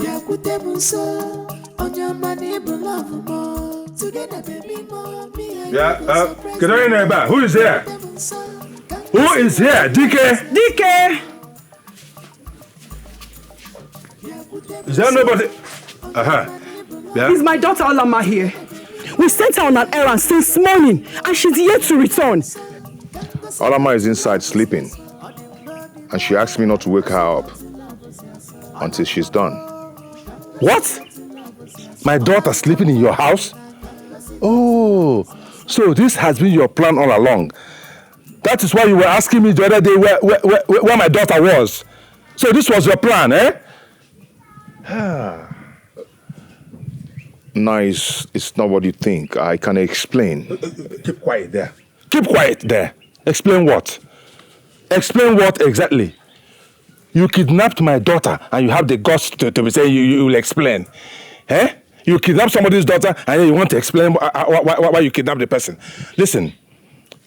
Yakute Muso, on your money, love more. Together, baby, more. Yeah, get on in there, back. Who is here? Who is here? DK? DK! Is there nobody? Yeah? Is my daughter Olama here? We sent her on an errand since morning and she's yet to return. Olama is inside sleeping. And she asked me not to wake her up until she's done. What? My daughter sleeping in your house? Oh, so this has been your plan all along. That is why you were asking me the other day where my daughter was. So this was your plan, eh? Nice, it's not what you think. I can explain. Keep quiet there. Keep quiet there. Explain what? Explain what exactly? You kidnapped my daughter and you have the guts to be saying you will explain. Eh? You kidnap somebody's daughter and then you want to explain why you kidnapped the person. Listen,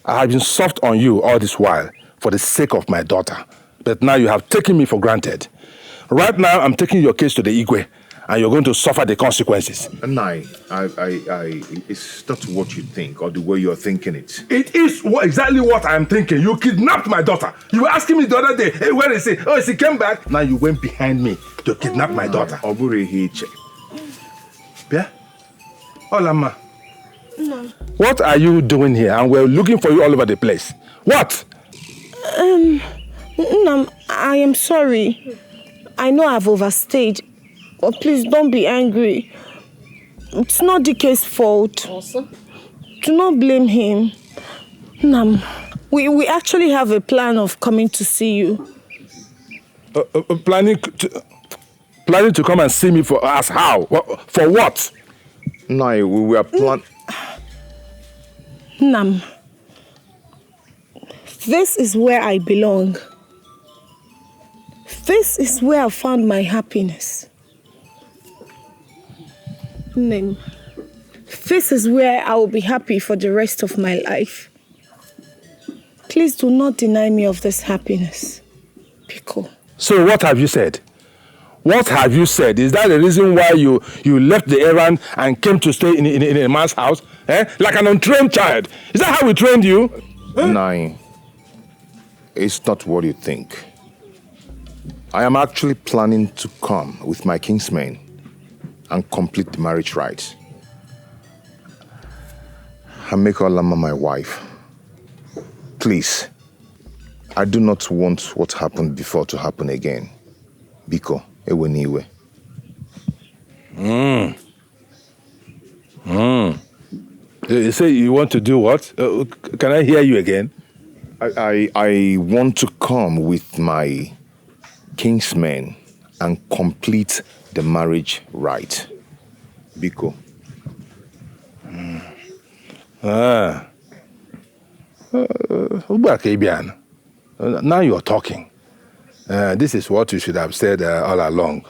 I have been soft on you all this while for the sake of my daughter. But now you have taken me for granted. Right now, I'm taking your case to the Igwe and you're going to suffer the consequences. Nai, it's not what you think or the way you're thinking it. It is exactly what I'm thinking. You kidnapped my daughter. You were asking me the other day, hey, where is he? Oh, she came back. Now you went behind me to kidnap my daughter. Oburi Hiche. Yeah? Olama. No. What are you doing here? And we're looking for you all over the place. What? No, I am sorry. I know I've overstayed. But please don't be angry. It's not DK's fault. Also? Do not blame him. Nam, we actually have a plan of coming to see you. Planning to come and see me for us? How? For what? Nai, we were planning. Nam, this is where I belong. This is where I found my happiness. Nam, this is where I will be happy for the rest of my life. Please do not deny me of this happiness. Pico. So what have you said? What have you said? Is that the reason why you left the errand and came to stay in a man's house? Eh? Like an untrained child. Is that how we trained you? Nai, it's not what you think. I am actually planning to come with my kinsmen and complete the marriage rites. And make Olama my wife. Please. I do not want what happened before to happen again. Biko, eweniwe. You say you want to do what? Can I hear you again? I want to come with my kingsmen and complete the marriage rite. Biko. Now you're talking. This is what you should have said all along.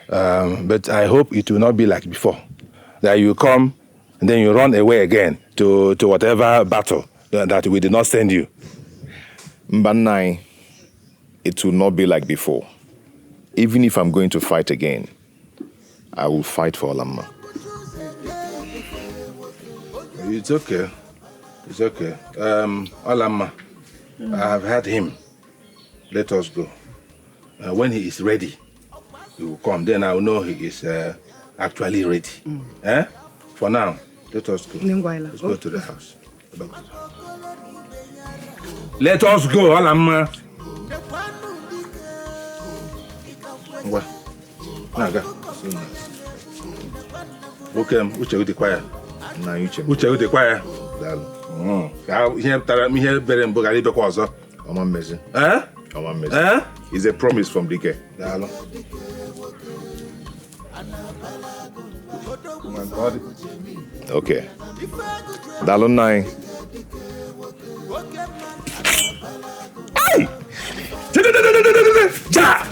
But I hope it will not be like before. That you come and then you run away again to whatever battle that we did not send you. Mbanai, it will not be like before. Even if I'm going to fight again, I will fight for Olamma. It's okay. It's okay. Olamma, I have had him. Let us go. When he is ready, he will come. Then I will know he is actually ready. For now, let us go. Let's go to the house. Let us go, Olamma. Naga. Okay, uche with the choir. Na uche with the choir. Here very mbogari be kwa ọzọ. Ọma mmezi. Ọma mmezi. It's a promise from Dike. Dalo. My God. Okay. Dalo nai. Hey! Ja!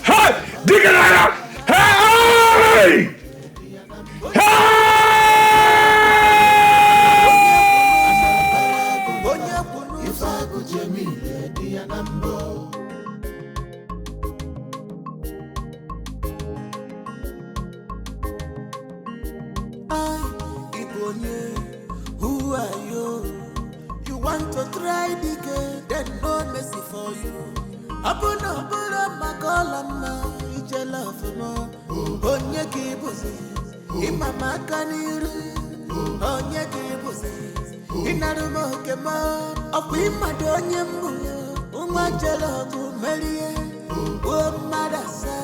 Hey! Dig it out! Hey! Who are you? You want to try the game, then no mercy for you. Abuna makolama, ijela fumo. Onye kibuzi, imama kaniru. Onye kibuzi, inarumo kema. Apu imadonye mbu, umajela kumelie. Umadasa,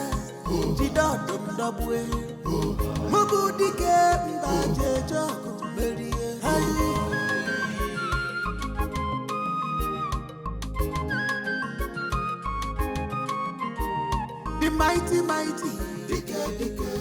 jidodo mdobwe. Mubudike mbaje joko melie. The mighty, Dike.